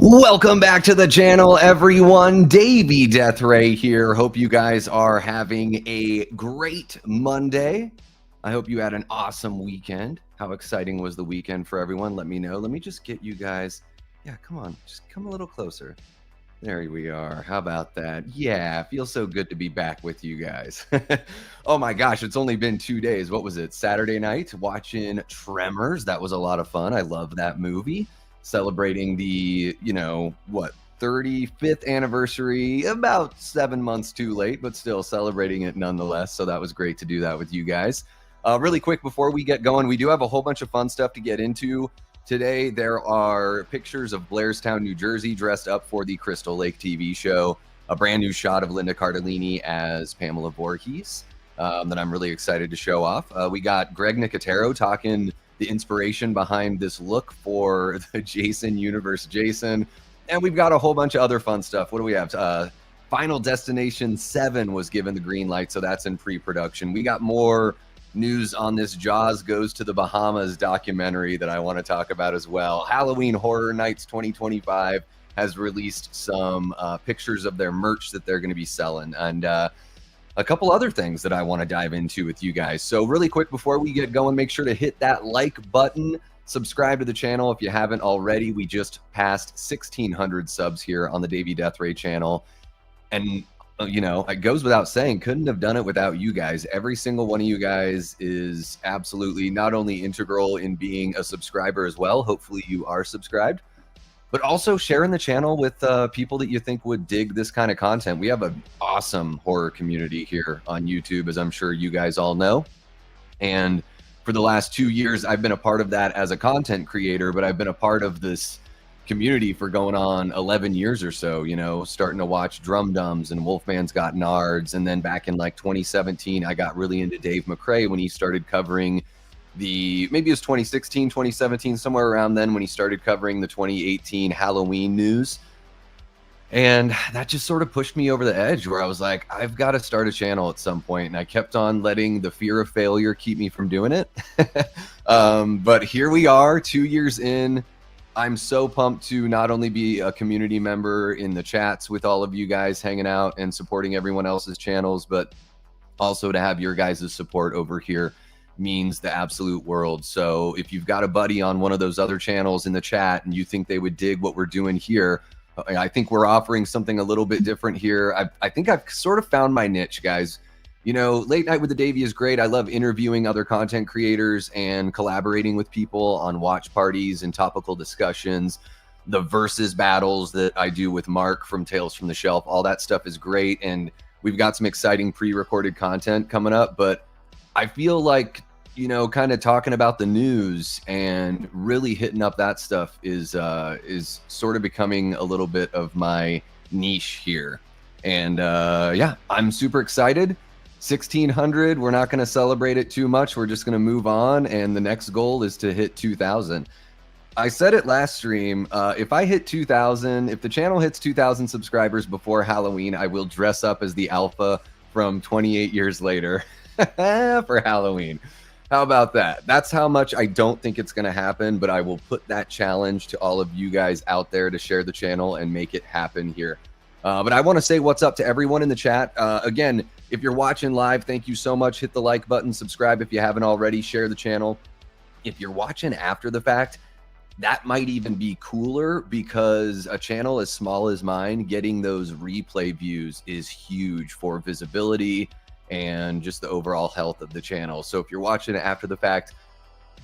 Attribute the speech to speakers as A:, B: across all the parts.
A: Welcome back to the channel, everyone. Davey Deathray here. Hope you guys are having a great Monday. I hope you had an awesome weekend. How exciting was the weekend for everyone? Let me know. Let me just get you guys. Yeah, come on. Just come a little closer. There we are. How about that? Yeah, feels so good to be back with you guys. Oh my gosh, it's only been 2 days. What was it? Saturday night watching Tremors. That was a lot of fun. I love that movie. Celebrating the, 35th anniversary, about 7 months too late, but still celebrating it nonetheless. So that was great to do that with you guys. Really quick before we get going, we do have a whole bunch of fun stuff to get into. Today, there are pictures of Blairstown, New Jersey, dressed up for the Crystal Lake TV show. A brand new shot of Linda Cardellini as Pamela Voorhees that I'm really excited to show off. We got Greg Nicotero talking the inspiration behind this look for the Jason universe Jason. And we've got a whole bunch of other fun stuff. What do we have? Final Destination 7 was given the green light, so that's in pre-production. We got more news on this Jaws Goes to the Bahamas documentary that I want to talk about as well. Halloween Horror Nights 2025 has released some pictures of their merch that they're going to be selling, and a couple other things that I want to dive into with you guys. So really quick before we get going, make sure to hit that like button, subscribe to the channel if you haven't already. We just passed 1,600 subs here on the Davey Deathray channel, and it goes without saying, couldn't have done it without you guys. Every single one of you guys is absolutely not only integral in being a subscriber as well, hopefully you are subscribed, but also sharing the channel with people that you think would dig this kind of content. We have an awesome horror community here on YouTube, as I'm sure you guys all know. And for the last 2 years, I've been a part of that as a content creator, but I've been a part of this community for going on 11 years or so, starting to watch Drum Dums and Wolfman's Got Nards. And then back in like 2017, I got really into Dave McRae when he started covering maybe it was 2016, 2017, somewhere around then, when he started covering the 2018 Halloween news. And that just sort of pushed me over the edge where I was like, I've got to start a channel at some point. And I kept on letting the fear of failure keep me from doing it. But here we are 2 years in. I'm so pumped to not only be a community member in the chats with all of you guys hanging out and supporting everyone else's channels, but also to have your guys' support over here means the absolute world. So if you've got a buddy on one of those other channels in the chat and you think they would dig what we're doing here, I think we're offering something a little bit different here. I think I've sort of found my niche, guys. Late Night with the Davey is great. I love interviewing other content creators and collaborating with people on watch parties and topical discussions. The versus battles that I do with Mark from Tales from the Shelf, all that stuff is great. And we've got some exciting pre-recorded content coming up, but I feel like, kind of talking about the news and really hitting up that stuff is sort of becoming a little bit of my niche here. And yeah, I'm super excited. 1,600, we're not going to celebrate it too much. We're just going to move on. And the next goal is to hit 2,000. I said it last stream. If I hit 2,000, if the channel hits 2,000 subscribers before Halloween, I will dress up as the alpha from 28 years later for Halloween. How about that? That's how much I don't think it's going to happen, but I will put that challenge to all of you guys out there to share the channel and make it happen here. But I want to say what's up to everyone in the chat. Again, if you're watching live, thank you so much. Hit the like button, subscribe if you haven't already, share the channel. If you're watching after the fact, that might even be cooler, because a channel as small as mine, getting those replay views is huge for visibility and just the overall health of the channel. So if you're watching it after the fact,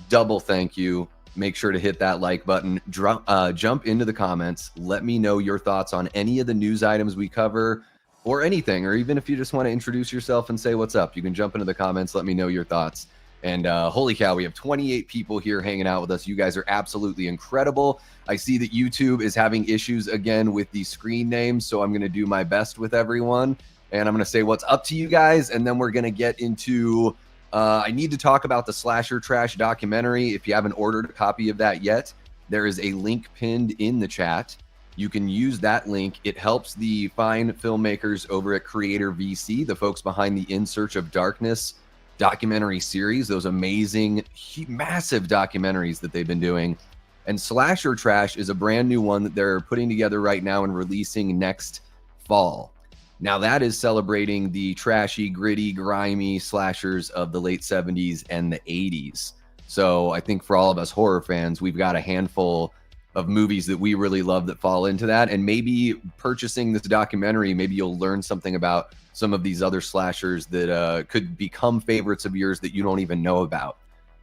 A: double thank you. Make sure to hit that like button, jump into the comments. Let me know your thoughts on any of the news items we cover, or anything, or even if you just want to introduce yourself and say what's up, you can jump into the comments. Let me know your thoughts. And holy cow, we have 28 people here hanging out with us. You guys are absolutely incredible. I see that YouTube is having issues again with the screen names, so I'm going to do my best with everyone. And I'm going to say what's up to you guys, and then we're going to get into, I need to talk about the Slasher Trash documentary. If you haven't ordered a copy of that yet, there is a link pinned in the chat. You can use that link. It helps the fine filmmakers over at Creator VC, the folks behind the In Search of Darkness documentary series, those amazing, massive documentaries that they've been doing. And Slasher Trash is a brand new one that they're putting together right now and releasing next fall. Now that is celebrating the trashy, gritty, grimy slashers of the late 70s and the 80s. So I think for all of us horror fans, we've got a handful of movies that we really love that fall into that. And maybe purchasing this documentary, maybe you'll learn something about some of these other slashers that could become favorites of yours that you don't even know about.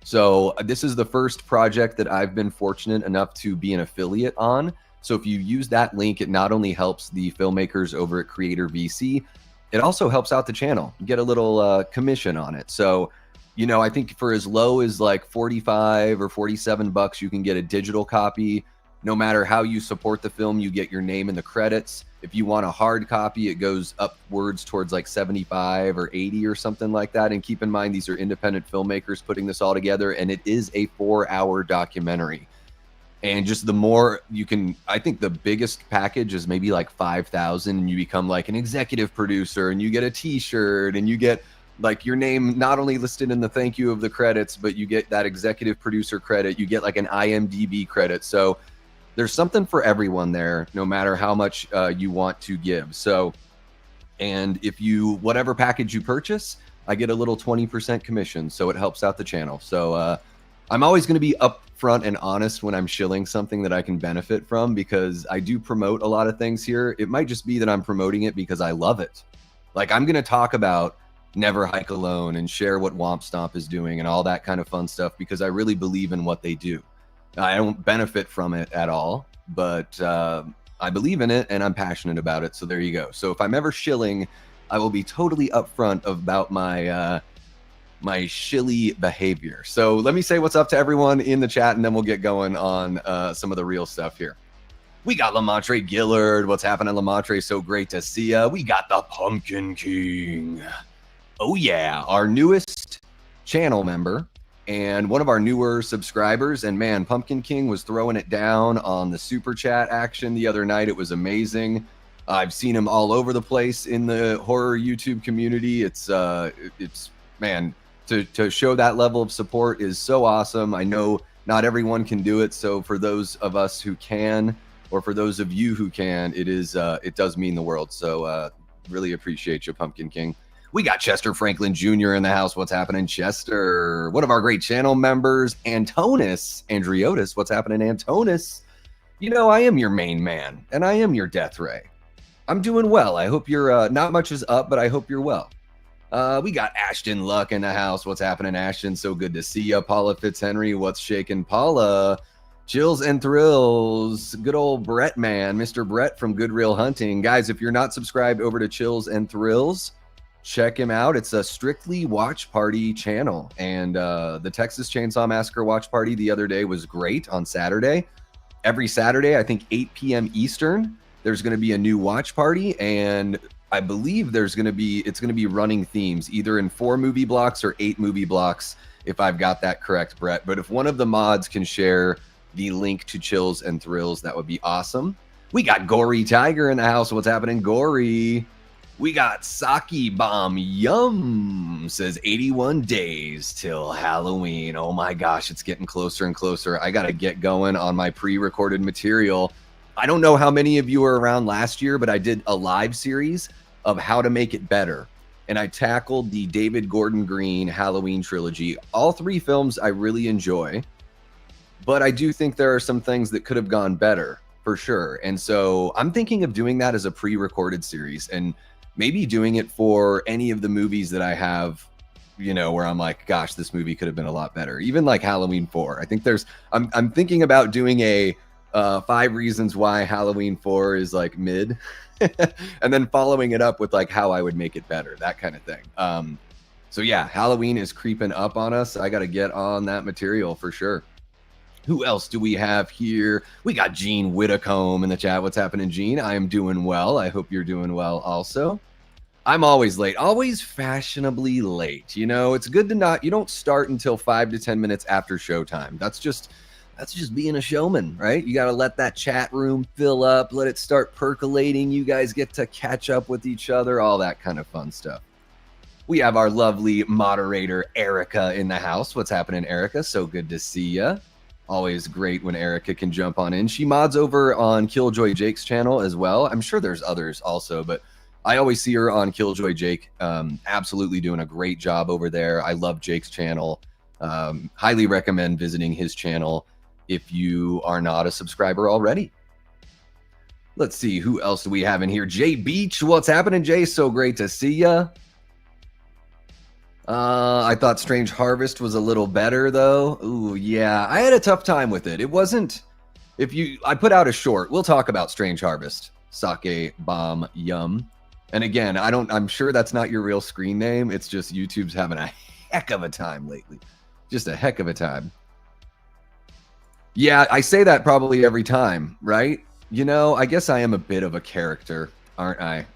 A: So this is the first project that I've been fortunate enough to be an affiliate on. So if you use that link, it not only helps the filmmakers over at Creator VC, it also helps out the channel. You get a little commission on it. So, you know, I think for as low as like 45 or 47 bucks, you can get a digital copy. No matter how you support the film, you get your name in the credits. If you want a hard copy, it goes upwards towards like 75 or 80 or something like that. And keep in mind, these are independent filmmakers putting this all together, and it is a 4-hour documentary. And just the more you can, I think the biggest package is maybe like 5,000, and you become like an executive producer, and you get a t-shirt, and you get like your name not only listed in the thank you of the credits, but you get that executive producer credit. You get like an IMDb credit. So there's something for everyone there, no matter how much you want to give. So, and if you, whatever package you purchase, I get a little 20% commission. So it helps out the channel. So I'm always going to be upfront and honest when I'm shilling something that I can benefit from, because I do promote a lot of things here. It might just be that I'm promoting it because I love it. Like I'm going to talk about Never Hike Alone and share what Womp Stomp is doing and all that kind of fun stuff, because I really believe in what they do. I don't benefit from it at all, but I believe in it and I'm passionate about it. So there you go. So if I'm ever shilling, I will be totally upfront about my my shilly behavior. So let me say what's up to everyone in the chat, and then we'll get going on some of the real stuff here. We got Lamontre Gillard. What's happening, Lamontre? So great to see ya. We got the Pumpkin King. Oh yeah, our newest channel member and one of our newer subscribers. And man, Pumpkin King was throwing it down on the super chat action the other night. It was amazing. I've seen him all over the place in the horror YouTube community. It's man, to show that level of support is so awesome. I know not everyone can do it. So for those of us who can, or for those of you who can, it does mean the world. So really appreciate you, Pumpkin King. We got Chester Franklin Jr. in the house. What's happening, Chester? One of our great channel members, Antonis Andriotis. What's happening, Antonis? You know, I am your main man, and I am your death ray. I'm doing well. I hope you're, not much is up, but I hope you're well. We got Ashton Luck in the house. What's happening, Ashton? So good to see you. Paula Fitzhenry. What's shaking, Paula? Chills and Thrills. Good old Brett, man. Mr. Brett from Good Real Hunting. Guys, if you're not subscribed over to Chills and Thrills, check him out. It's a strictly watch party channel. And the Texas Chainsaw Massacre watch party the other day was great on Saturday. Every Saturday, I think 8 p.m. Eastern, there's going to be a new watch party. And I believe it's going to be running themes, either in 4 movie blocks or 8 movie blocks, if I've got that correct, Brett. But if one of the mods can share the link to Chills and Thrills, that would be awesome. We got Gory Tiger in the house. What's happening, Gory? We got Saki Bomb Yum, says 81 days till Halloween. Oh my gosh, it's getting closer and closer. I got to get going on my pre-recorded material. I don't know how many of you were around last year, but I did a live series of how to make it better. And I tackled the David Gordon Green Halloween trilogy. All 3 films I really enjoy, but I do think there are some things that could have gone better for sure. And so I'm thinking of doing that as a pre-recorded series, and maybe doing it for any of the movies that I have, you know, where I'm like, gosh, this movie could have been a lot better. Even like Halloween 4. I think I'm thinking about doing a 5 reasons why Halloween 4 is like mid, and then following it up with like how I would make it better, that kind of thing. So yeah, Halloween is creeping up on us. I got to get on that material for sure. Who else do we have here? We got Gene Whitacombe in the chat. What's happening, Gene? I am doing well. I hope you're doing well also. I'm always late, always fashionably late. You know, it's good to you don't start until 5 to 10 minutes after showtime. That's just being a showman, right? You got to let that chat room fill up, let it start percolating. You guys get to catch up with each other, all that kind of fun stuff. We have our lovely moderator, Erica, in the house. What's happening, Erica? So good to see ya. Always great when Erica can jump on in. She mods over on Killjoy Jake's channel as well. I'm sure there's others also, but I always see her on Killjoy Jake. Absolutely doing a great job over there. I love Jake's channel. Highly recommend visiting his channel if you are not a subscriber already. Let's see, who else do we have in here? Jay Beach, what's happening, Jay? So great to see ya. I thought Strange Harvest was a little better, though. Ooh, yeah, I had a tough time with it. It wasn't... I put out a short. We'll talk about Strange Harvest. Sake Bomb Yum. And again, I'm sure that's not your real screen name. It's just YouTube's having a heck of a time lately. Just a heck of a time. Yeah, I say that probably every time, right? You know, I guess I am a bit of a character, aren't I?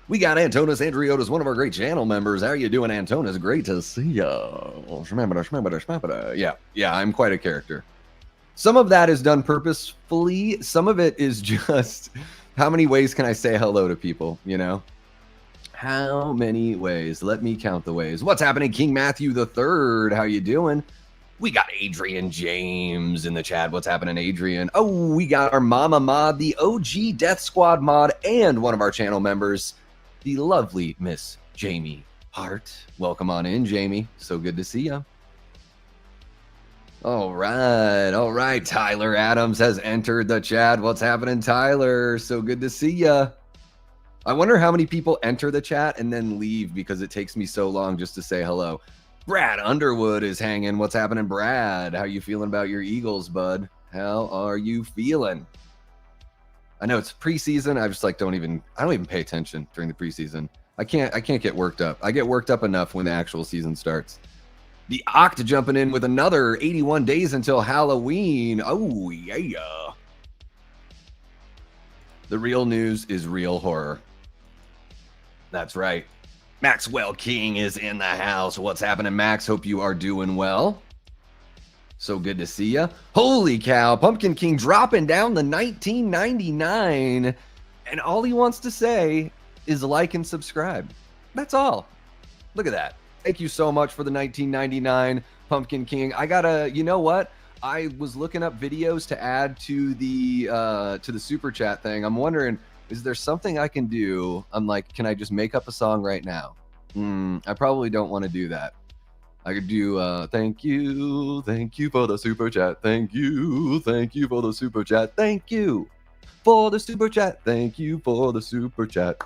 A: We got Antonis Andriotis, one of our great channel members. How are you doing, Antonis? Great to see ya. Yeah, I'm quite a character. Some of that is done purposefully. Some of it is just, how many ways can I say hello to people, you know? How many ways? Let me count the ways. What's happening, King Matthew III? How you doing? We got Adrian James in the chat. What's happening, Adrian? Oh, we got our Mama Mod, the OG Death Squad mod, and one of our channel members, the lovely Miss Jamie Hart. Welcome on in, Jamie. So good to see you. All right. Tyler Adams has entered the chat. What's happening, Tyler? So good to see you. I wonder how many people enter the chat and then leave because it takes me so long just to say hello. Brad Underwood is hanging. What's happening, Brad? How you feeling about your Eagles, bud? How are you feeling? I know it's preseason. I just like I don't even pay attention during the preseason. I can't get worked up. I get worked up enough when the actual season starts. The Oct jumping in with another 81 days until Halloween. Oh yeah. The real news is real horror. That's right. Maxwell King is in the house. What's happening, Max? Hope you are doing well. So good to see ya. Holy cow, Pumpkin King dropping down the 19.99, and all he wants to say is like and subscribe. That's all. Look at that. Thank you so much for the 19.99, Pumpkin King. You know what? I was looking up videos to add to the super chat thing. I'm wondering, is there something I can do? I'm like, can I just make up a song right now? I probably don't want to do that. I could do thank you for the super chat. Thank you for the super chat. Thank you for the super chat. Thank you for the super chat.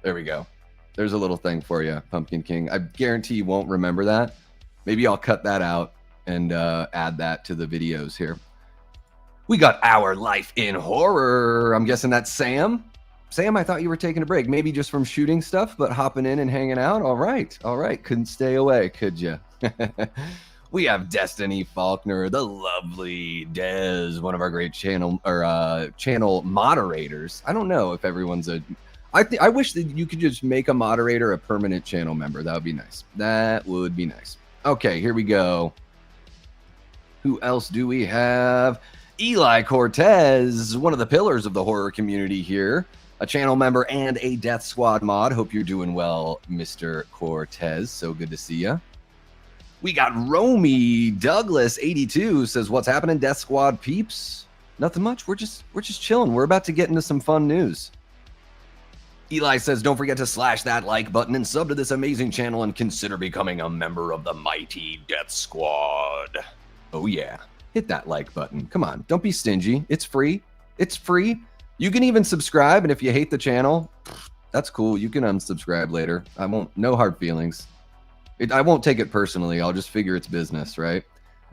A: There we go. There's a little thing for you, Pumpkin King. I guarantee you won't remember that. Maybe I'll cut that out and add that to the videos here. We got Our Life in Horror. I'm guessing that's Sam. Sam, I thought you were taking a break. Maybe just from shooting stuff, but hopping in and hanging out. All right. Couldn't stay away, could you? We have Destiny Faulkner, the lovely Dez, one of our great channel moderators. I don't know if everyone's I wish that you could just make a moderator a permanent channel member. That would be nice. That would be nice. Okay, here we go. Who else do we have? Eli Cortez, one of the pillars of the horror community here. A channel member and a Death Squad mod. Hope you're doing well, Mr. Cortez. So good to see you. We got Romy Douglas 82 says, "What's happening, Death Squad peeps?" Nothing much. We're just chilling. We're about to get into some fun news. Eli says, "Don't forget to slash that like button and sub to this amazing channel and consider becoming a member of the mighty Death Squad." Oh yeah, hit that like button. Come on, don't be stingy. It's free. It's free. You can even subscribe, and if you hate the channel, that's cool. You can unsubscribe later. I won't. No hard feelings. I won't take it personally. I'll just figure it's business, right?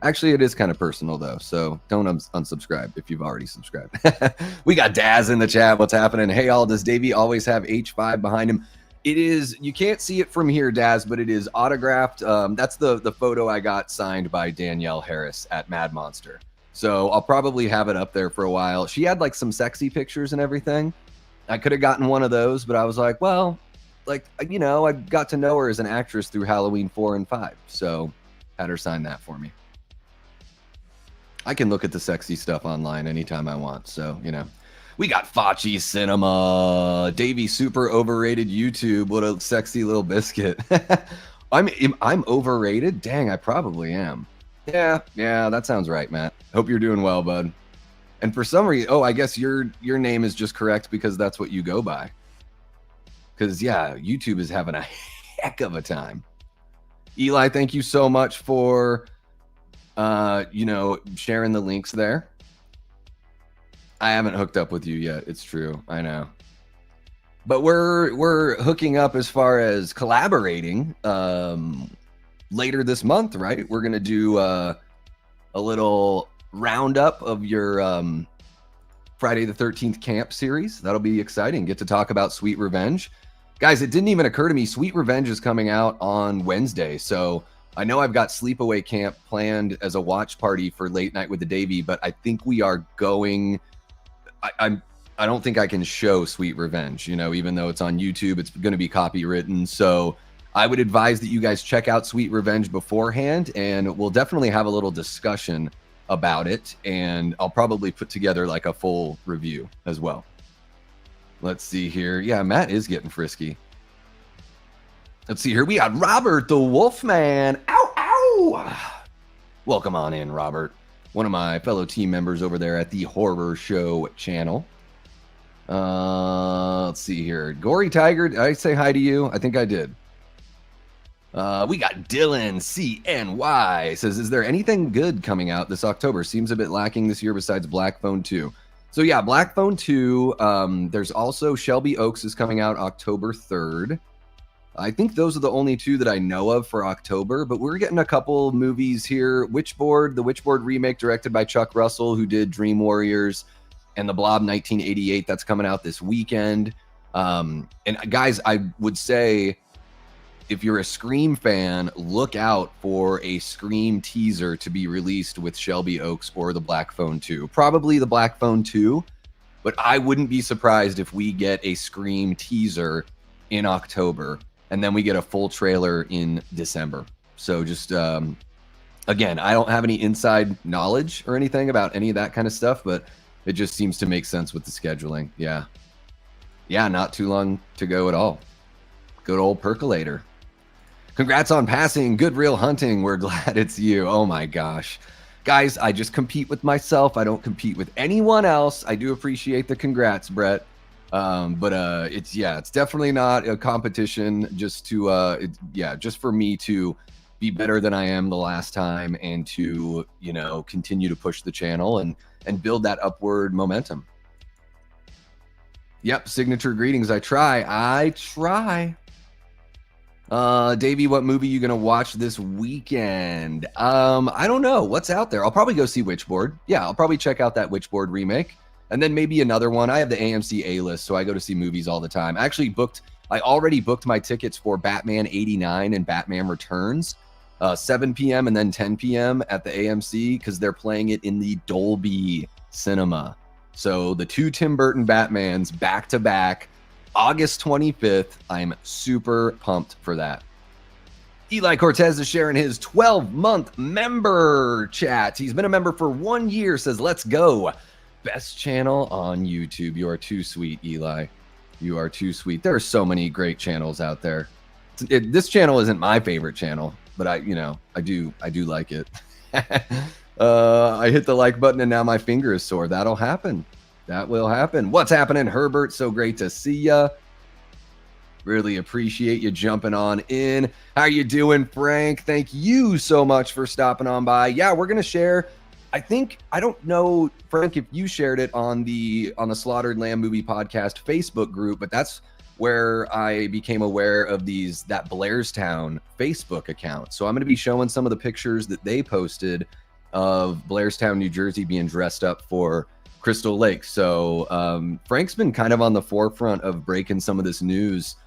A: Actually, it is kind of personal, though, so don't unsubscribe if you've already subscribed. We got Daz in the chat. What's happening? Hey, all, does Davey always have H5 behind him? It is, you can't see it from here, Daz, but it is autographed. That's the photo I got signed by Danielle Harris at Mad Monster. So I'll probably have it up there for a while. She had like some sexy pictures and everything. I could have gotten one of those, but I was like, well, like, you know, I got to know her as an actress through Halloween 4 and 5. So had her sign that for me. I can look at the sexy stuff online anytime I want. So, you know, we got Fachi Cinema, Davey super overrated YouTube. What a sexy little biscuit. I'm overrated. Dang, I probably am. Yeah, that sounds right, Matt. Hope you're doing well, bud. And for some reason, I guess your name is just correct because that's what you go by. Because yeah, YouTube is having a heck of a time. Eli, thank you so much for sharing the links there. I haven't hooked up with you yet. It's true. I know. But we're hooking up as far as collaborating later this month, right? We're gonna do a little roundup of your Friday the 13th camp series. That'll be exciting. Get to talk about Sweet Revenge. Guys, it didn't even occur to me. Sweet Revenge is coming out on Wednesday. So I know I've got Sleepaway Camp planned as a watch party for Late Night with the Davy, but I think we are going. I don't think I can show Sweet Revenge, even though it's on YouTube, it's going to be copywritten. So I would advise that you guys check out Sweet Revenge beforehand, and we'll definitely have a little discussion about it. And I'll probably put together like a full review as well. Let's see here. Yeah, Matt is getting frisky. Let's see here. We got Robert the Wolfman. Ow, ow. Welcome on in, Robert. One of my fellow team members over there at the Horror Show channel. Let's see here. Gory Tiger, did I say hi to you? I think I did. We got Dylan CNY. Says, is there anything good coming out this October? Seems a bit lacking this year besides Black Phone 2. So yeah, Black Phone 2. There's also Shelby Oaks is coming out October 3rd. I think those are the only two that I know of for October, but we're getting a couple movies here. Witchboard, the Witchboard remake directed by Chuck Russell, who did Dream Warriors and The Blob 1988. That's coming out this weekend. And guys, I would say if you're a Scream fan, look out for a Scream teaser to be released with Shelby Oaks or the Black Phone 2. Probably the Black Phone 2, but I wouldn't be surprised if we get a Scream teaser in October, and then we get a full trailer in December. So just, again, I don't have any inside knowledge or anything about any of that kind of stuff, but it just seems to make sense with the scheduling. Yeah, not too long to go at all. Good old Percolator. Congrats on passing. Good Real Hunting. We're glad it's you. Oh my gosh. Guys, I just compete with myself. I don't compete with anyone else. I do appreciate the congrats, Brett. But it's definitely not a competition just to, just for me to be better than I am the last time and to, continue to push the channel and build that upward momentum. Yep. Signature greetings. I try. Davey, what movie are you gonna watch this weekend? I don't know what's out there. I'll probably go see Witchboard. Yeah, I'll probably check out that Witchboard remake, and then maybe another one. I have the AMC A list, so I go to see movies all the time. I already booked my tickets for Batman 89 and Batman Returns, 7 p.m. and then 10 p.m. at the AMC because they're playing it in the Dolby Cinema. So the two Tim Burton Batmans back to back. August 25th. I'm super pumped for that. Eli Cortez is sharing his 12-month member chat. He's been a member for 1 year, says, let's go. Best channel on YouTube. You are too sweet, Eli. You are too sweet. There are so many great channels out there. This channel isn't my favorite channel, but I do like it. I hit the like button and now my finger is sore. That'll happen. That will happen. What's happening, Herbert? So great to see ya. Really appreciate you jumping on in. How you doing, Frank? Thank you so much for stopping on by. Yeah, we're going to share. I don't know, Frank, if you shared it on the Slaughtered Lamb Movie Podcast Facebook group, but that's where I became aware of that Blairstown Facebook account. So I'm going to be showing some of the pictures that they posted of Blairstown, New Jersey being dressed up for Crystal Lake. So Frank's been kind of on the forefront of breaking some of this news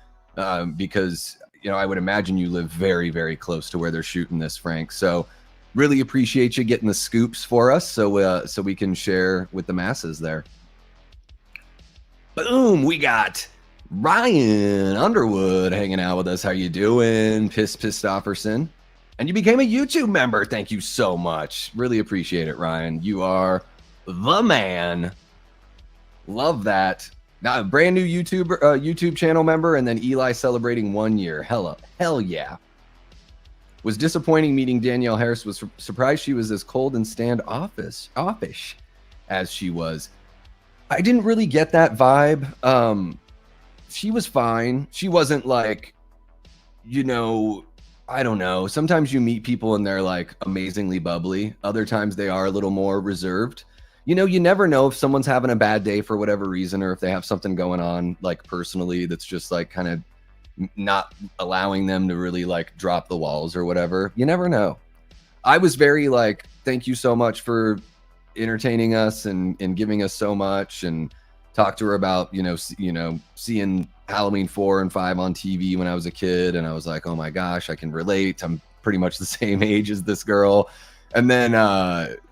A: because I would imagine you live very, very close to where they're shooting this, Frank. So really appreciate you getting the scoops for us so we can share with the masses there. Boom, we got Ryan Underwood hanging out with us. How you doing? Pistofferson. And you became a YouTube member. Thank you so much. Really appreciate it, Ryan. You are the man. Love that. Now, a brand new YouTube channel member, and then Eli celebrating 1 year. Hell yeah. Was disappointing meeting Danielle Harris. Was surprised she was as cold and standoffish as she was. I didn't really get that vibe. She was fine. She wasn't like, you know, I don't know. Sometimes you meet people and they're like amazingly bubbly. Other times they are a little more reserved. You know, you never know if someone's having a bad day for whatever reason, or if they have something going on like personally that's just like kind of not allowing them to really like drop the walls or whatever. You never know. I was very like, thank you so much for entertaining us and giving us so much, and talked to her about, you know, seeing Halloween 4 and 5 on TV when I was a kid. And I was like, oh my gosh, I can relate. I'm pretty much the same age as this girl. And then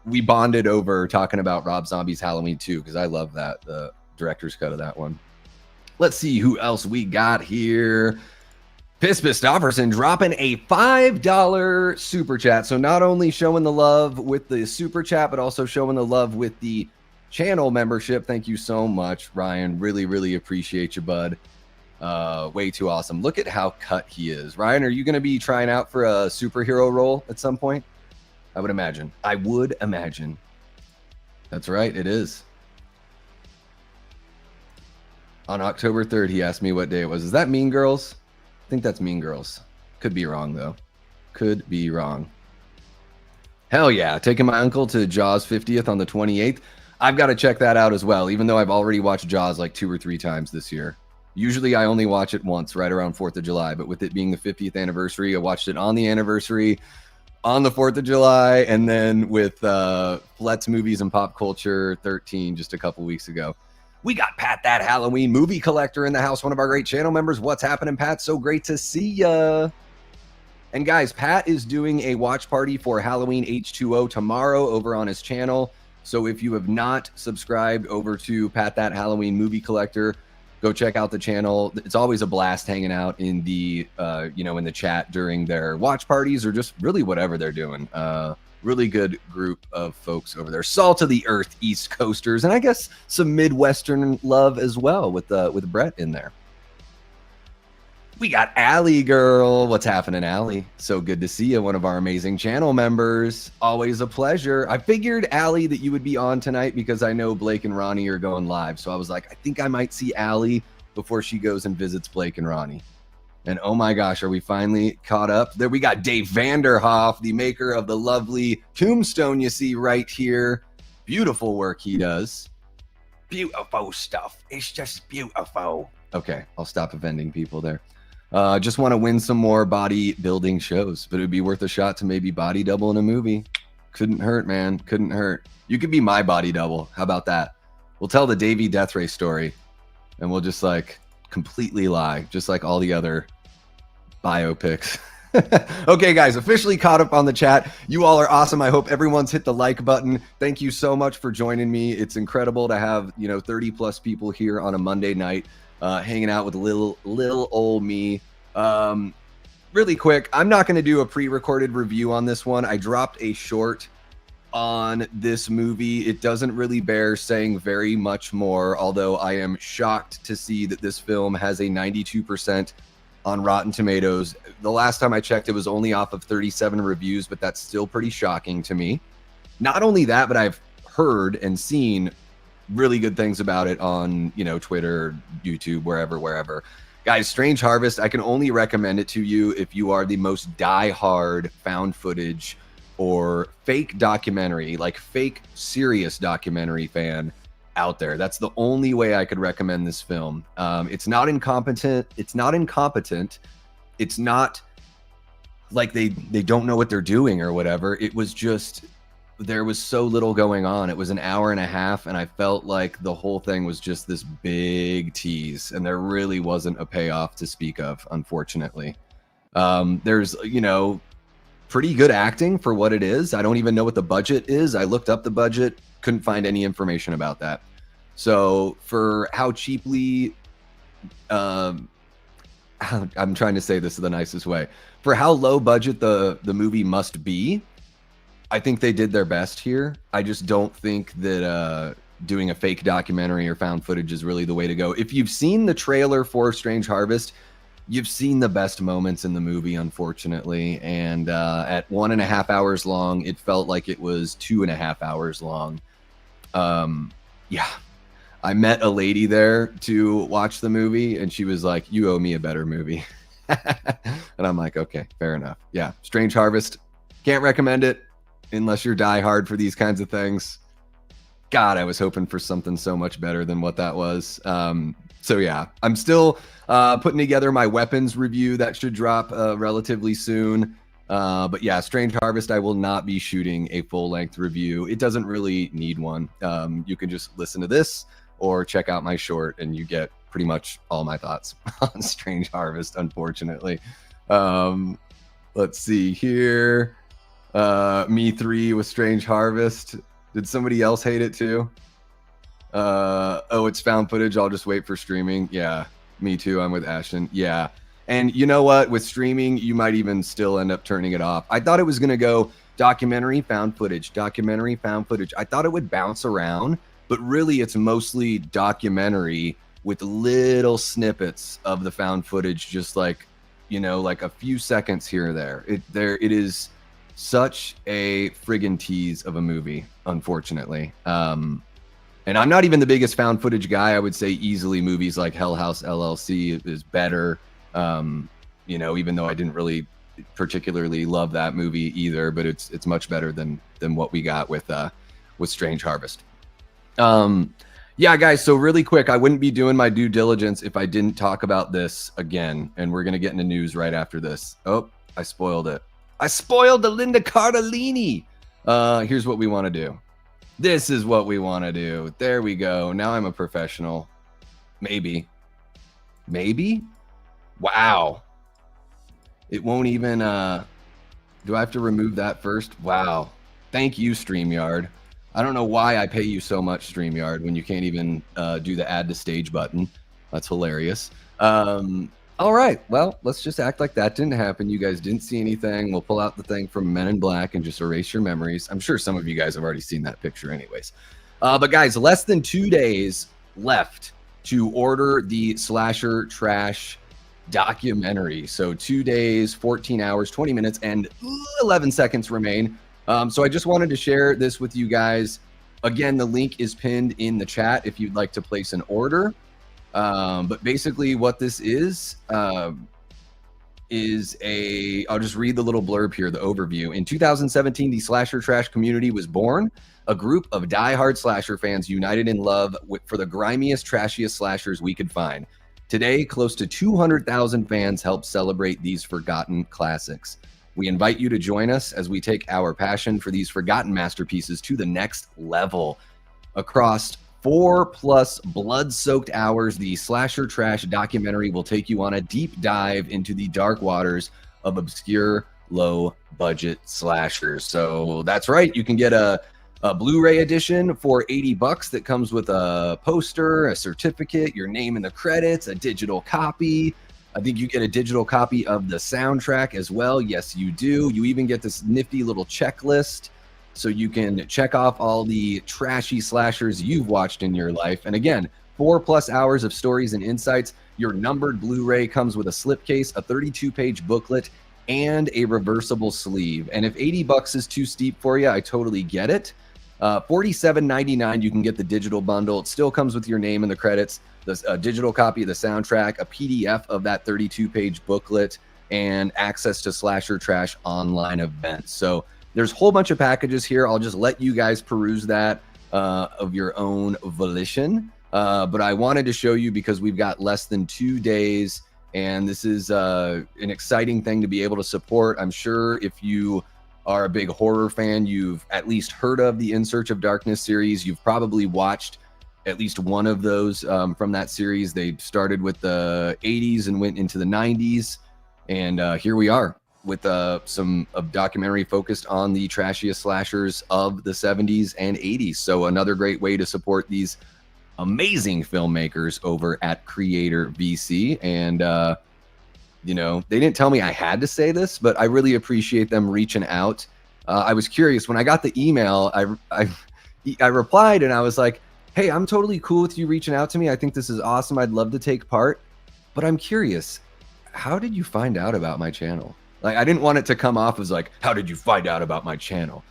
A: we bonded over talking about Rob Zombie's Halloween 2, because I love that, the director's cut of that one. Let's see who else we got here. Piss Stofferson dropping a $5 super chat. So not only showing the love with the super chat, but also showing the love with the channel membership. Thank you so much, Ryan. Really, really appreciate you, bud. Way too awesome. Look at how cut he is. Ryan, are you going to be trying out for a superhero role at some point? I would imagine. I would imagine. That's right. It is. On October 3rd, he asked me what day it was. Is that Mean Girls? I think that's Mean Girls. Could be wrong, though. Could be wrong. Hell yeah. Taking my uncle to Jaws 50th on the 28th. I've got to check that out as well, even though I've already watched Jaws like 2 or 3 times this year. Usually I only watch it once, right around 4th of July. But with it being the 50th anniversary, I watched it on the anniversary, on the 4th of July, and then with Flet's Movies and Pop Culture 13 just a couple weeks ago. We got Pat, that Halloween movie collector, in the house, one of our great channel members. What's happening, Pat? So great to see ya. And guys, Pat is doing a watch party for Halloween H2O tomorrow over on his channel. So if you have not subscribed over to Pat, that Halloween movie collector, go check out the channel. It's always a blast hanging out in the, in the chat during their watch parties, or just really whatever they're doing. Really good group of folks over there. Salt of the earth East Coasters, and I guess some Midwestern love as well with Brett in there. We got Allie girl. What's happening, Allie? So good to see you, one of our amazing channel members. Always a pleasure. I figured, Allie, that you would be on tonight because I know Blake and Ronnie are going live. So I was like, I think I might see Allie before she goes and visits Blake and Ronnie. And oh my gosh, are we finally caught up? There we got Dave Vanderhoff, the maker of the lovely tombstone you see right here. Beautiful work he does. Beautiful stuff. It's just beautiful. Okay, I'll stop offending people there. Just want to win some more bodybuilding shows, but it would be worth a shot to maybe body double in a movie. Couldn't hurt, man. Couldn't hurt. You could be my body double. How about that? We'll tell the Davey Death Race story, and we'll just like completely lie, just like all the other biopics. Okay, guys, officially caught up on the chat. You all are awesome. I hope everyone's hit the like button. Thank you so much for joining me. It's incredible to have 30 plus people here on a Monday night, hanging out with little old me. Really quick, I'm not going to do a pre-recorded review on this one. I dropped a short on this movie. It doesn't really bear saying very much more, although I am shocked to see that this film has a 92% on Rotten Tomatoes. The last time I checked, it was only off of 37 reviews, but that's still pretty shocking to me. Not only that, but I've heard and seen really good things about it on, Twitter, YouTube, wherever. Guys, Strange Harvest, I can only recommend it to you if you are the most die-hard found footage or fake documentary, like fake serious documentary fan out there. That's the only way I could recommend this film. It's not incompetent. It's not like they don't know what they're doing or whatever. It was just, there was so little going on. It was an hour and a half, and I felt like the whole thing was just this big tease, and there really wasn't a payoff to speak of, unfortunately. There's, pretty good acting for what it is. I don't even know what the budget is. I looked up the budget, couldn't find any information about that. So for how cheaply, I'm trying to say this the nicest way, for how low budget the movie must be, I think they did their best here. I just don't think that doing a fake documentary or found footage is really the way to go. If you've seen the trailer for Strange Harvest, you've seen the best moments in the movie, unfortunately. And at 1.5 hours long, it felt like it was 2.5 hours long. Yeah, I met a lady there to watch the movie, and she was like, "You owe me a better movie." And I'm like, okay, fair enough. Yeah, Strange Harvest, can't recommend it unless you're diehard for these kinds of things. God, I was hoping for something so much better than what that was. So yeah, I'm still putting together my weapons review that should drop relatively soon. But yeah, Strange Harvest, I will not be shooting a full-length review. It doesn't really need one. You can just listen to this or check out my short, and you get pretty much all my thoughts on Strange Harvest, unfortunately. Let's see here. Me 3 with Strange Harvest. Did somebody else hate it too? Oh, it's found footage. I'll just wait for streaming. Yeah, me too. I'm with Ashton. Yeah. And you know what? With streaming, you might even still end up turning it off. I thought it was going to go documentary, found footage, documentary, found footage. I thought it would bounce around, but really it's mostly documentary with little snippets of the found footage, just like, you know, like a few seconds here or there. It is such a friggin' tease of a movie, unfortunately. And I'm not even the biggest found footage guy. I would say easily movies like Hell House LLC is better. You know, even though I didn't really particularly love that movie either, but it's much better than what we got with Strange Harvest. Yeah, guys, so really quick, I wouldn't be doing my due diligence if I didn't talk about this again, and we're going to get into news right after this. Oh, I spoiled it. I spoiled the Linda Cardellini. Here's what we want to do. This is what we want to do. There we go. Now I'm a professional. Maybe. Wow. It won't even, do I have to remove that first? Wow. Thank you, StreamYard. I don't know why I pay you so much, StreamYard, when you can't even do the add to stage button. That's hilarious. All right. Well, let's just act like that didn't happen. You guys didn't see anything. We'll pull out the thing from Men in Black and just erase your memories. I'm sure some of you guys have already seen that picture anyways. But guys, less than 2 days left to order the Slasher Trash documentary. So 2 days, 14 hours, 20 minutes, and 11 seconds remain. So I just wanted to share this with you guys. Again, the link is pinned in the chat if you'd like to place an order. But basically what this is I'll just read the little blurb here, the overview. In 2017, the Slasher Trash community was born, a group of diehard slasher fans united in love for the grimiest, trashiest slashers we could find. Today, close to 200,000 fans help celebrate these forgotten classics. We invite you to join us as we take our passion for these forgotten masterpieces to the next level. Across 4+ blood-soaked hours, the Slasher Trash documentary will take you on a deep dive into the dark waters of obscure, low-budget slashers. So that's right, you can get a Blu-ray edition for $80 that comes with a poster, a certificate, your name in the credits, a digital copy. I think you get a digital copy of the soundtrack as well. Yes, you do. You even get this nifty little checklist so you can check off all the trashy slashers you've watched in your life. And again, 4+ hours of stories and insights. Your numbered Blu-ray comes with a slipcase, a 32-page booklet, and a reversible sleeve. And if $80 is too steep for you, I totally get it. $47.99, you can get the digital bundle. It still comes with your name in the credits, a digital copy of the soundtrack, a PDF of that 32-page booklet, and access to Slasher Trash online events. So there's a whole bunch of packages here. I'll just let you guys peruse that of your own volition. But I wanted to show you because we've got less than 2 days, and this is an exciting thing to be able to support. I'm sure if you are a big horror fan, you've at least heard of the In Search of Darkness series. You've probably watched at least one of those from that series. They started with the 80s and went into the 90s. And here we are with some documentary focused on the trashiest slashers of the 70s and 80s. So another great way to support these amazing filmmakers over at Creator VC. And you know, they didn't tell me I had to say this, but I really appreciate them reaching out. I was curious when I got the email. I replied and I was like, "Hey, I'm totally cool with you reaching out to me. I think this is awesome. I'd love to take part, but I'm curious. how did you find out about my channel? Like, I didn't want it to come off as like, how did you find out about my channel?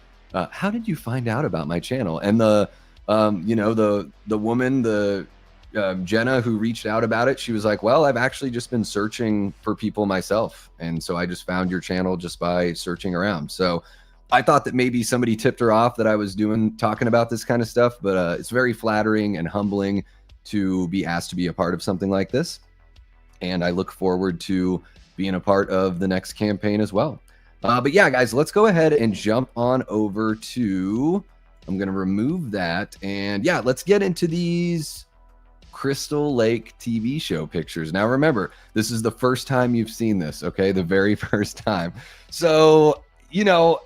A: How did you find out about my channel? And the, you know, the woman, the Jenna, who reached out about it, she was like, well, I've actually just been searching for people myself. And so I just found your channel just by searching around. So I thought that maybe somebody tipped her off that I was talking about this kind of stuff, but it's very flattering and humbling to be asked to be a part of something like this. And I look forward to being a part of the next campaign as well. But yeah, guys, let's go ahead and jump on over to, I'm going to remove that. And yeah, let's get into these Crystal Lake TV show pictures. Now, remember, this is the first time you've seen this, okay? The very first time. So, you know,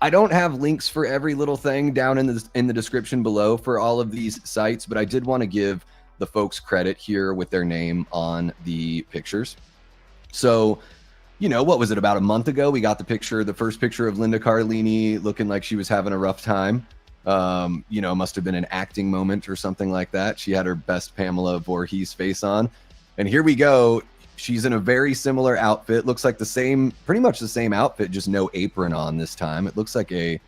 A: I don't have links for every little thing down in the description below for all of these sites, but I did want to give the folks credit here with their name on the pictures. So, you know, what was it, about a month ago, we got the first picture of Linda Cardellini looking like she was having a rough time. You know, must have been an acting moment or something like that. She had her best Pamela Voorhees face on. And here we go. She's in a very similar outfit. Looks like pretty much the same outfit, just no apron on this time. It looks like a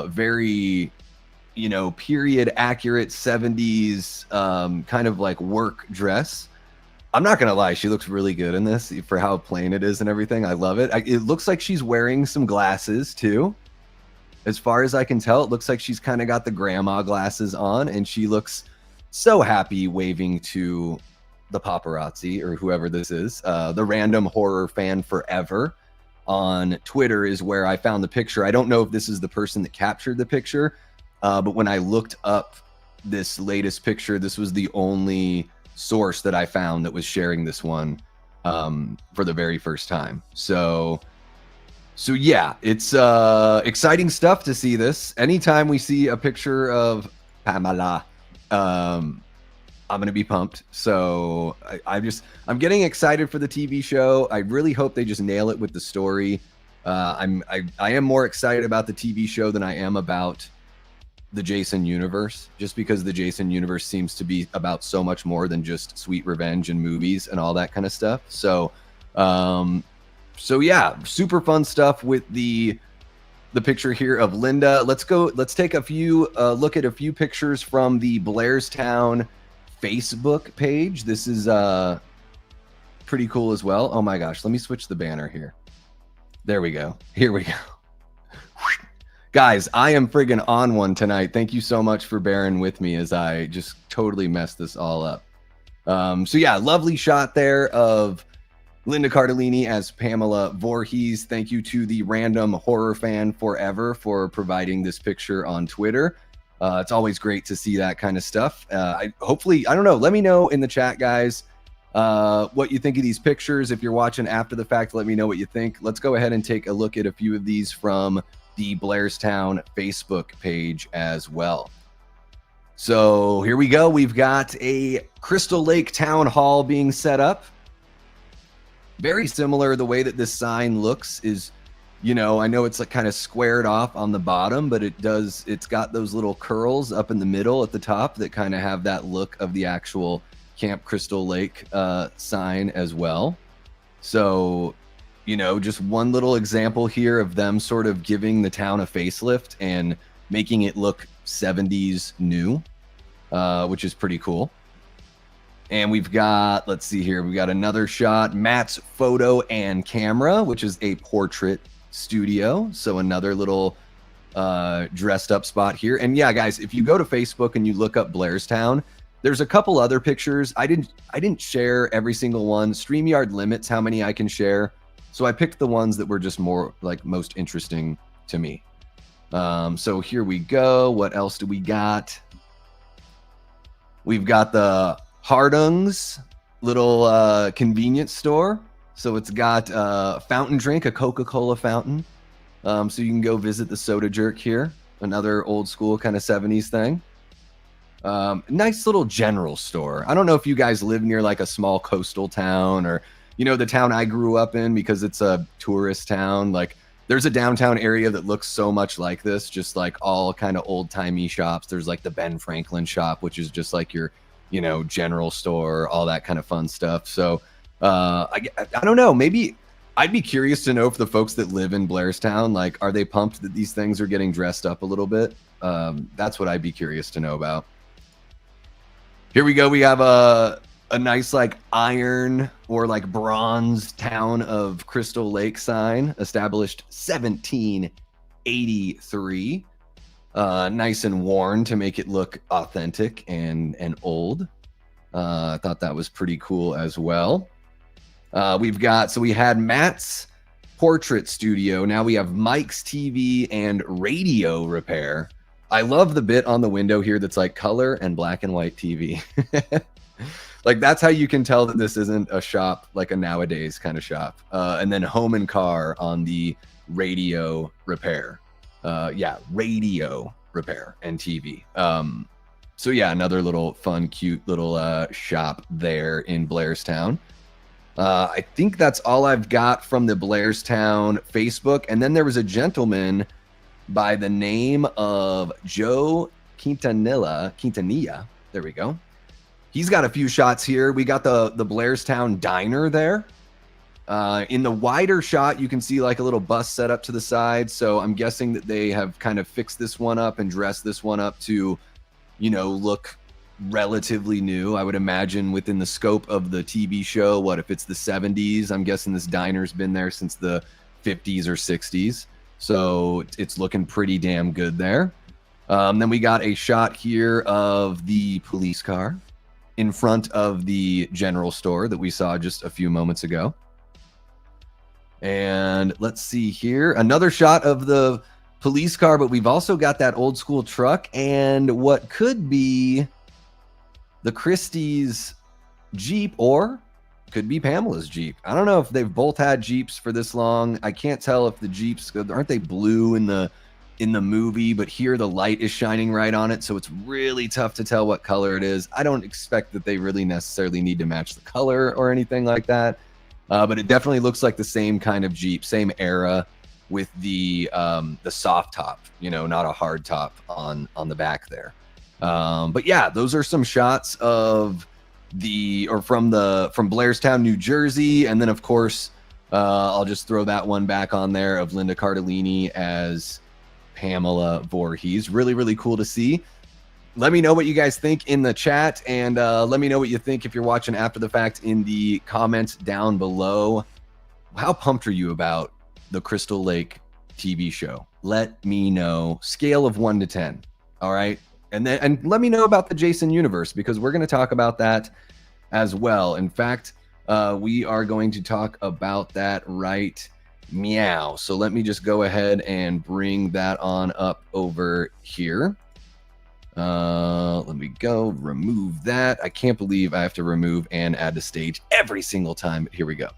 A: very, you know, period accurate 70s kind of like work dress. I'm not gonna lie, she looks really good in this for how plain it is and everything. I love it. It looks like she's wearing some glasses too. As far as I can tell, it looks like she's kind of got the grandma glasses on, and she looks so happy waving to the paparazzi or whoever this is. The random horror fan forever on Twitter is where I found the picture. I don't know if this is the person that captured the picture, but when I looked up this latest picture, this was the only source that I found that was sharing this one for the very first time. So yeah, it's exciting stuff to see this. Anytime we see a picture of Pamela, I'm gonna be pumped. So I'm getting excited for the TV show. I really hope they just nail it with the story. I am more excited about the TV show than I am about the Jason universe, just because the Jason universe seems to be about so much more than just sweet revenge and movies and all that kind of stuff. So yeah, super fun stuff with the picture here of Linda. Let's take a few look at a few pictures from the Blairstown Facebook page. This is pretty cool as well. Oh my gosh, let me switch the banner here. There we go. Here we go. Guys, I am friggin' on one tonight. Thank you so much for bearing with me as I just totally messed this all up. So yeah, lovely shot there of Linda Cardellini as Pamela Voorhees. Thank you to the random horror fan forever for providing this picture on Twitter. It's always great to see that kind of stuff. Hopefully, I don't know, let me know in the chat, guys, what you think of these pictures. If you're watching after the fact, let me know what you think. Let's go ahead and take a look at a few of these from the Blairstown Facebook page as well. So here we go. We've got a Crystal Lake Town Hall being set up. Very similar. The way that this sign looks is, you know, I know it's like kind of squared off on the bottom, but it's got those little curls up in the middle at the top that kind of have that look of the actual Camp Crystal Lake sign as well. So, you know, just one little example here of them sort of giving the town a facelift and making it look 70s new, which is pretty cool. And we've got, let's see here, we've got another shot, Matt's Photo and Camera, which is a portrait studio. So another little dressed up spot here. And yeah, guys, if you go to Facebook and you look up Blairstown, there's a couple other pictures. I didn't share every single one. StreamYard limits how many I can share. So I picked the ones that were just more like most interesting to me. So here we go. What else do we got? We've got the Hardung's little convenience store. So it's got a fountain drink, a Coca-Cola fountain. So you can go visit the Soda Jerk here. Another old school kind of 70s thing. Nice little general store. I don't know if you guys live near like a small coastal town or, you know, the town I grew up in, because it's a tourist town. Like there's a downtown area that looks so much like this, just like all kind of old timey shops. There's like the Ben Franklin shop, which is just like your, you know, general store, all that kind of fun stuff. So I don't know. Maybe I'd be curious to know if the folks that live in Blairstown, like, are they pumped that these things are getting dressed up a little bit? That's what I'd be curious to know about. Here we go. We have a nice like iron or like bronze town of Crystal Lake sign, established 1783. Nice and worn to make it look authentic and old. I thought that was pretty cool as well. We had Matt's portrait studio. Now we have Mike's TV and radio repair. I love the bit on the window here that's like color and black and white TV. Like, that's how you can tell that this isn't a shop like a nowadays kind of shop. And then home and car on the radio repair. Radio repair and TV. So yeah, another little fun, cute little shop there in Blairstown. I think that's all I've got from the Blairstown Facebook. And then there was a gentleman by the name of Joe Quintanilla. There we go. He's got a few shots here. We got the Blairstown diner there. In the wider shot, you can see like a little bus set up to the side. So I'm guessing that they have kind of fixed this one up and dressed this one up to, you know, look relatively new. I would imagine within the scope of the TV show. What if it's the 70s? I'm guessing this diner's been there since the 50s or 60s. So it's looking pretty damn good there. Then we got a shot here of the police car in front of the general store that we saw just a few moments ago. And let's see here. Another shot of the police car, but we've also got that old school truck and what could be the Christie's Jeep, or could be Pamela's Jeep. I don't know if they've both had Jeeps for this long. I can't tell if the Jeeps, aren't they blue in the movie, but here the light is shining right on it, so it's really tough to tell what color it is. I don't expect that they really necessarily need to match the color or anything like that, but it definitely looks like the same kind of Jeep, same era, with the soft top, you know, not a hard top on the back there. But yeah, those are some shots of from Blairstown, New Jersey. And then of course, I'll just throw that one back on there of Linda Cardellini as Pamela Voorhees. Really, really cool to see. Let me know what you guys think in the chat, and let me know what you think if you're watching after the fact in the comments down below. How pumped are you about the Crystal Lake TV show? Let me know. Scale of 1 to 10. All right. And let me know about the Jason universe, because we're going to talk about that as well. In fact, we are going to talk about that right meow. So let me just go ahead and bring that on up over here. Let me go remove that. I can't believe I have to remove and add to stage every single time. But here we go.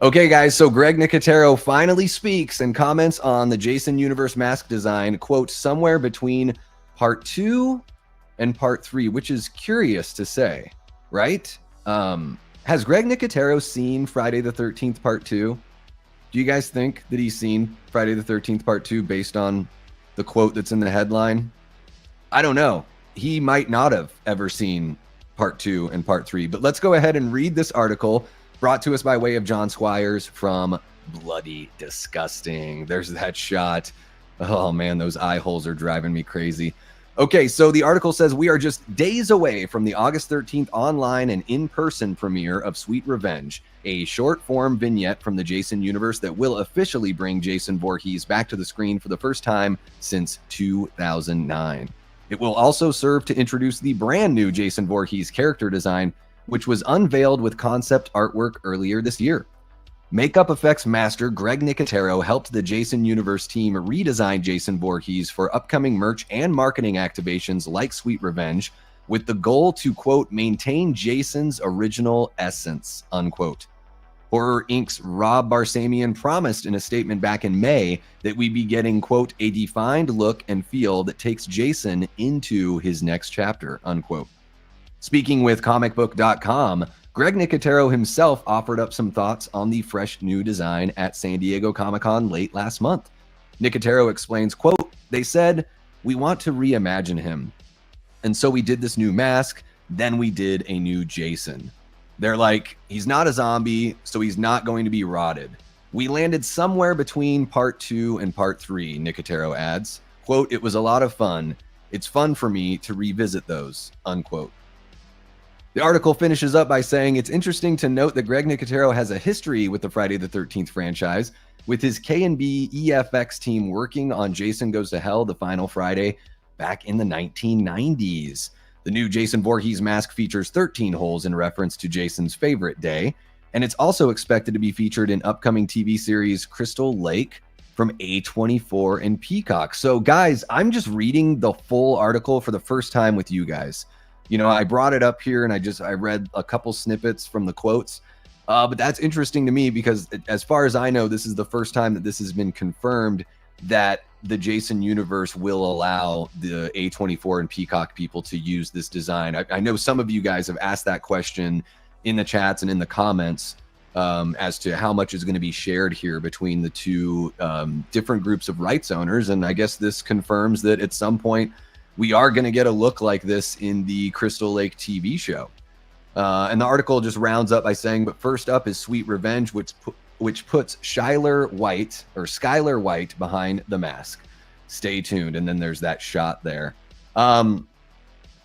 A: Okay, guys, so Greg Nicotero finally speaks and comments on the Jason Universe mask design, quote, somewhere between part 2 and part 3, which is curious to say, right? Has Greg Nicotero seen Friday the 13th part 2? Do you guys think that he's seen Friday the 13th part 2 based on the quote that's in the headline? I don't know. He might not have ever seen part 2 and part 3, but let's go ahead and read this article brought to us by way of John Squires from Bloody Disgusting. There's that shot. Oh man, those eye holes are driving me crazy. Okay, so the article says we are just days away from the August 13th online and in-person premiere of Sweet Revenge, a short-form vignette from the Jason universe that will officially bring Jason Voorhees back to the screen for the first time since 2009. It will also serve to introduce the brand new Jason Voorhees character design, which was unveiled with concept artwork earlier this year. Makeup effects master Greg Nicotero helped the Jason Universe team redesign Jason Voorhees for upcoming merch and marketing activations like Sweet Revenge, with the goal to, quote, maintain Jason's original essence, unquote. Horror Inc.'s Rob Barsamian promised in a statement back in May that we'd be getting, quote, a defined look and feel that takes Jason into his next chapter, unquote. Speaking with comicbook.com, Greg Nicotero himself offered up some thoughts on the fresh new design at San Diego Comic-Con late last month. Nicotero explains, quote, they said, we want to reimagine him. And so we did this new mask, then we did a new Jason. They're like, he's not a zombie, so he's not going to be rotted. We landed somewhere between part 2 and part 3, Nicotero adds. Quote, it was a lot of fun. It's fun for me to revisit those, unquote. The article finishes up by saying it's interesting to note that Greg Nicotero has a history with the Friday the 13th franchise, with his K&B EFX team working on Jason Goes to Hell, the final Friday, back in the 1990s. The new Jason Voorhees mask features 13 holes in reference to Jason's favorite day, and it's also expected to be featured in upcoming TV series Crystal Lake from A24 and Peacock. So guys, I'm just reading the full article for the first time with you guys. You know, I brought it up here and I read a couple snippets from the quotes, but that's interesting to me because as far as I know, this is the first time that this has been confirmed that the Jason universe will allow the A24 and Peacock people to use this design. I know some of you guys have asked that question in the chats and in the comments as to how much is going to be shared here between the two different groups of rights owners. And I guess this confirms that at some point we are going to get a look like this in the Crystal Lake TV show. And the article just rounds up by saying, but first up is Sweet Revenge, which puts Skylar White behind the mask. Stay tuned. And then there's that shot there.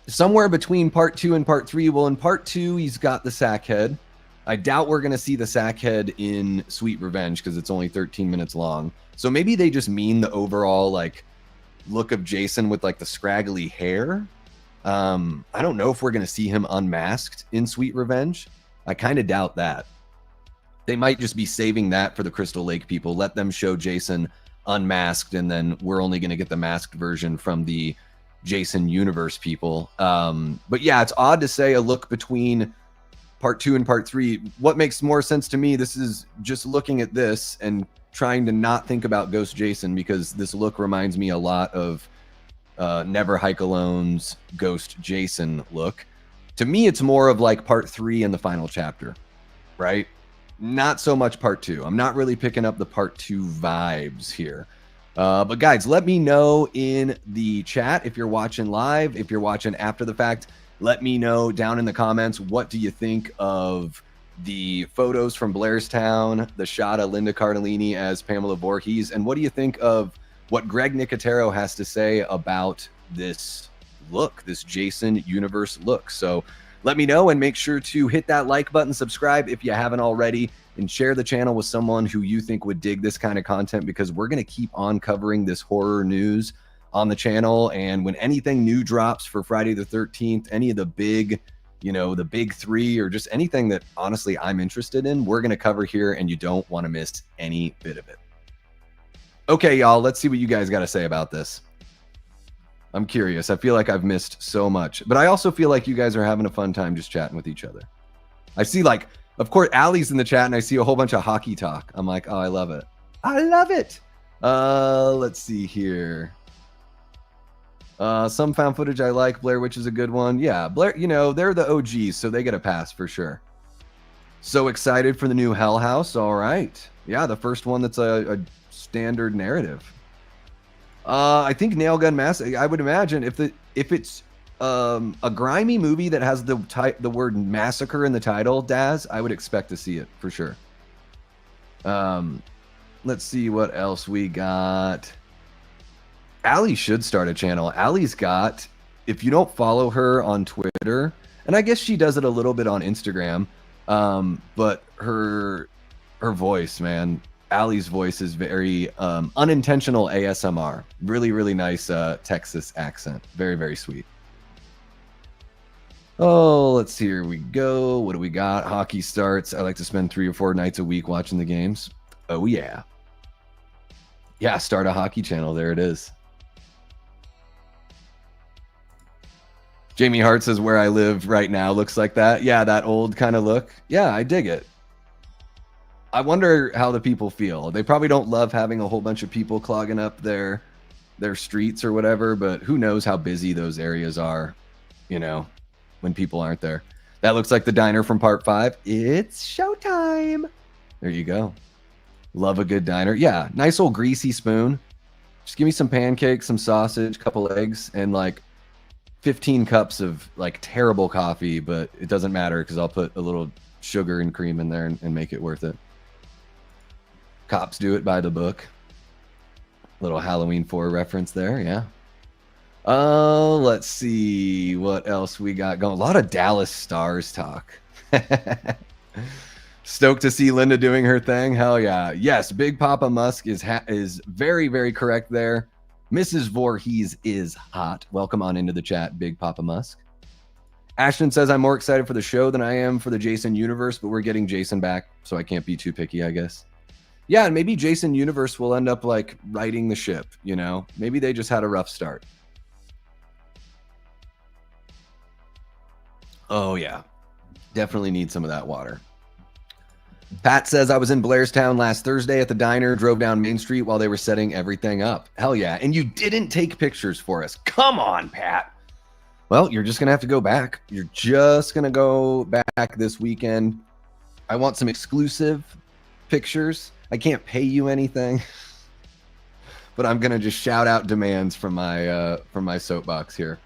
A: Somewhere between part 2 and part 3. Well, in part 2, he's got the sack head. I doubt we're going to see the sack head in Sweet Revenge because it's only 13 minutes long. So maybe they just mean the overall like look of Jason with like the scraggly hair. I don't know if we're going to see him unmasked in Sweet Revenge. I kind of doubt that. They might just be saving that for the Crystal Lake people. Let them show Jason unmasked, and then we're only going to get the masked version from the Jason universe people. But yeah, it's odd to say a look between part 2 and part 3. What makes more sense to me, this is just looking at this and trying to not think about Ghost Jason, because this look reminds me a lot of Never Hike Alone's Ghost Jason look. To me, it's more of like part 3 and the final chapter, right? Not so much part 2. I'm not really picking up the part 2 vibes here. But guys, let me know in the chat if you're watching live, if you're watching after the fact. Let me know down in the comments, what do you think of the photos from Blairstown, the shot of Linda Cardellini as Pamela Voorhees, and what do you think of what Greg Nicotero has to say about this look, this Jason universe look? So let me know, and make sure to hit that like button, subscribe if you haven't already, and share the channel with someone who you think would dig this kind of content, because we're going to keep on covering this horror news on the channel. And when anything new drops for Friday the 13th, any of the big, the big 3, or just anything that honestly I'm interested in, we're going to cover here, and you don't want to miss any bit of it. Okay, y'all, let's see what you guys got to say about this. I'm curious. I feel like I've missed so much, but I also feel like you guys are having a fun time just chatting with each other. I see, like, of course, Allie's in the chat, and I see a whole bunch of hockey talk. I'm like, oh, I love it. I love it. Let's see here. Some found footage I like. Blair Witch is a good one. Yeah, Blair, they're the OGs, so they get a pass for sure. So excited for the new Hell House. All right. Yeah, the first one that's a standard narrative. I think Nail Gun Massacre, I would imagine if it's a grimy movie that has the word massacre in the title, Daz, I would expect to see it for sure. Let's see what else we got. Allie should start a channel. Allie's got, if you don't follow her on Twitter, and I guess she does it a little bit on Instagram, but her voice, man, Allie's voice is very unintentional ASMR. Really, really nice Texas accent. Very, very sweet. Oh, let's see. Here we go. What do we got? Hockey starts. I like to spend 3 or 4 nights a week watching the games. Oh, yeah. Yeah, start a hockey channel. There it is. Jamie Hart says, where I live right now looks like that. Yeah, that old kind of look. Yeah, I dig it. I wonder how the people feel. They probably don't love having a whole bunch of people clogging up their streets or whatever, but who knows how busy those areas are, when people aren't there. That looks like the diner from part 5. It's showtime. There you go. Love a good diner. Yeah, nice old greasy spoon. Just give me some pancakes, some sausage, couple eggs, and like 15 cups of like terrible coffee, but it doesn't matter because I'll put a little sugar and cream in there and make it worth it. Cops do it by the book. Little Halloween 4 reference there, yeah. Let's see what else we got going. A lot of Dallas Stars talk. Stoked to see Linda doing her thing. Hell yeah. Yes, Big Papa Musk is very, very correct there. Mrs. Voorhees is hot. Welcome on into the chat, Big Papa Musk. Ashton says, I'm more excited for the show than I am for the Jason universe, but we're getting Jason back, so I can't be too picky, I guess. Yeah, and maybe Jason universe will end up like righting the ship, you know? Maybe they just had a rough start. Oh, yeah. Definitely need some of that water. Pat says, I was in Blairstown last Thursday at the diner, drove down Main Street while they were setting everything up. Hell yeah. And you didn't take pictures for us. Come on, Pat. Well, you're just going to have to go back. You're just going to go back this weekend. I want some exclusive pictures. I can't pay you anything, but I'm going to just shout out demands from my soapbox here.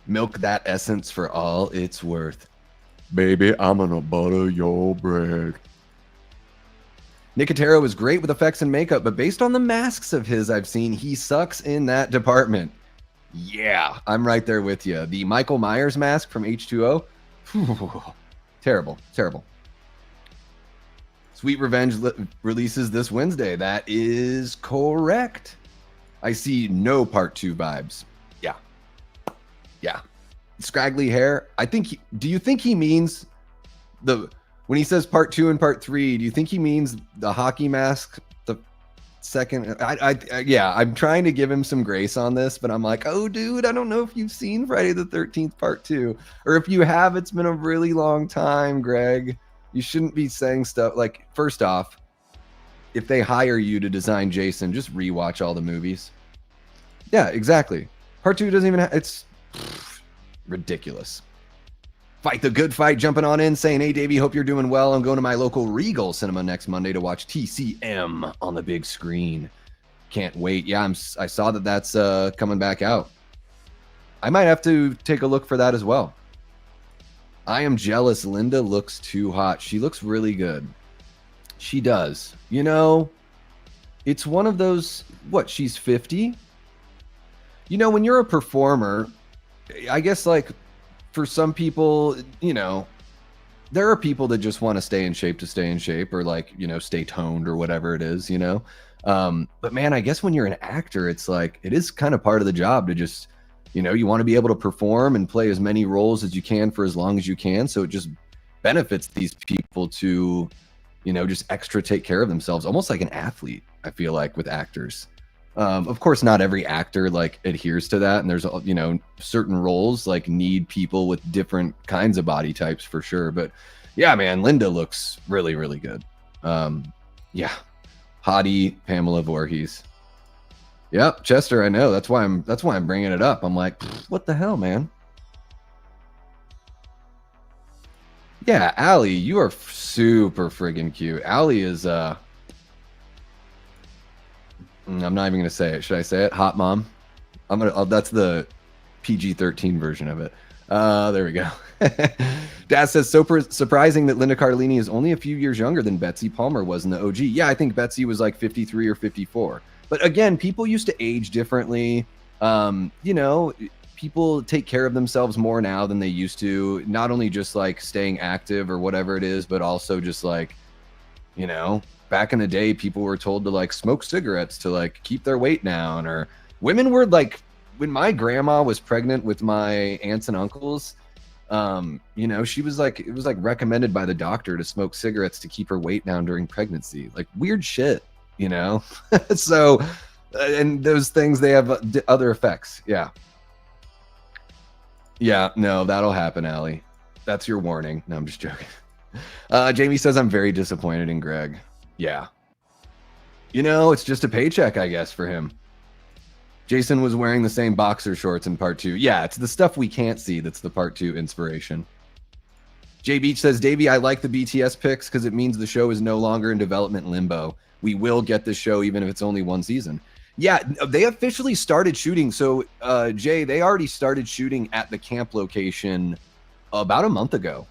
A: Milk that essence for all it's worth. Baby, I'm gonna butter your bread. Nicotero is great with effects and makeup, but based on the masks of his I've seen, he sucks in that department. Yeah, I'm right there with you. The Michael Myers mask from H2O. Whew, terrible, terrible. Sweet Revenge releases this Wednesday. That is correct. I see no part 2 vibes. Yeah. Yeah. Scraggly hair. I think do you think he means when he says part 2 and part 3, do you think he means the hockey mask, the second? Yeah, I'm trying to give him some grace on this, but I'm like, oh dude, I don't know if you've seen Friday the 13th part 2, or if you have, it's been a really long time, Greg. You shouldn't be saying stuff like, first off, if they hire you to design Jason, just rewatch all the movies. Yeah, exactly. Part 2 doesn't even it's ridiculous. Fight the Good Fight jumping on in saying, hey Davey, hope you're doing well. I'm going to my local Regal cinema next Monday to watch TCM on the big screen. Can't wait. Yeah, I saw that that's coming back out. I might have to take a look for that as well. I am jealous. Linda looks too hot. She looks really good. She does. You know, it's one of those, she's 50? You know, when you're a performer, I guess like for some people, you know, there are people that just want to stay in shape or like, you know, stay toned or whatever it is, you know. But man, I guess when you're an actor, it's like, it is kind of part of the job to just, you know, you want to be able to perform and play as many roles as you can for as long as you can. So it just benefits these people to, you know, just extra take care of themselves, almost like an athlete, I feel like, with actors. Of course, not every actor like adheres to that. And there's, you know, certain roles like need people with different kinds of body types for sure. But yeah, man, Linda looks really, really good. Yeah. Hottie Pamela Voorhees. Yep, Chester, I know. That's why I'm bringing it up. I'm like, what the hell, man? Yeah, Allie, you are super friggin' cute. Allie is I'm not even gonna say it. Should I say it? Hot mom. That's the PG-13 version of it. There we go. Dad says, surprising that Linda Cardellini is only a few years younger than Betsy Palmer was in the OG. Yeah, I think Betsy was like 53 or 54. But again, people used to age differently. You know, people take care of themselves more now than they used to. Not only just like staying active or whatever it is, but also just like, you know, back in the day, people were told to like smoke cigarettes to like keep their weight down, or women were like, when my grandma was pregnant with my aunts and uncles, you know, she was like, it was like recommended by the doctor to smoke cigarettes to keep her weight down during pregnancy. Like weird shit, you know? So, and those things, they have other effects. Yeah. Yeah, no, that'll happen, Allie. That's your warning. No, I'm just joking. Jamie says, I'm very disappointed in Greg. Yeah. You know, it's just a paycheck, I guess, for him. Jason was wearing the same boxer shorts in part 2. Yeah, it's the stuff we can't see that's the part 2 inspiration. Jay Beach says, Davey, I like the BTS picks because it means the show is no longer in development limbo. We will get this show even if it's only one season. Yeah, they officially started shooting. So, Jay, they already started shooting at the camp location about a month ago,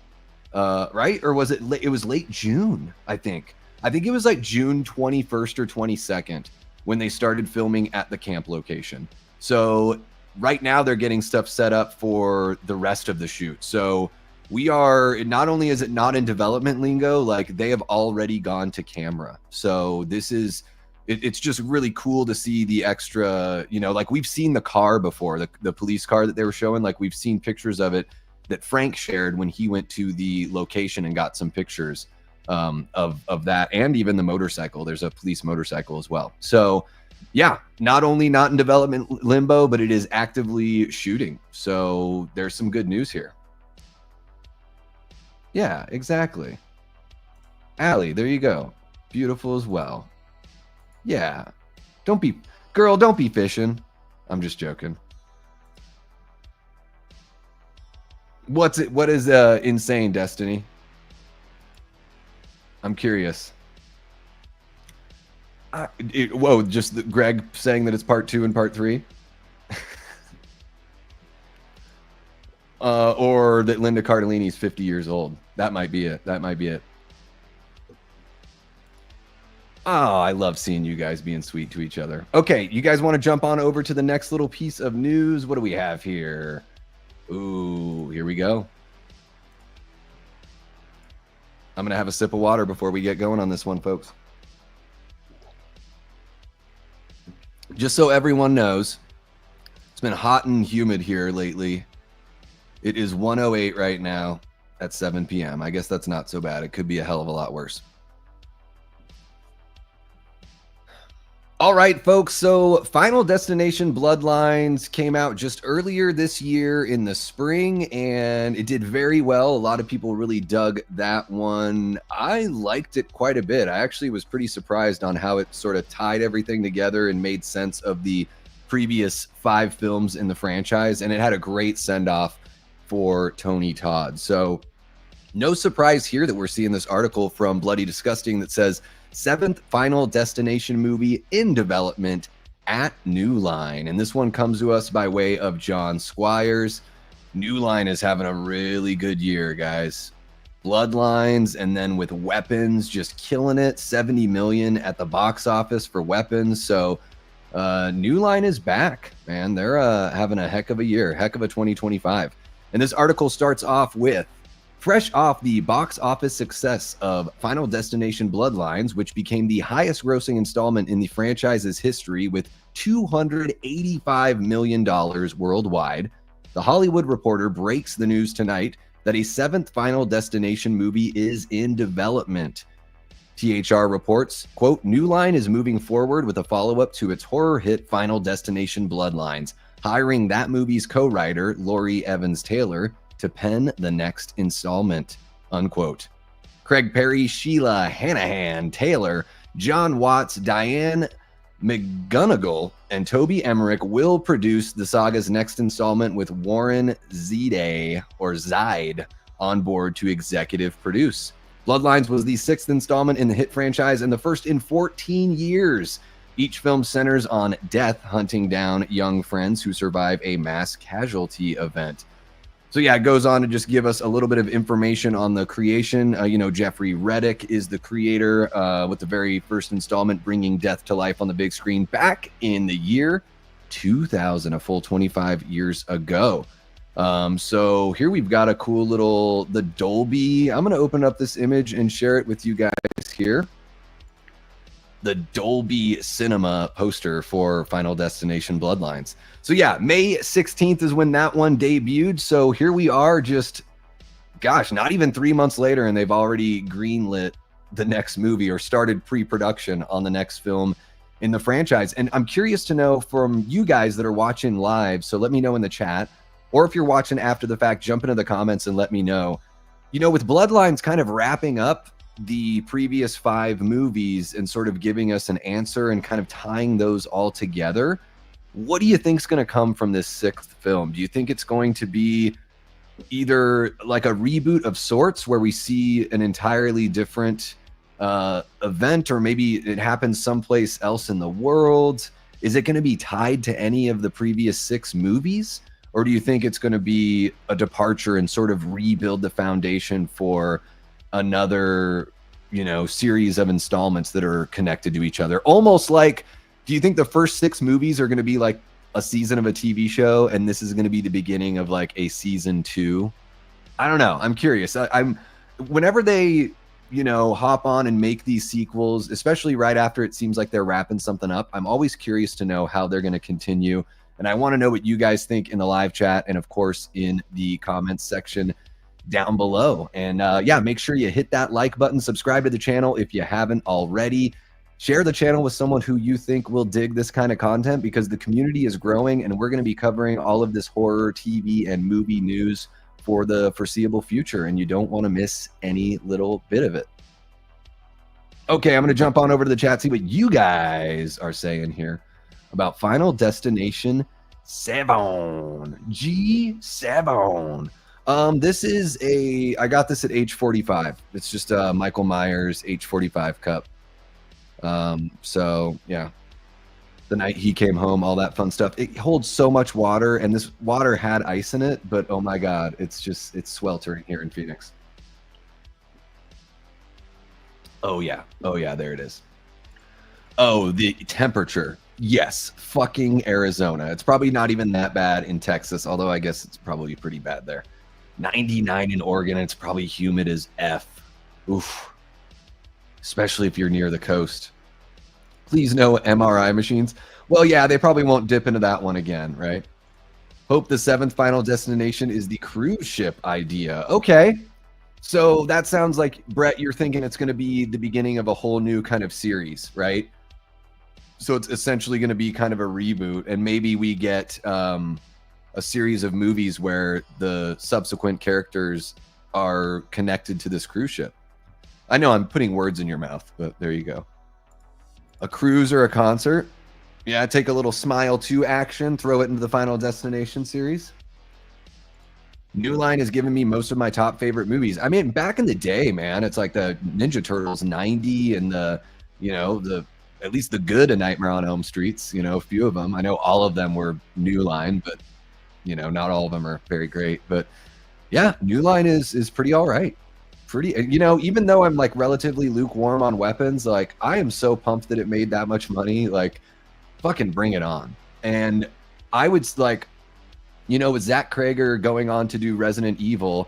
A: right? Or was it? It was late June, I think. I think it was like June 21st or 22nd when they started filming at the camp location. So right now they're getting stuff set up for the rest of the shoot. So we are, not only is it not in development lingo, like they have already gone to camera. So this is, it's just really cool to see the extra, you know, like we've seen the car before, the police car that they were showing, like we've seen pictures of it that Frank shared when he went to the location and got some pictures of that, and even the motorcycle. There's a police motorcycle as well. So yeah, not only not in development limbo, but it is actively shooting. So there's some good news here. Yeah, exactly. Allie, there you go. Beautiful as well. Yeah. Don't be fishing. I'm just joking. What is insane, Destiny? I'm curious. Whoa, just Greg saying that it's part 2 and part 3? Or that Linda Cardellini is 50 years old. That might be it. That might be it. Oh, I love seeing you guys being sweet to each other. Okay, you guys want to jump on over to the next little piece of news? What do we have here? Ooh, here we go. I'm going to have a sip of water before we get going on this one, folks. Just so everyone knows, it's been hot and humid here lately. It is 1:08 right now at 7 p.m. I guess that's not so bad. It could be a hell of a lot worse. All right, folks. So Final Destination Bloodlines came out just earlier this year in the spring, and it did very well. A lot of people really dug that one. I liked it quite a bit. I actually was pretty surprised on how it sort of tied everything together and made sense of the previous 5 films in the franchise, and it had a great send-off for Tony Todd. So no surprise here that we're seeing this article from Bloody Disgusting that says 7th Final Destination movie in development at New Line. And this one comes to us by way of John Squires. New Line is having a really good year, guys. Bloodlines, and then with Weapons just killing it. 70 million at the box office for Weapons. So New Line is back, man. They're having a heck of a year, heck of a 2025. And this article starts off with, fresh off the box office success of Final Destination Bloodlines, which became the highest grossing installment in the franchise's history with $285 million worldwide, The Hollywood Reporter breaks the news tonight that a 7th Final Destination movie is in development. THR reports, quote, New Line is moving forward with a follow-up to its horror hit Final Destination Bloodlines, hiring that movie's co-writer, Laurie Evans Taylor, to pen the next installment, unquote. Craig Perry, Sheila Hanahan Taylor, John Watts, Diane McGonigal, and Toby Emmerich will produce the saga's next installment with Warren Zide on board to executive produce. Bloodlines was the 6th installment in the hit franchise and the first in 14 years. Each film centers on death hunting down young friends who survive a mass casualty event. So yeah, it goes on to just give us a little bit of information on the creation. Jeffrey Reddick is the creator with the very first installment, bringing death to life on the big screen back in the year 2000, a full 25 years ago. So here we've got a cool little, the Dolby. I'm going to open up this image and share it with you guys here. The Dolby Cinema poster for Final Destination Bloodlines. So yeah, May 16th is when that one debuted. So here we are just, gosh, not even 3 months later, and they've already greenlit the next movie or started pre-production on the next film in the franchise. And I'm curious to know from you guys that are watching live, so let me know in the chat, or if you're watching after the fact, jump into the comments and let me know. With Bloodlines kind of wrapping up the previous 5 movies and sort of giving us an answer and kind of tying those all together, what do you think is going to come from this 6th film? Do you think it's going to be either like a reboot of sorts where we see an entirely different event, or maybe it happens someplace else in the world? Is it going to be tied to any of the previous 6 movies? Or do you think it's going to be a departure and sort of rebuild the foundation for another, you know, series of installments that are connected to each other? Almost like, do you think the first 6 movies are going to be like a season of a TV show, and this is going to be the beginning of like a season 2? I don't know. I'm curious. I'm whenever they, you know, hop on and make these sequels, especially right after it seems like they're wrapping something up, I'm always curious to know how they're going to continue. And I want to know what you guys think in the live chat and, of course, in the comments section down below. And yeah, make sure you hit that like button, subscribe to the channel if you haven't already. Share the channel with someone who you think will dig this kind of content, because the community is growing and we're going to be covering all of this horror, TV, and movie news for the foreseeable future, and you don't want to miss any little bit of it. Okay, I'm going to jump on over to the chat, see what you guys are saying here about Final Destination 7. G7. This is I got this at H45. It's just a Michael Myers H45 cup. So yeah, the night he came home, all that fun stuff. It holds so much water, and this water had ice in it, but oh my God, it's sweltering here in Phoenix. Oh yeah, there it is. Oh, the temperature. Yes, fucking Arizona. It's probably not even that bad in Texas, although I guess it's probably pretty bad there. 99 in Oregon, and it's probably humid as F. Oof. Especially if you're near the coast. Please no MRI machines. Well, yeah, they probably won't dip into that one again, right? Hope the 7th Final Destination is the cruise ship idea. Okay. So that sounds like, Brett, you're thinking it's going to be the beginning of a whole new kind of series, right? So it's essentially going to be kind of a reboot, and maybe we get a series of movies where the subsequent characters are connected to this cruise ship. I know I'm putting words in your mouth, but there you go. A cruise or a concert. Yeah, take a little Smile 2 action, throw it into the Final Destination series. New Line has given me most of my top favorite movies. I mean, back in the day, man, it's like the Ninja Turtles 90 and the, you know, at least the good A Nightmare on Elm Streets, you know, a few of them. I know all of them were New Line, but, you know, not all of them are very great. But yeah, New Line is pretty all right. Pretty, you know, even though I'm like relatively lukewarm on weapons, like I am so pumped that it made that much money. Like, fucking bring it on. And I would like, you know, with Zach Krager going on to do Resident Evil,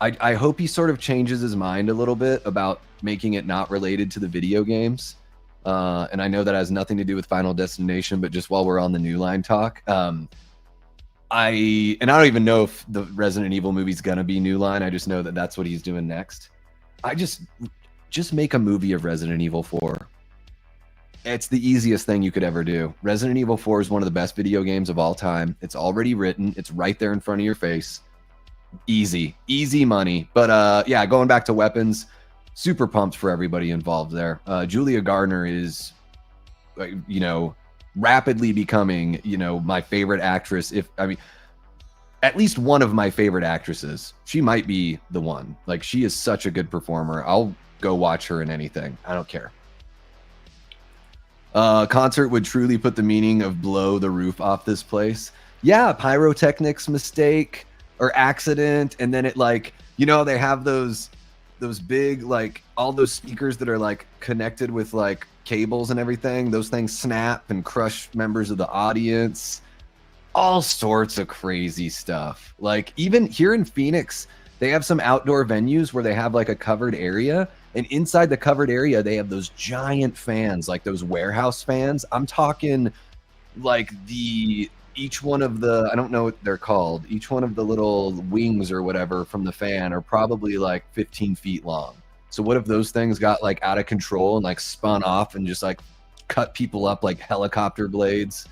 A: I hope he sort of changes his mind a little bit about making it not related to the video games. And I know that has nothing to do with Final Destination, but just while we're on the New Line talk, I don't even know if the Resident Evil movie's gonna be New Line. I just know that that's what he's doing next. I just make a movie of Resident Evil 4. It's the easiest thing you could ever do. Resident Evil 4 is one of the best video games of all time. It's already written. It's right there in front of your face. Easy money. But yeah, going back to weapons, super pumped for everybody involved there. Julia Garner is, you know, rapidly becoming, you know, my favorite actress. At least one of my favorite actresses. She might be the one. Like, she is such a good performer. I'll go watch her in anything. I don't care. Concert would truly put the meaning of blow the roof off this place. Yeah, pyrotechnics mistake or accident, and then it, like, you know, they have those big, like, all those speakers that are like connected with like cables and everything. Those things snap and crush members of the audience. All sorts of crazy stuff. Like, even here in Phoenix, they have some outdoor venues where they have like a covered area, and inside the covered area they have those giant fans, like those warehouse fans. I'm talking like each one of the, I don't know what they're called, each one of the little wings or whatever from the fan are probably like 15 feet long. So what if those things got like out of control and like spun off and just like cut people up like helicopter blades?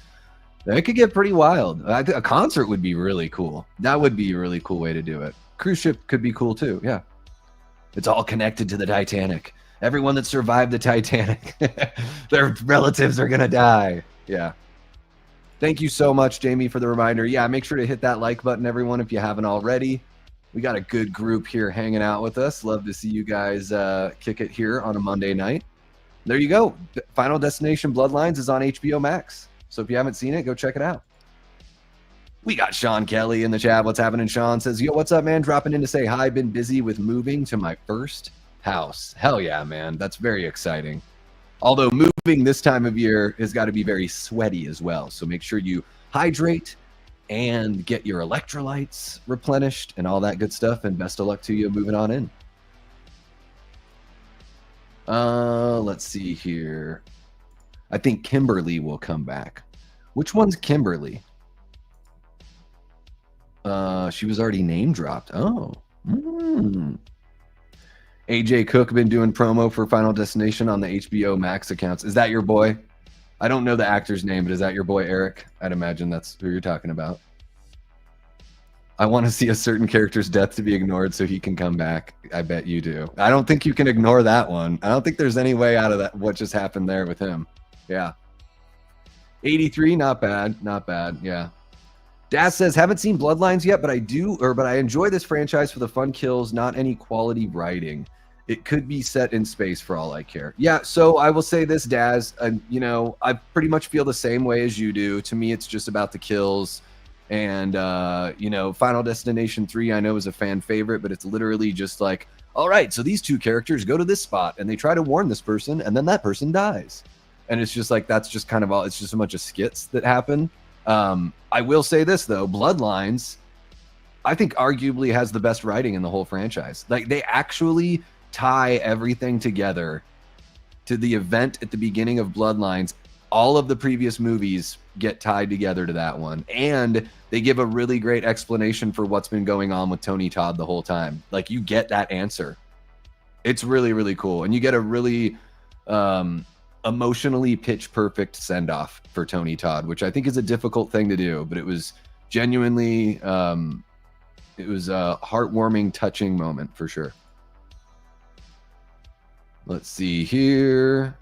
A: That could get pretty wild. A concert would be really cool. That would be a really cool way to do it. Cruise ship could be cool too. Yeah. It's all connected to the Titanic. Everyone that survived the Titanic, their relatives are going to die. Yeah. Thank you so much, Jamie, for the reminder. Yeah, make sure to hit that like button, everyone, if you haven't already. We got a good group here hanging out with us. Love to see you guys kick it here on a Monday night. There you go. Final Destination Bloodlines is on HBO Max. So if you haven't seen it, go check it out. We got Sean Kelly in the chat. What's happening? Sean says, yo, what's up, man? Dropping in to say hi. Been busy with moving to my first house. Hell yeah, man. That's very exciting. Although moving this time of year has got to be very sweaty as well. So make sure you hydrate and get your electrolytes replenished and all that good stuff. And best of luck to you moving on in. Let's see here. I think Kimberly will come back. Which one's Kimberly? She was already name dropped. Oh. AJ Cook been doing promo for Final Destination on the HBO Max accounts. Is that your boy? I don't know the actor's name, but is that your boy Eric? I'd imagine that's who you're talking about. I want to see a certain character's death to be ignored so he can come back. I bet you do. I don't think you can ignore that one. I don't think there's any way out of that. What just happened there with him? Yeah. 83, not bad. Not bad. Yeah. Daz says, haven't seen Bloodlines yet, but I enjoy this franchise for the fun kills, not any quality writing. It could be set in space for all I care. Yeah, so I will say this, Daz, you know, I pretty much feel the same way as you do. To me, it's just about the kills. And, you know, Final Destination 3, I know is a fan favorite, but it's literally just like, all right, so these two characters go to this spot and they try to warn this person and then that person dies. And it's just like, that's just kind of all, it's just a bunch of skits that happen. I will say this though, Bloodlines, I think arguably has the best writing in the whole franchise. Like they actually tie everything together to the event at the beginning of Bloodlines. All of the previous movies get tied together to that one. And they give a really great explanation for what's been going on with Tony Todd the whole time. Like you get that answer. It's really, really cool. And you get a really, emotionally pitch perfect send off for Tony Todd, which I think is a difficult thing to do, but it was genuinely, it was a heartwarming, touching moment for sure. Let's see here.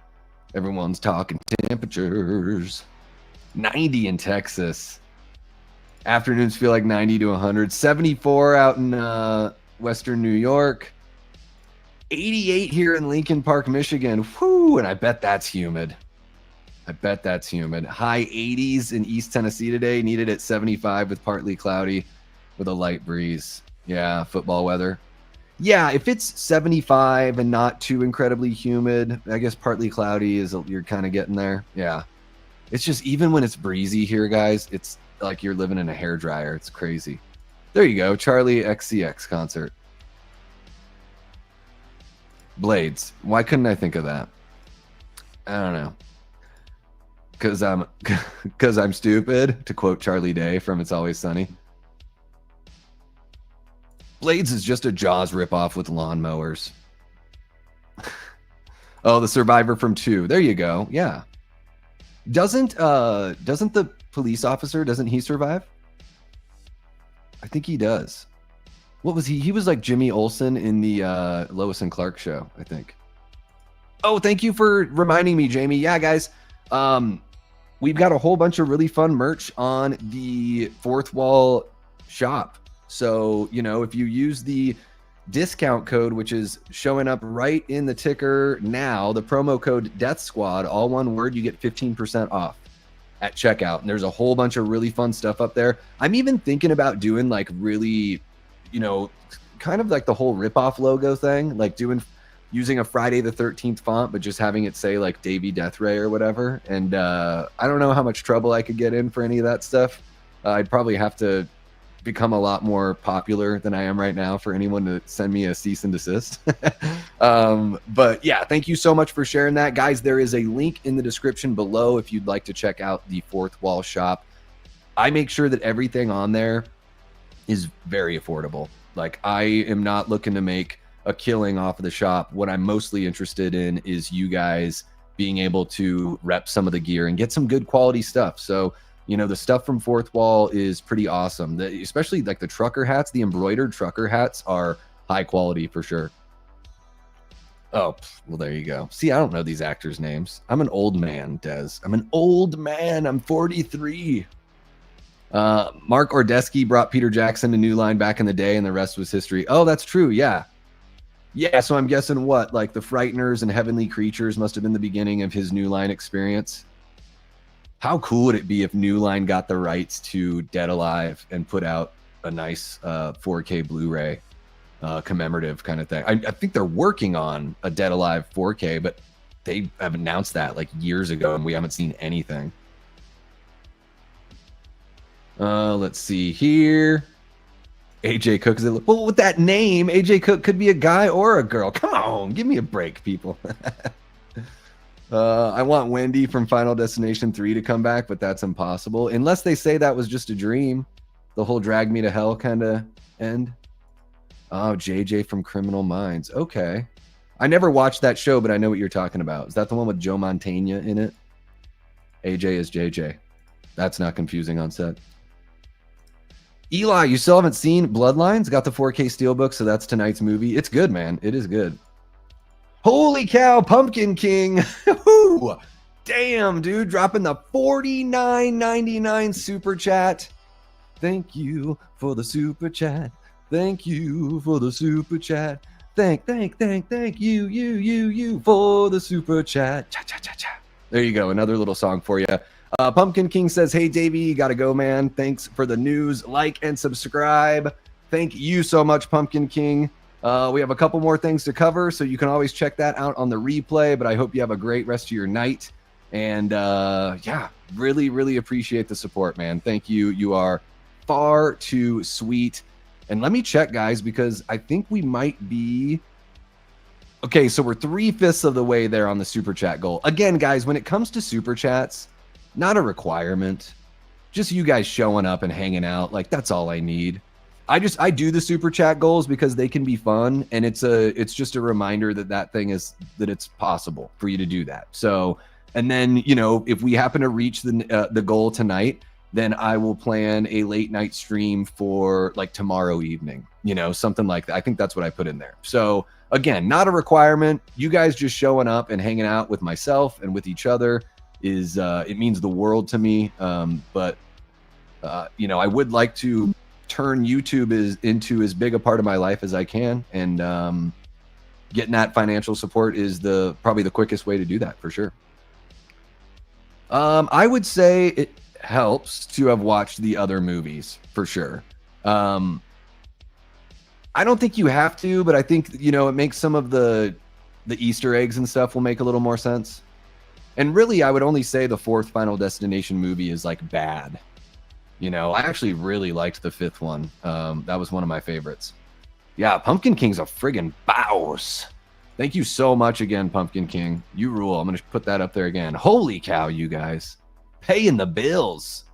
A: Everyone's talking temperatures. 90 in Texas. Afternoons feel like 90 to 100. 74 out in Western New York. 88 here in Lincoln Park, Michigan. Whew, and I bet that's humid. I bet that's humid. High 80s in East Tennessee today. Needed at 75 with partly cloudy with a light breeze. Yeah, football weather. Yeah, if it's 75 and not too incredibly humid, I guess partly cloudy is you're kind of getting there. Yeah. It's just even when it's breezy here, guys, it's like you're living in a hairdryer. It's crazy. There you go. Charlie XCX concert. Blades. Why couldn't I think of that? I don't know. Because I'm stupid, to quote Charlie Day from It's Always Sunny. Blades is just a Jaws ripoff with lawnmowers. Oh, the survivor from 2. There you go. Yeah. Doesn't the police officer, doesn't he survive? I think he does. What was he? He was like Jimmy Olsen in the Lois and Clark show, I think. Oh, thank you for reminding me, Jamie. Yeah, guys. We've got a whole bunch of really fun merch on the Fourth Wall shop. So, you know, if you use the discount code, which is showing up right in the ticker now, the promo code Death Squad, all one word, you get 15% off at checkout. And there's a whole bunch of really fun stuff up there. I'm even thinking about doing like really, you know, kind of like the whole ripoff logo thing, like using a Friday the 13th font, but just having it say like Davey Deathray or whatever. And I don't know how much trouble I could get in for any of that stuff. I'd probably have to become a lot more popular than I am right now for anyone to send me a cease and desist. But yeah, thank you so much for sharing that. Guys, there is a link in the description below if you'd like to check out the Fourth Wall shop. I make sure that everything on there is very affordable. Like I am not looking to make a killing off of the shop. What I'm mostly interested in is you guys being able to rep some of the gear and get some good quality stuff. So, you know, the stuff from Fourth Wall is pretty awesome. Especially like the trucker hats, the embroidered trucker hats are high quality for sure. Oh, well, there you go. See, I don't know these actors' names. I'm an old man, Des. I'm an old man. I'm 43. Mark Ordesky brought Peter Jackson to New Line back in the day, and the rest was history. Oh, that's true. Yeah. Yeah, so I'm guessing what? Like the Frighteners and Heavenly Creatures must have been the beginning of his New Line experience. How cool would it be if New Line got the rights to Dead Alive and put out a nice 4K Blu-ray commemorative kind of thing? I think they're working on a Dead Alive 4K, but they have announced that like years ago, and we haven't seen anything. Let's see here. AJ Cook is well, with that name, AJ Cook could be a guy or a girl. Come on, give me a break, people. I want Wendy from Final Destination 3 to come back, but that's impossible unless they say that was just a dream. The whole Drag Me to Hell kind of end. Oh, JJ from Criminal Minds. Okay. I never watched that show, but I know what you're talking about. Is that the one with Joe Mantegna in it? AJ is JJ. That's not confusing on set. Eli, you still haven't seen Bloodlines? Got the 4K Steelbook, so that's tonight's movie. It's good, man. It is good. Holy cow, Pumpkin King. Damn, dude. Dropping the $49.99 super chat. Thank you for the super chat. Thank you for the super chat. Thank you for the super chat. Cha, cha, cha, cha. There you go. Another little song for you. Pumpkin King says, hey, Davey, you got to go, man. Thanks for the news. Like and subscribe. Thank you so much, Pumpkin King. We have a couple more things to cover, so you can always check that out on the replay, but I hope you have a great rest of your night. And yeah, really, really appreciate the support, man. Thank you. You are far too sweet. And let me check, guys, because I think we might be... Okay, so we're 3/5 of the way there on the super chat goal. Again, guys, when it comes to super chats, not a requirement. Just you guys showing up and hanging out. Like, that's all I need. I do the super chat goals because they can be fun, and it's just a reminder that it's possible for you to do that. So, and then, you know, if we happen to reach the goal tonight, then I will plan a late night stream for like tomorrow evening, you know, something like that. I think that's what I put in there. So again, not a requirement. You guys just showing up and hanging out with myself and with each other is, it means the world to me. But you know, I would like to turn YouTube into as big a part of my life as I can. And getting that financial support is probably the quickest way to do that, for sure. I would say it helps to have watched the other movies, for sure. I don't think you have to, but I think, you know, it makes some of the Easter eggs and stuff will make a little more sense. And really, I would only say the 4th Final Destination movie is like bad. You know, I actually really liked the 5th one. That was one of my favorites. Yeah, Pumpkin King's a friggin' boss. Thank you so much again, Pumpkin King. You rule. I'm going to put that up there again. Holy cow, you guys. Paying the bills.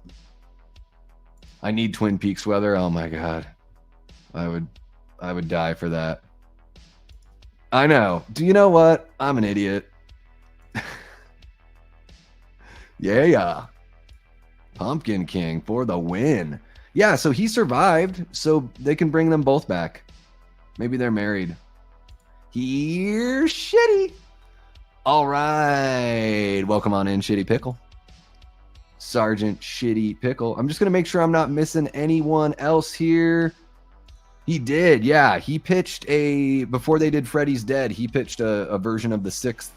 A: I need Twin Peaks weather. Oh my god. I would die for that. I know. Do you know what? I'm an idiot. Yeah. Pumpkin King for the win. Yeah, so he survived, so they can bring them both back. Maybe they're married. Here's Shitty. All right. Welcome on in, Shitty Pickle. Sergeant Shitty Pickle. I'm just going to make sure I'm not missing anyone else here. He did, yeah. He pitched before they did Freddy's Dead, he pitched a version of the 6th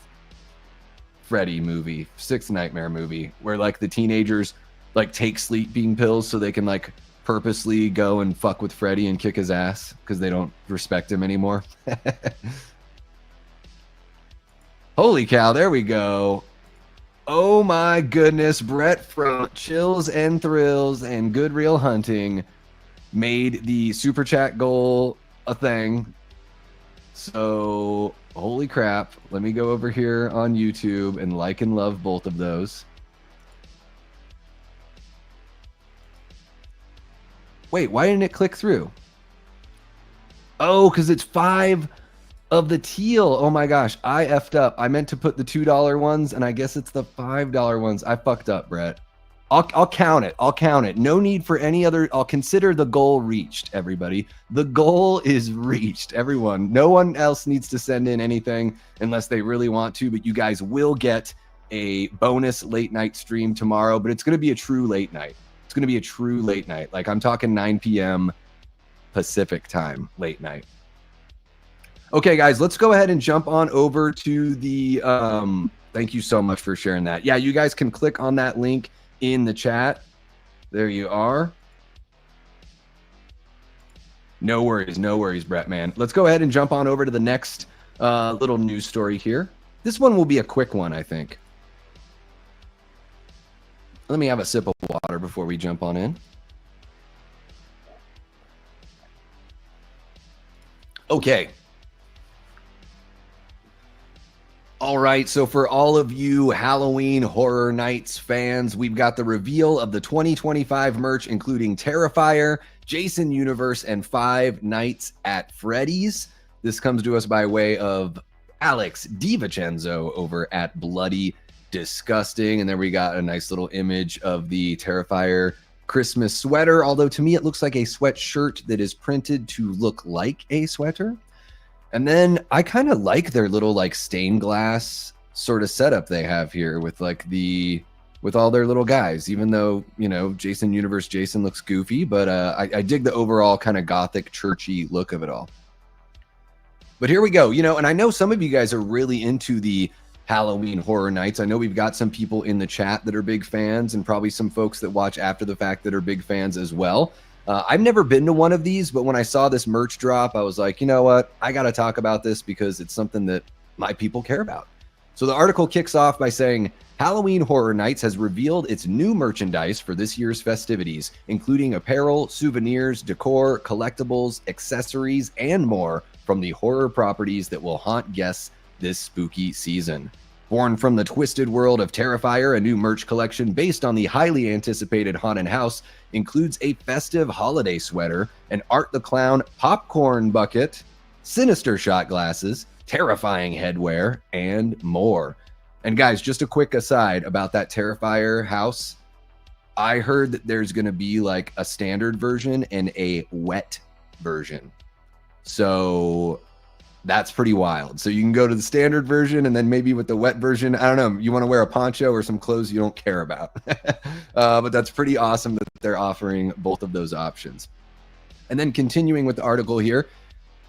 A: Freddy movie, 6th Nightmare movie, where like the teenagers like take sleeping pills so they can like purposely go and fuck with Freddy and kick his ass because they don't respect him anymore. Holy cow, there we go. Oh my goodness, Brett from Chills and Thrills and Good Real Hunting made the super chat goal a thing. So, holy crap. Let me go over here on YouTube and like and love both of those. Wait, why didn't it click through? Oh, because it's 5 of the teal. Oh my gosh, I effed up. I meant to put the $2 ones, and I guess it's the $5 ones. I fucked up, Brett. I'll count it. I'll count it. No need for any other. I'll consider the goal reached, everybody. The goal is reached, everyone. No one else needs to send in anything unless they really want to, but you guys will get a bonus late night stream tomorrow, but it's going to be a true late night. It's going to be a true late night. Like, I'm talking 9 p.m. Pacific time, late night. Okay, guys, let's go ahead and jump on over to the, thank you so much for sharing that. Yeah, you guys can click on that link in the chat. There you are. No worries, Brett, man. Let's go ahead and jump on over to the next little news story here. This one will be a quick one, I think. Let me have a sip of water before we jump on in. Okay. All right, so for all of you Halloween Horror Nights fans, we've got the reveal of the 2025 merch, including Terrifier, Jason Universe, and Five Nights at Freddy's. This comes to us by way of Alex DiVincenzo over at Bloody Disgusting. And then we got a nice little image of the Terrifier Christmas sweater, although to me it looks like a sweatshirt that is printed to look like a sweater. And then I kind of like their little like stained glass sort of setup they have here with like with all their little guys, even though, you know, Jason Universe Jason looks goofy, but I dig the overall kind of gothic churchy look of it all. But here we go, you know, and I know some of you guys are really into the Halloween Horror Nights. I know we've got some people in the chat that are big fans and probably some folks that watch after the fact that are big fans as well. I've never been to one of these, but when I saw this merch drop, I was like, you know what? I got to talk about this because it's something that my people care about. So the article kicks off by saying, Halloween Horror Nights has revealed its new merchandise for this year's festivities, including apparel, souvenirs, decor, collectibles, accessories, and more from the horror properties that will haunt guests this spooky season. Born from the twisted world of Terrifier, a new merch collection based on the highly anticipated haunted house includes a festive holiday sweater, an Art the Clown popcorn bucket, sinister shot glasses, terrifying headwear, and more. And guys, just a quick aside about that Terrifier house. I heard that there's going to be like a standard version and a wet version. So that's pretty wild. So you can go to the standard version and then maybe with the wet version, I don't know, you want to wear a poncho or some clothes you don't care about. But that's pretty awesome that they're offering both of those options. And then continuing with the article here,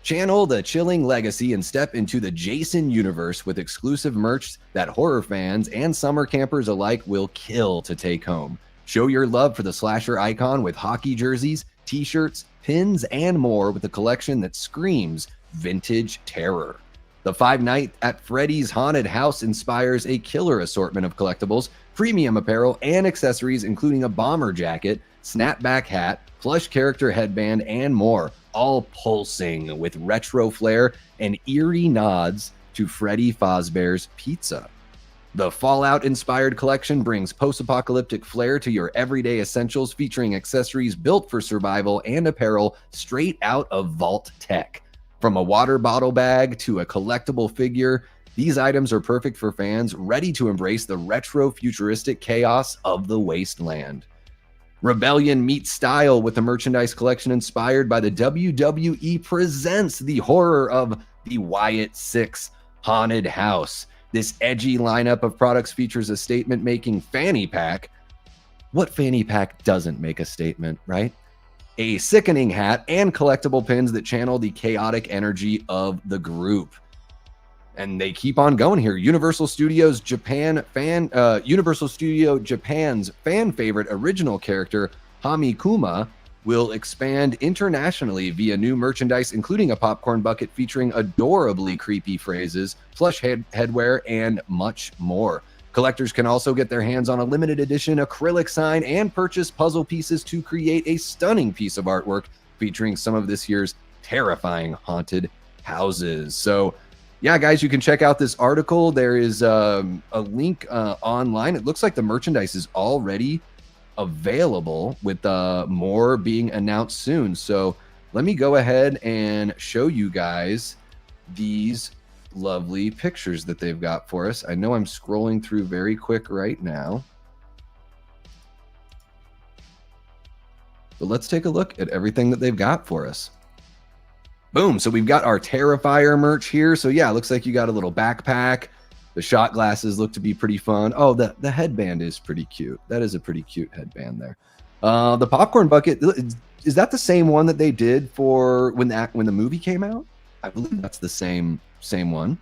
A: channel the chilling legacy and step into the Jason universe with exclusive merch that horror fans and summer campers alike will kill to take home. Show your love for the slasher icon with hockey jerseys, t-shirts, pins, and more with a collection that screams vintage terror. The Five Nights at Freddy's haunted house inspires a killer assortment of collectibles, premium apparel, and accessories, including a bomber jacket, snapback hat, plush character headband, and more, all pulsing with retro flair and eerie nods to Freddy Fazbear's Pizza. The Fallout-inspired collection brings post-apocalyptic flair to your everyday essentials, featuring accessories built for survival and apparel straight out of Vault Tech. From a water bottle bag to a collectible figure, these items are perfect for fans ready to embrace the retro-futuristic chaos of the wasteland. Rebellion meets style with a merchandise collection inspired by the WWE presents the horror of the Wyatt 6 Haunted House. This edgy lineup of products features a statement-making fanny pack. What fanny pack doesn't make a statement, right? A sickening hat, and collectible pins that channel the chaotic energy of the group. And they keep on going here. Universal Studio Japan's fan favorite original character, Hamikuma, will expand internationally via new merchandise, including a popcorn bucket featuring adorably creepy phrases, plush headwear, and much more. Collectors can also get their hands on a limited edition acrylic sign and purchase puzzle pieces to create a stunning piece of artwork featuring some of this year's terrifying haunted houses. So yeah, guys, you can check out this article. There is a link online. It looks like the merchandise is already available with more being announced soon. So let me go ahead and show you guys these lovely pictures that they've got for us. I know I'm scrolling through very quick right now, but let's take a look at everything that they've got for us. Boom. So we've got our Terrifier merch here. So yeah, it looks like you got a little backpack. The shot glasses look to be pretty fun. Oh, the headband is pretty cute. That is a pretty cute headband there. The popcorn bucket, is that the same one that they did for when the movie came out? I believe that's the same one.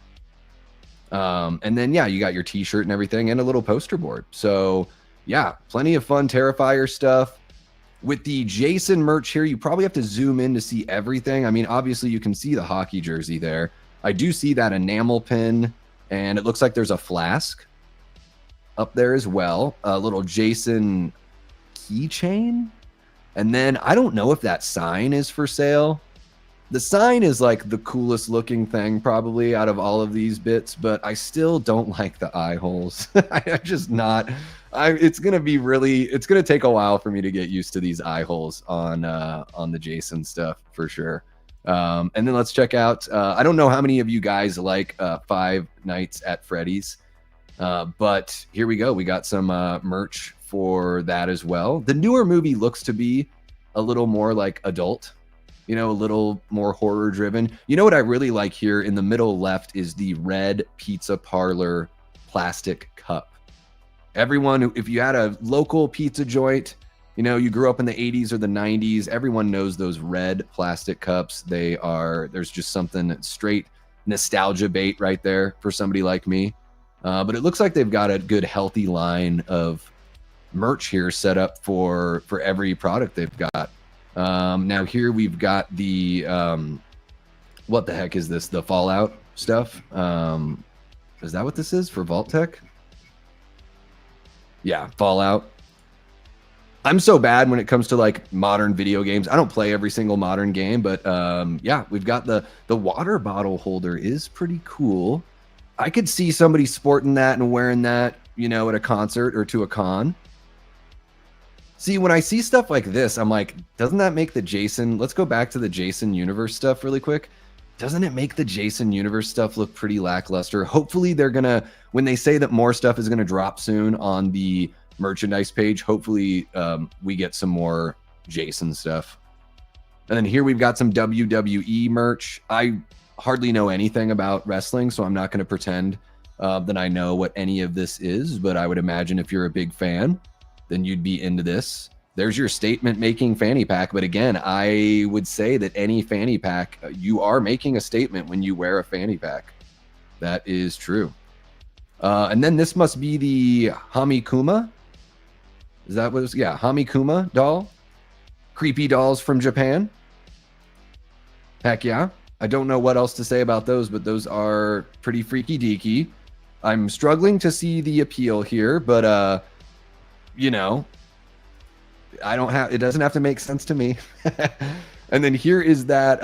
A: And then yeah, you got your t-shirt and everything and a little poster board. So yeah, plenty of fun Terrifier stuff. With the Jason merch here, you probably have to zoom in to see everything. I mean, obviously you can see the hockey jersey there. I do see that enamel pin, and it looks like there's a flask up there as well. A little Jason keychain. And then I don't know if that sign is for sale. The sign is like the coolest looking thing probably out of all of these bits, but I still don't like the eye holes. I'm just not. It's gonna take a while for me to get used to these eye holes on the Jason stuff for sure. And then let's check out. I don't know how many of you guys like Five Nights at Freddy's, but here we go. We got some merch for that as well. The newer movie looks to be a little more like adult, you know, a little more horror driven. You know what I really like here in the middle left is the red pizza parlor plastic cup. Everyone, if you had a local pizza joint, you know, you grew up in the 80s or the 90s, everyone knows those red plastic cups. There's just something straight nostalgia bait right there for somebody like me. But it looks like they've got a good healthy line of merch here set up for every product they've got. Now here we've got the what the heck is this? The Fallout stuff. Is that what this is for Vault Tech? Yeah, Fallout. I'm so bad when it comes to like modern video games. I don't play every single modern game, but yeah, we've got the water bottle holder is pretty cool. I could see somebody sporting that and wearing that, you know, at a concert or to a con. See, when I see stuff like this, I'm like, doesn't that make the Jason... Let's go back to the Jason Universe stuff really quick. Doesn't it make the Jason Universe stuff look pretty lackluster? Hopefully they're going to... When they say that more stuff is going to drop soon on the merchandise page, hopefully we get some more Jason stuff. And then here we've got some WWE merch. I hardly know anything about wrestling, so I'm not going to pretend that I know what any of this is, but I would imagine if you're a big fan, then you'd be into this. There's your statement making fanny pack. But again, I would say that any fanny pack, you are making a statement when you wear a fanny pack. That is true. And then this must be the Hamikuma. Is that what it was? Yeah, Hamikuma doll. Creepy dolls from Japan. Heck yeah. I don't know what else to say about those, but those are pretty freaky deaky. I'm struggling to see the appeal here, but you know, it doesn't have to make sense to me. And then here is that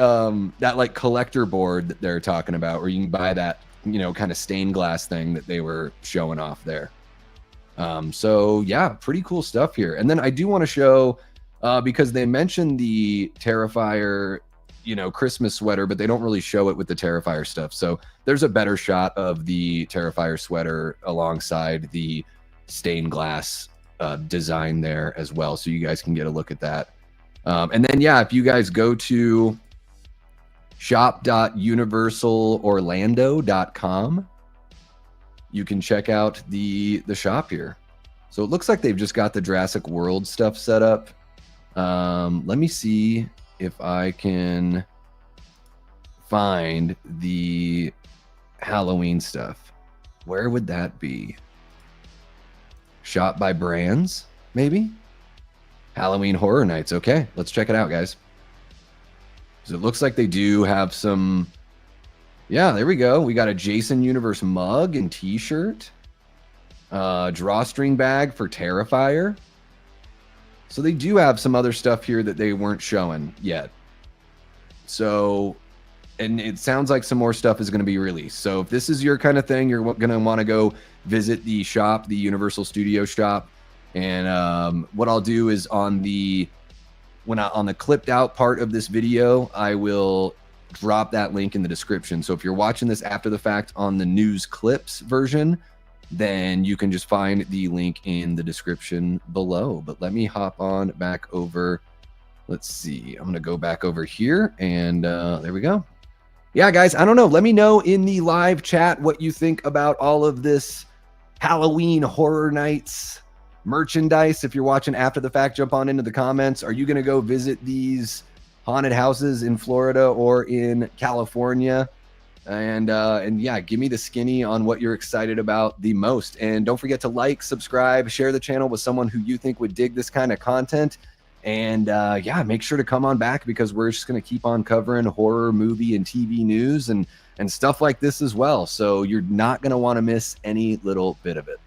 A: that like collector board that they're talking about, where you can buy that, you know, kind of stained glass thing that they were showing off there. So yeah, pretty cool stuff here. And then I do want to show, because they mentioned the Terrifier, you know, Christmas sweater, but they don't really show it with the Terrifier stuff. So there's a better shot of the Terrifier sweater alongside the stained glass design there as well, so you guys can get a look at that. And then yeah, if you guys go to shop.universalorlando.com, you can check out the shop here. So it looks like they've just got the Jurassic World stuff set up. Let me see if I can find the Halloween stuff. Where would that be? Shop by brands, maybe? Halloween Horror Nights. Okay, let's check it out, guys. So it looks like they do have some... Yeah, there we go. We got a Jason Universe mug and t-shirt. Drawstring bag for Terrifier. So they do have some other stuff here that they weren't showing yet. So, and it sounds like some more stuff is going to be released. So if this is your kind of thing, you're going to want to go visit the shop, the Universal Studio shop. And what I'll do is on the clipped out part of this video, I will drop that link in the description. So if you're watching this after the fact on the news clips version, then you can just find the link in the description below. But let me hop on back over. Let's see. I'm going to go back over here, and there we go. Yeah, guys, I don't know. Let me know in the live chat what you think about all of this Halloween Horror Nights merchandise. If you're watching after the fact, jump on into the comments. Are you going to go visit these haunted houses in Florida or in California? And yeah, give me the skinny on what you're excited about the most. And don't forget to like, subscribe, share the channel with someone who you think would dig this kind of content. And yeah, make sure to come on back, because we're just going to keep on covering horror, movie, and TV news and stuff like this as well. So you're not going to want to miss any little bit of it.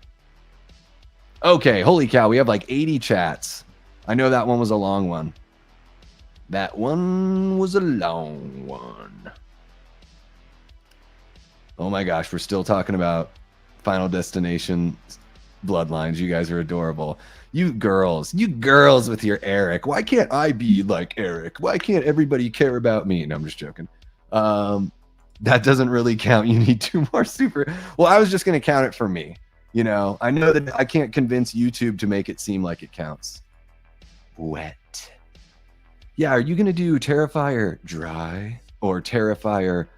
A: Okay, holy cow, we have like 80 chats. I know that one was a long one. That one was a long one. Oh my gosh, we're still talking about Final Destination Bloodlines. You guys are adorable. You girls with your Eric. Why can't I be like Eric? Why can't everybody care about me? No, I'm just joking. That doesn't really count. You need 2 more super. Well, I was just going to count it for me. You know, I know that I can't convince YouTube to make it seem like it counts. Wet. Yeah, are you going to do Terrifier dry or Terrifier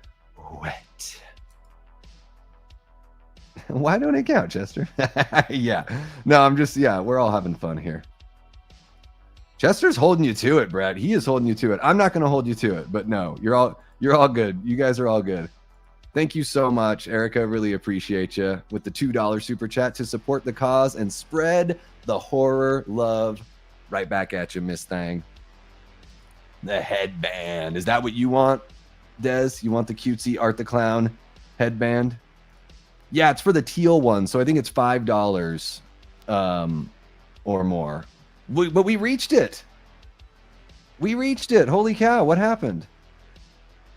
A: wet? Why don't it count, Chester? Yeah. No, I'm just, yeah, we're all having fun here. Chester's holding you to it, Brad. He is holding you to it. I'm not going to hold you to it, but no, you're all good. You guys are all good. Thank you so much, Erica. Really appreciate you with the $2 super chat to support the cause and spread the horror love. Right back at you, Miss Thang. The headband. Is that what you want, Des? You want the cutesy Art the Clown headband? Yeah, it's for the teal one, so I think it's $5 or more. But we reached it. We reached it. Holy cow, what happened?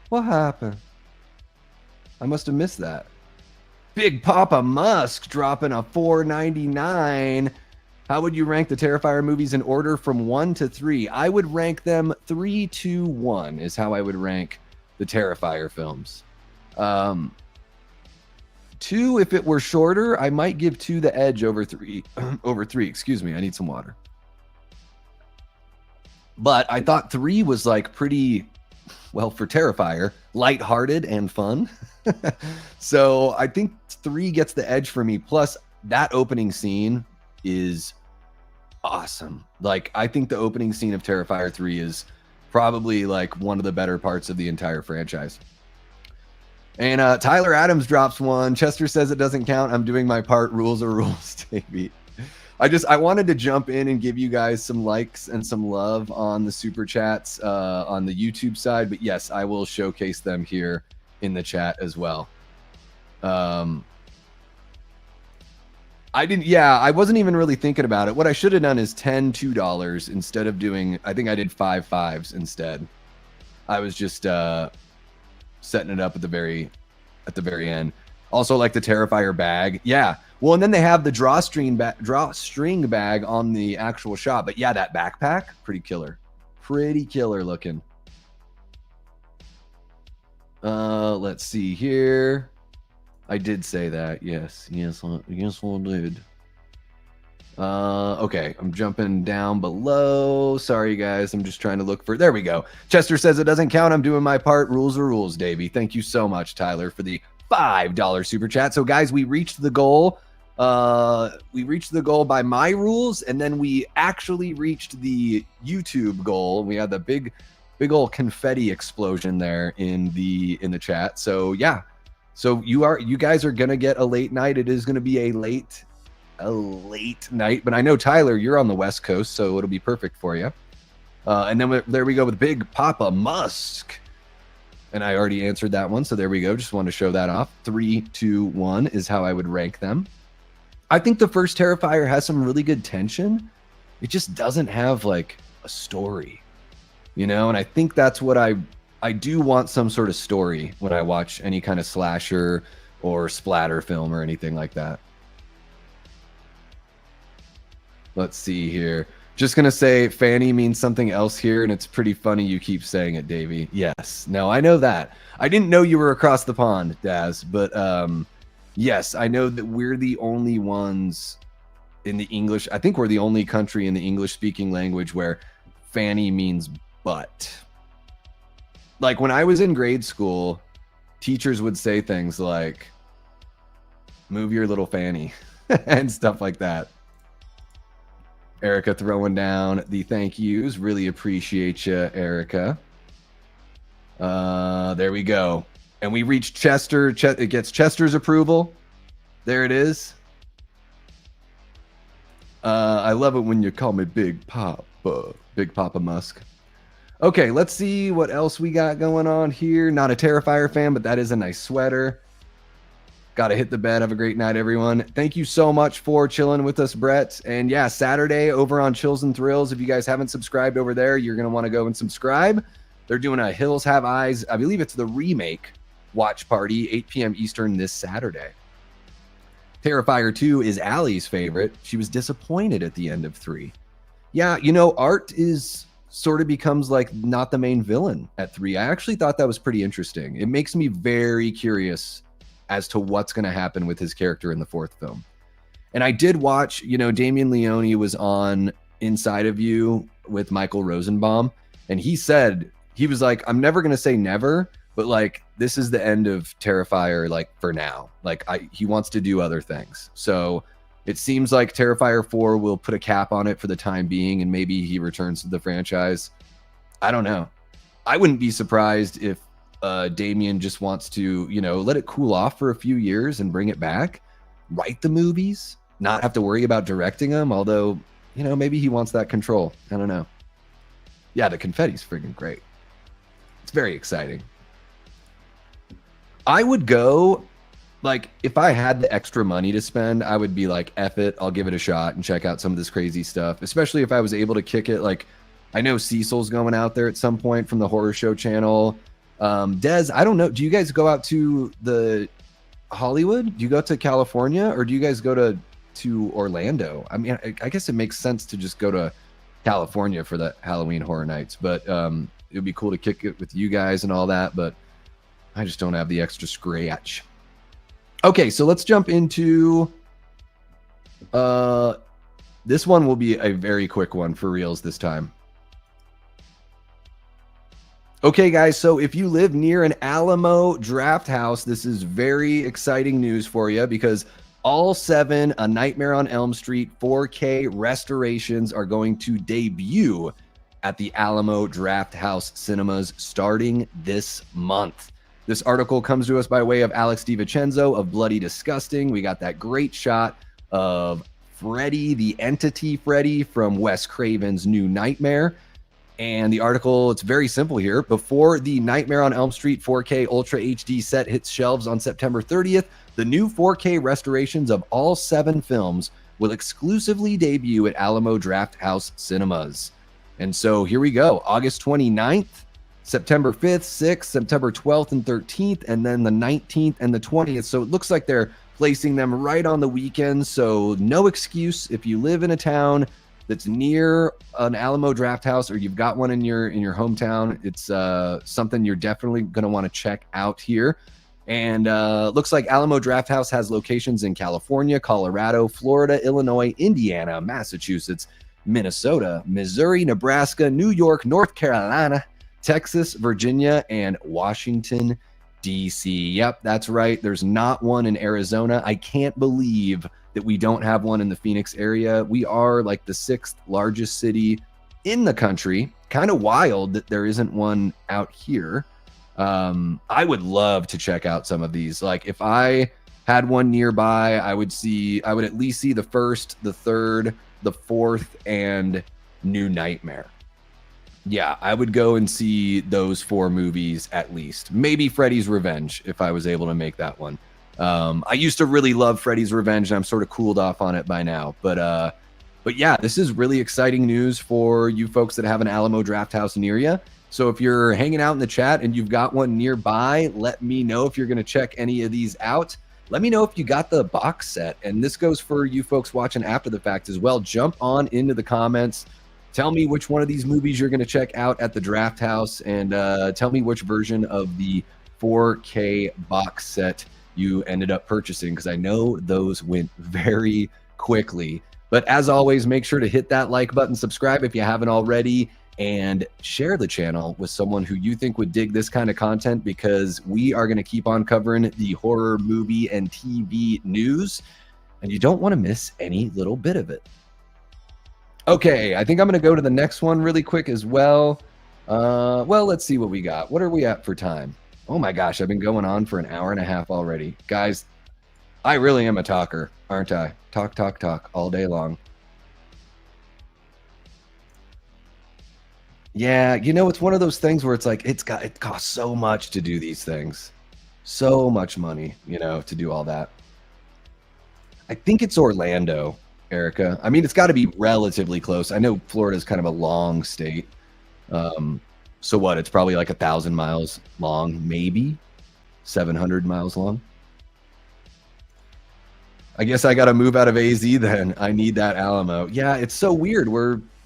A: What happened? I must have missed that. Big Papa Musk dropping a $4.99. How would you rank the Terrifier movies in order from 1 to 3? I would rank them 3, 2, 1 is how I would rank the Terrifier films. 2, if it were shorter, I might give 2 the edge over 3. Over 3, excuse me. I need some water. But I thought 3 was like pretty, well, for Terrifier, lighthearted and fun. So I think 3 gets the edge for me. Plus, that opening scene is awesome. Like, I think the opening scene of Terrifier 3 is probably like one of the better parts of the entire franchise. And Tyler Adams drops one. Chester says it doesn't count. I'm doing my part. Rules are rules, baby. I wanted to jump in and give you guys some likes and some love on the super chats on the YouTube side. But yes, I will showcase them here in the chat as well. I wasn't even really thinking about it. What I should have done is $2 instead of doing, I think I did 5 5s instead. I was just setting it up at the very end. Also, like the Terrifier bag. Yeah. Well, and then they have the drawstring bag on the actual shop. But yeah, that backpack, pretty killer. Pretty killer looking. Let's see here. I did say that. Yes, I did. Okay, I'm jumping down below. Sorry, guys. I'm just trying to look for... There we go. Chester says it doesn't count. I'm doing my part. Rules are rules, Davey. Thank you so much, Tyler, for the $5 super chat. So, guys, we reached the goal. We reached the goal by my rules, and then we actually reached the YouTube goal. We had the big old confetti explosion there in the chat. So, yeah. So you guys are gonna get a late night. It is gonna be a late night, but I know Tyler, you're on the West Coast, so it'll be perfect for you. And then there we go with Big Papa Musk, and I already answered that one, so there we go. Just want to show that off. 3, 2, 1 is how I would rank them. I think the first Terrifier has some really good tension. It just doesn't have like a story, you know. And I think that's what I do want, some sort of story when I watch any kind of slasher or splatter film or anything like that. Let's see here. Just going to say Fanny means something else here, and it's pretty funny you keep saying it, Davey. Yes. No, I know that. I didn't know you were across the pond, Daz, but yes, I know that we're the only ones in the English. I think we're the only country in the English-speaking language where Fanny means butt. Like when I was in grade school, teachers would say things like, move your little fanny and stuff like that. Erica throwing down the thank yous. Really appreciate you, Erica. There we go. And we reached Chester. It gets Chester's approval. There it is. I love it when you call me Big Papa. Big Papa Musk. Okay, let's see what else we got going on here. Not a Terrifier fan, but that is a nice sweater. Got to hit the bed. Have a great night, everyone. Thank you so much for chilling with us, Brett. And yeah, Saturday over on Chills and Thrills. If you guys haven't subscribed over there, you're going to want to go and subscribe. They're doing a Hills Have Eyes. I believe it's the remake watch party, 8 p.m. Eastern this Saturday. Terrifier 2 is Allie's favorite. She was disappointed at the end of 3. Yeah, you know, Art is sort of becomes like not the main villain at 3. I actually thought that was pretty interesting. It makes me very curious as to what's going to happen with his character in the 4th film. And I did watch, you know, Damien Leone was on Inside of You with Michael Rosenbaum, and he said, he was like, I'm never going to say never, but like, this is the end of Terrifier, like for now. Like he wants to do other things. So it seems like Terrifier 4 will put a cap on it for the time being, and maybe he returns to the franchise. I don't know. I wouldn't be surprised if Damien just wants to, you know, let it cool off for a few years and bring it back, write the movies, not have to worry about directing them. Although, you know, maybe he wants that control. I don't know. Yeah, the confetti's friggin' great. It's very exciting. I would go, like, if I had the extra money to spend, I would be like, F it, I'll give it a shot and check out some of this crazy stuff, especially if I was able to kick it. Like, I know Cecil's going out there at some point from the Horror Show channel. Des, I don't know. Do you guys go out to the Hollywood? Do you go to California, or do you guys go to Orlando? I mean, I guess it makes sense to just go to California for the Halloween Horror Nights, but it would be cool to kick it with you guys and all that, but I just don't have the extra scratch. Okay, so let's jump into this one will be a very quick one for reals this time. Okay, guys, so if you live near an Alamo Draft House, this is very exciting news for you, because all 7 A Nightmare on Elm Street 4K restorations are going to debut at the Alamo Draft House Cinemas starting this month. This article comes to us by way of Alex DiVincenzo of Bloody Disgusting. We got that great shot of Freddy, the entity Freddy from Wes Craven's New Nightmare. And the article, it's very simple here. Before the Nightmare on Elm Street 4K Ultra HD set hits shelves on September 30th, the new 4K restorations of all 7 films will exclusively debut at Alamo Draft House Cinemas. And so here we go. August 29th, September 5th, 6th, September 12th and 13th, and then the 19th and the 20th. So it looks like they're placing them right on the weekends. So no excuse if you live in a town that's near an Alamo Draft House, or you've got one in your hometown. It's something you're definitely going to want to check out here. And looks like Alamo Draft House has locations in California, Colorado, Florida, Illinois, Indiana, Massachusetts, Minnesota, Missouri, Nebraska, New York, North Carolina, Texas, Virginia, and Washington, D.C. Yep, that's right. There's not one in Arizona. I can't believe that we don't have one in the Phoenix area. We are like the 6th largest city in the country. Kind of wild that there isn't one out here. I would love to check out some of these. Like, if I had one nearby, I would at least see the 1st, the 3rd, the 4th, and New Nightmare. Yeah, I would go and see those 4 movies at least. Maybe Freddy's Revenge if I was able to make that one. I used to really love Freddy's Revenge, and I'm sort of cooled off on it by now. But yeah, this is really exciting news for you folks that have an Alamo Draft House near you. So if you're hanging out in the chat and you've got one nearby, let me know if you're going to check any of these out. Let me know if you got the box set. And this goes for you folks watching after the fact as well. Jump on into the comments. Tell me which one of these movies you're going to check out at the Draft House, and tell me which version of the 4K box set you ended up purchasing, because I know those went very quickly. But as always, make sure to hit that like button, subscribe if you haven't already, and share the channel with someone who you think would dig this kind of content, because we are going to keep on covering the horror movie and TV news, and you don't want to miss any little bit of it. Okay, I think I'm going to go to the next one really quick as well. Well, let's see what we got. What are we at for time? Oh my gosh, I've been going on for an hour and a half already. Guys, I really am a talker, aren't I? Talk, talk, talk all day long. Yeah, you know, it's one of those things where it's like it costs so much to do these things. So much money, you know, to do all that. I think it's Orlando, Erica. I mean, it's got to be relatively close. I know Florida's kind of a long state. So what? It's probably like 1,000 miles long, maybe 700 miles long. I guess I got to move out of AZ then. I need that Alamo. Yeah, it's so weird.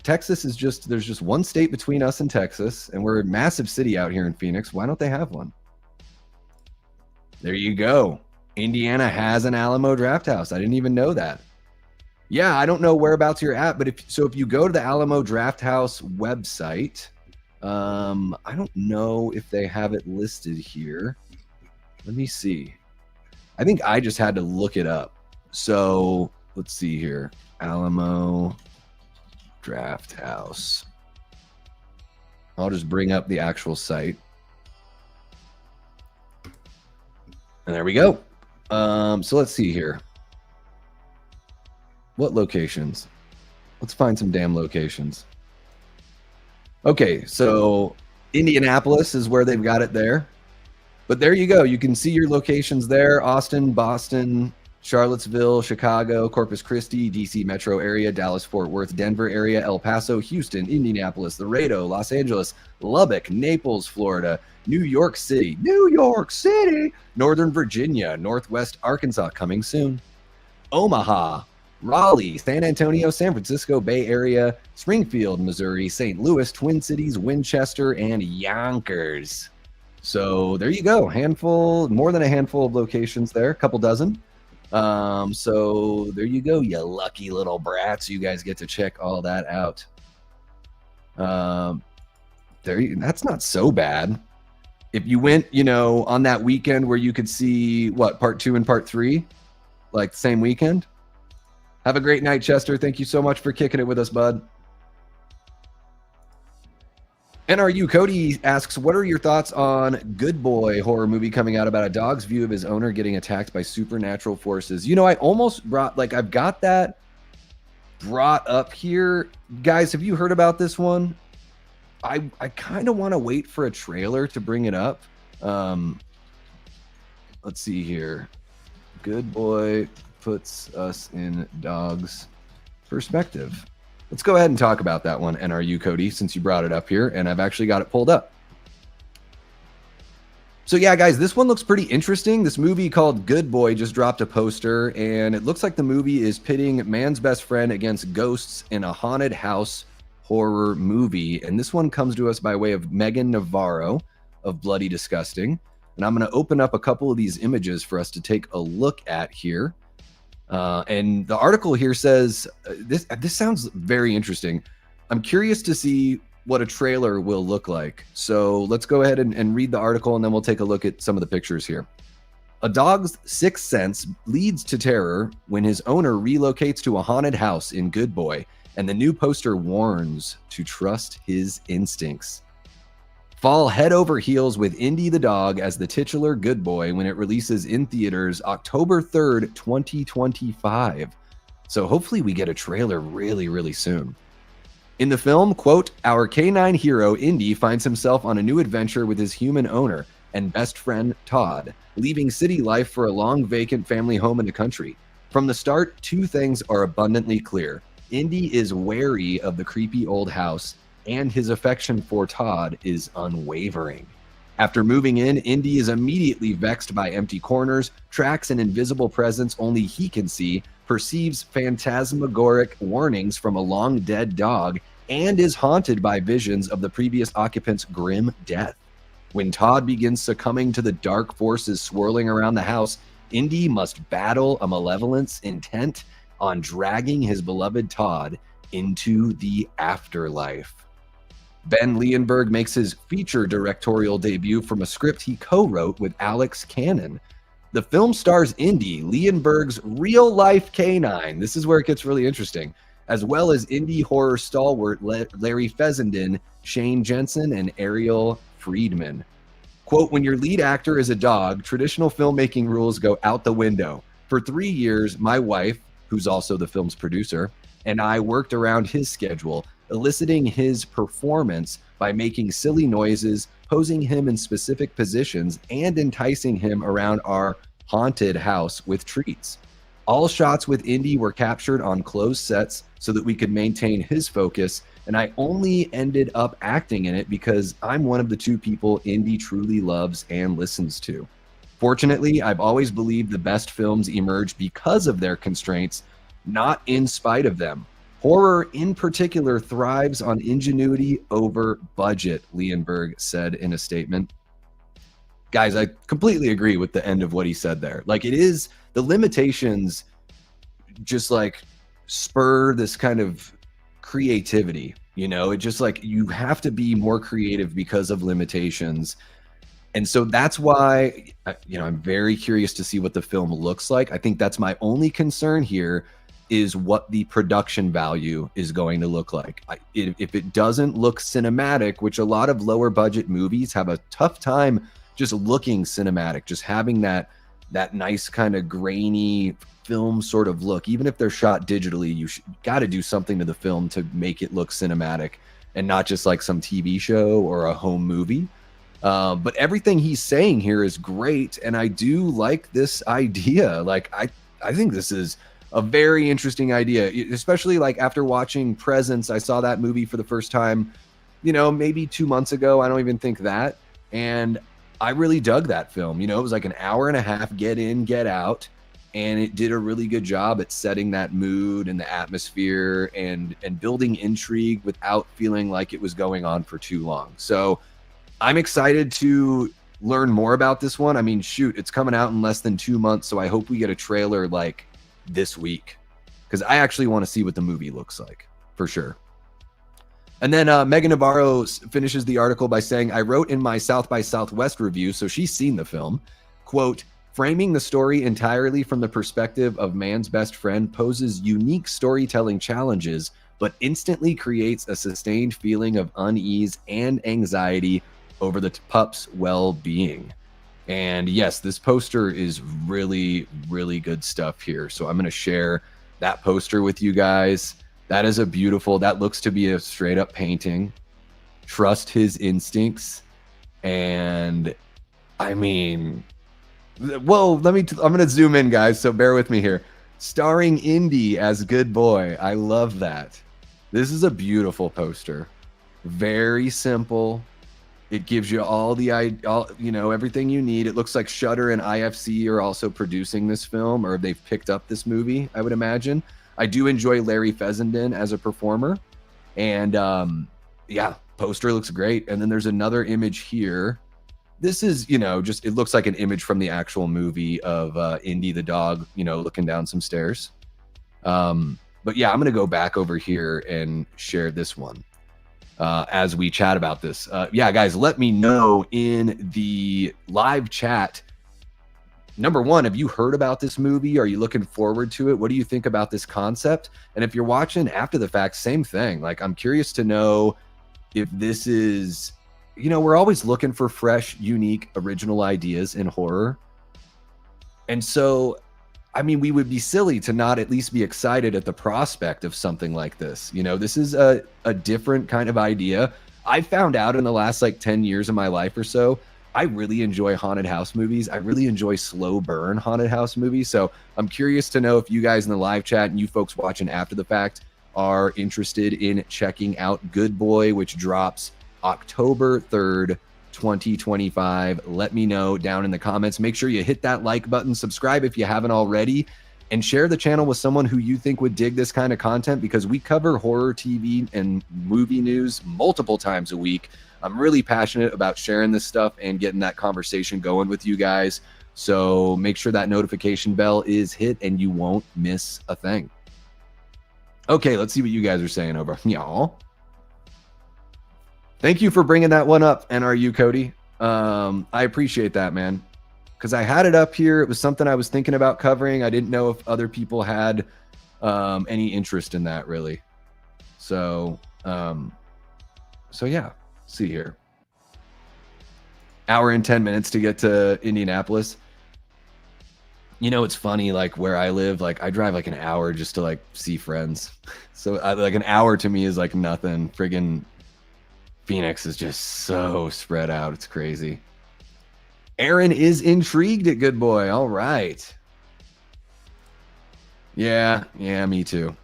A: Texas is just, there's just one state between us and Texas, and we're a massive city out here in Phoenix. Why don't they have one? There you go. Indiana has an Alamo Draft House. I didn't even know that. Yeah, I don't know whereabouts you're at, but if you go to the Alamo Draft House website, I don't know if they have it listed here. Let me see. I think I just had to look it up. So let's see here. Alamo Draft House. I'll just bring up the actual site. And there we go. So let's see here. What locations? Let's find some damn locations. Okay, so Indianapolis is where they've got it there. But there you go. You can see your locations there. Austin, Boston, Charlottesville, Chicago, Corpus Christi, DC metro area, Dallas, Fort Worth, Denver area, El Paso, Houston, Indianapolis, Laredo, Los Angeles, Lubbock, Naples, Florida, New York City, Northern Virginia, Northwest Arkansas, coming soon, Omaha, Raleigh, San Antonio, San Francisco Bay Area, Springfield, Missouri, St. Louis, Twin Cities, Winchester, and Yonkers. So there you go. More than a handful of locations there, a couple dozen. So there you go, you lucky little brats. You guys get to check all that out. That's not so bad. If you went, on that weekend where you could see part 2 and part 3, like the same weekend. Have a great night, Chester. Thank you so much for kicking it with us, bud. NRU Cody asks, what are your thoughts on Good Boy horror movie coming out about a dog's view of his owner getting attacked by supernatural forces? I almost I've got that brought up here. Guys, have you heard about this one? I kind of want to wait for a trailer to bring it up. Let's see here. Good Boy puts us in dog's perspective. Let's go ahead and talk about that one, NRU Cody, since you brought it up here, and I've actually got it pulled up. So yeah, guys, this one looks pretty interesting. This movie called Good Boy just dropped a poster, and it looks like the movie is pitting man's best friend against ghosts in a haunted house horror movie. And this one comes to us by way of Megan Navarro of Bloody Disgusting. And I'm going to open up a couple of these images for us to take a look at here. And the article here says, this sounds very interesting. I'm curious to see what a trailer will look like. So let's go ahead and read the article, and then we'll take a look at some of the pictures here. A dog's sixth sense leads to terror when his owner relocates to a haunted house in Good Boy, and the new poster warns to trust his instincts. Fall head over heels with Indy the dog as the titular Good Boy when it releases in theaters October 3rd, 2025. So hopefully we get a trailer really, really soon. In the film, quote, our canine hero Indy finds himself on a new adventure with his human owner and best friend Todd, leaving city life for a long vacant family home in the country. From the start, two things are abundantly clear. Indy is wary of the creepy old house, and his affection for Todd is unwavering. After moving in, Indy is immediately vexed by empty corners, tracks an invisible presence only he can see, perceives phantasmagoric warnings from a long-dead dog, and is haunted by visions of the previous occupant's grim death. When Todd begins succumbing to the dark forces swirling around the house, Indy must battle a malevolence intent on dragging his beloved Todd into the afterlife. Ben Leonberg makes his feature directorial debut from a script he co-wrote with Alex Cannon. The film stars Indy, Leonberg's real-life canine. This is where it gets really interesting. As well as indie horror stalwart Larry Fessenden, Shane Jensen, and Ariel Friedman. Quote, when your lead actor is a dog, traditional filmmaking rules go out the window. For 3 years, my wife, who's also the film's producer, and I worked around his schedule, eliciting his performance by making silly noises, posing him in specific positions, and enticing him around our haunted house with treats. All shots with Indy were captured on closed sets so that we could maintain his focus, and I only ended up acting in it because I'm one of the 2 people Indy truly loves and listens to. Fortunately, I've always believed the best films emerge because of their constraints, not in spite of them. Horror in particular thrives on ingenuity over budget, Leonberg said in a statement. Guys, I completely agree with the end of what he said there. Like, it is the limitations just like spur this kind of creativity, you know. It just like you have to be more creative because of limitations. And so that's why, you know, I'm very curious to see what the film looks like. I think that's my only concern here, is what the production value is going to look like. If it doesn't look cinematic, which a lot of lower budget movies have a tough time just looking cinematic, just having that nice kind of grainy film sort of look. Even if they're shot digitally, you got to do something to the film to make it look cinematic and not just like some TV show or a home movie. But everything he's saying here is great, and I do like this idea. Like, I think this is a very interesting idea, especially like after watching Presence. I saw that movie for the first time, you know, maybe 2 months ago. I don't even think that. And I really dug that film. You know, it was like an hour and a half, get in, get out. And it did a really good job at setting that mood and the atmosphere and building intrigue without feeling like it was going on for too long. So I'm excited to learn more about this one. I mean, shoot, it's coming out in less than 2 months. So I hope we get a trailer like this week, because I actually want to see what the movie looks like for sure. And then Megan Navarro finishes the article by saying, I wrote in my South by Southwest review, so she's seen the film, quote, framing the story entirely from the perspective of man's best friend poses unique storytelling challenges, but instantly creates a sustained feeling of unease and anxiety over the pup's well-being. And yes, this poster is really, really good stuff here. So I'm going to share that poster with you guys. That is a beautiful, that looks to be a straight up painting. Trust his instincts. And I mean, well, I'm going to zoom in, guys. So bear with me here. Starring Indy as Good Boy. I love that. This is a beautiful poster. Very simple. It gives you all you know, everything you need. It looks like Shudder and IFC are also producing this film, or they've picked up this movie, I would imagine. I do enjoy Larry Fessenden as a performer. And yeah, poster looks great. And then there's another image here. This is, you know, just, it looks like an image from the actual movie of Indy the dog, you know, looking down some stairs. But yeah, I'm going to go back over here and share this one. As we chat about this. Yeah, guys, let me know in the live chat. Number one, have you heard about this movie? Are you looking forward to it? What do you think about this concept? And if you're watching after the fact, same thing. Like, I'm curious to know if this is, you know, we're always looking for fresh, unique, original ideas in horror. And so, I mean, we would be silly to not at least be excited at the prospect of something like this. You know, this is a different kind of idea. I found out in the last like 10 years of my life or so, I really enjoy haunted house movies. I really enjoy slow burn haunted house movies. So I'm curious to know if you guys in the live chat and you folks watching after the fact are interested in checking out Good Boy, which drops October 3rd, 2025. Let me know down in the comments. Make sure you hit that like button, subscribe if you haven't already, and share the channel with someone who you think would dig this kind of content, because we cover horror TV and movie news multiple times a week. I'm really passionate about sharing this stuff and getting that conversation going with you guys. So make sure that notification bell is hit and you won't miss a thing. Okay, let's see what you guys are saying over. Y'all. Thank you for bringing that one up, NRU Cody. I appreciate that, man. Because I had it up here. It was something I was thinking about covering. I didn't know if other people had any interest in that, really. So yeah, let's see here. Hour and 10 minutes to get to Indianapolis. You know, it's funny, like where I live, like I drive like an hour just to like see friends. So like an hour to me is like nothing. Friggin' Phoenix is just so spread out. It's crazy. Aaron is intrigued at Good Boy. All right. Yeah, me too.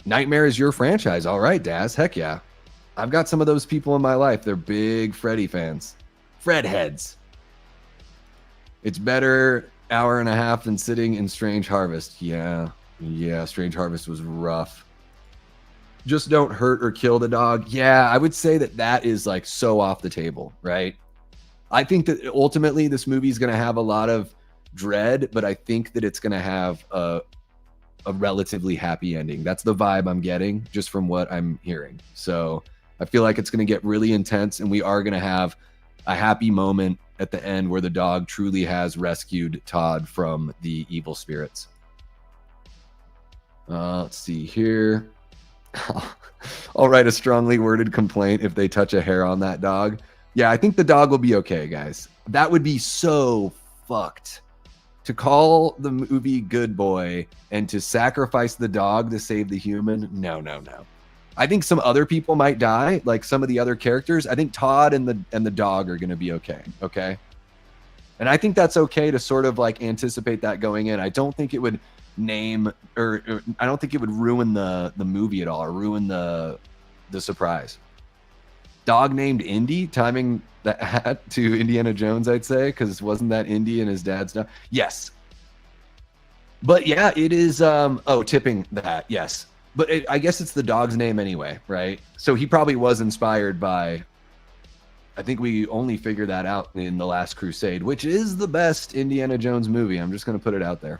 A: Nightmare is your franchise. All right, Daz. Heck yeah. I've got some of those people in my life. They're big Freddy fans. Fred heads. It's better hour and a half than sitting in Strange Harvest. Yeah, Strange Harvest was rough. Just don't hurt or kill the dog. Yeah, I would say that is like so off the table, right? I think that ultimately this movie is going to have a lot of dread, but I think that it's going to have a relatively happy ending. That's the vibe I'm getting just from what I'm hearing. So I feel like it's going to get really intense, and we are going to have a happy moment at the end where the dog truly has rescued Todd from the evil spirits. Let's see here. I'll write a strongly worded complaint if they touch a hair on that dog. Yeah, I think the dog will be okay, guys. That would be so fucked. To call the movie Good Boy and to sacrifice the dog to save the human. No. I think some other people might die, like some of the other characters. I think Todd and the dog are going to be okay. Okay. And I think that's okay to sort of like anticipate that going in. I don't think it would name or I don't think it would ruin the movie at all or ruin the surprise. Dog named Indy, timing that hat to Indiana Jones, I'd say, because wasn't that Indy and his dad's dog? Yes. But yeah, it is. Tipping that. Yes. But I guess it's the dog's name anyway, right? So he probably was inspired by. I think we only figured that out in The Last Crusade, which is the best Indiana Jones movie. I'm just going to put it out there.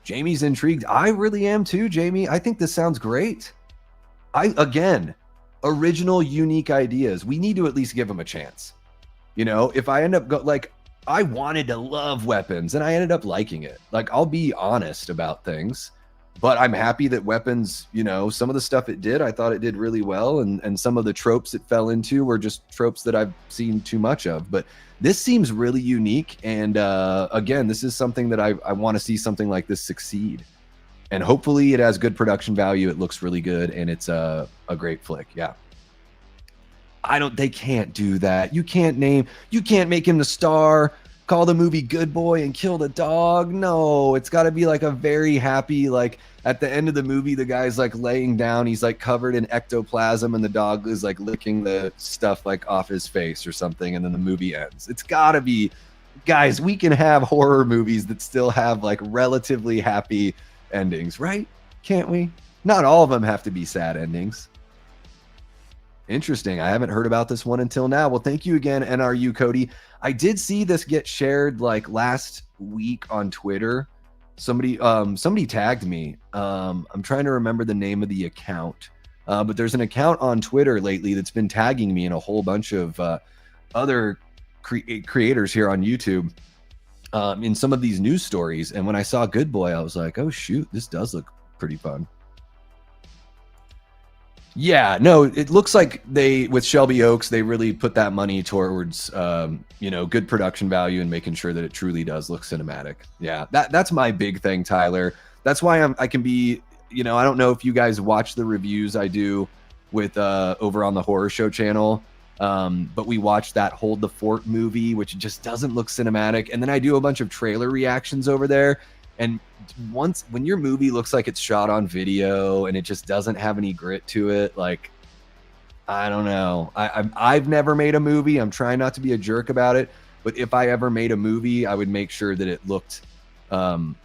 A: Jamie's intrigued. I really am too, Jamie. I think this sounds great. Original, unique ideas. We need to at least give them a chance. You know, if I end up I wanted to love Weapons and I ended up liking it. Like, I'll be honest about things, but I'm happy that Weapons, you know, some of the stuff it did, I thought it did really well. And some of the tropes it fell into were just tropes that I've seen too much of. But this seems really unique. And again, this is something that I want to see something like this succeed. And hopefully it has good production value. It looks really good. And it's a great flick. Yeah. They can't do that. You can't make him the star, call the movie Good Boy and kill the dog. No, it's got to be like a very happy, like at the end of the movie, the guy's like laying down. He's like covered in ectoplasm and the dog is like licking the stuff like off his face or something. And then the movie ends. It's got to be, guys, we can have horror movies that still have like relatively happy endings, right? Can't we? Not all of them have to be sad endings. Interesting. I haven't heard about this one until now. Well, thank you again, NRU Cody. I did see this get shared like last week on Twitter. Somebody tagged me. I'm trying to remember the name of the account. But there's an account on Twitter lately that's been tagging me in a whole bunch of other creators here on YouTube in some of these news stories. And when I saw Good Boy, I was like, oh shoot, this does look pretty fun. Yeah, no, it looks like with Shelby Oaks, they really put that money towards, good production value and making sure that it truly does look cinematic. Yeah, that's my big thing, Tyler. That's why I can be, I don't know if you guys watch the reviews I do with over on the Horror Show channel, but we watched that Hold the Fort movie, which just doesn't look cinematic. And then I do a bunch of trailer reactions over there. And when your movie looks like it's shot on video and it just doesn't have any grit to it, like, I don't know. I've never made a movie. I'm trying not to be a jerk about it, but if I ever made a movie, I would make sure that it looked like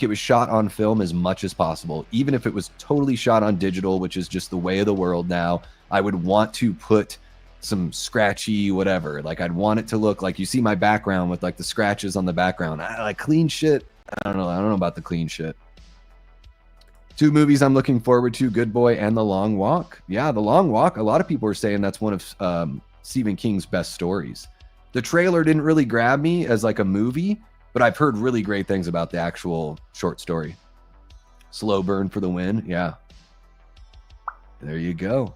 A: it was shot on film as much as possible. Even if it was totally shot on digital, which is just the way of the world now, I would want to put some scratchy whatever. Like, I'd want it to look like you see my background with like the scratches on the background. I like clean shit. I don't know about the clean shit. 2 movies I'm looking forward to: Good Boy and The Long Walk. Yeah, The Long Walk. A lot of people are saying that's one of Stephen King's best stories. The trailer didn't really grab me as like a movie, but I've heard really great things about the actual short story. Slow burn for the win. Yeah. There you go.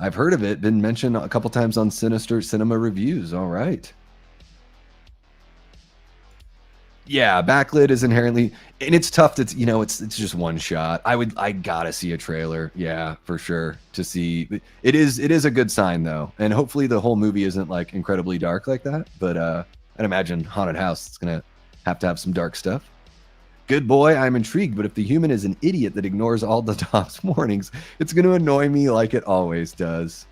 A: I've heard of it. Been mentioned a couple times on Sinister Cinema Reviews. All right. Yeah, backlit is inherently, and it's tough to, it's just one shot. I gotta see a trailer. Yeah, for sure, to see. It is a good sign though, and hopefully the whole movie isn't like incredibly dark like that. But I'd imagine haunted house, it's gonna have some dark stuff. Good boy, I'm intrigued, but if the human is an idiot that ignores all the dog's warnings, it's gonna annoy me like it always does.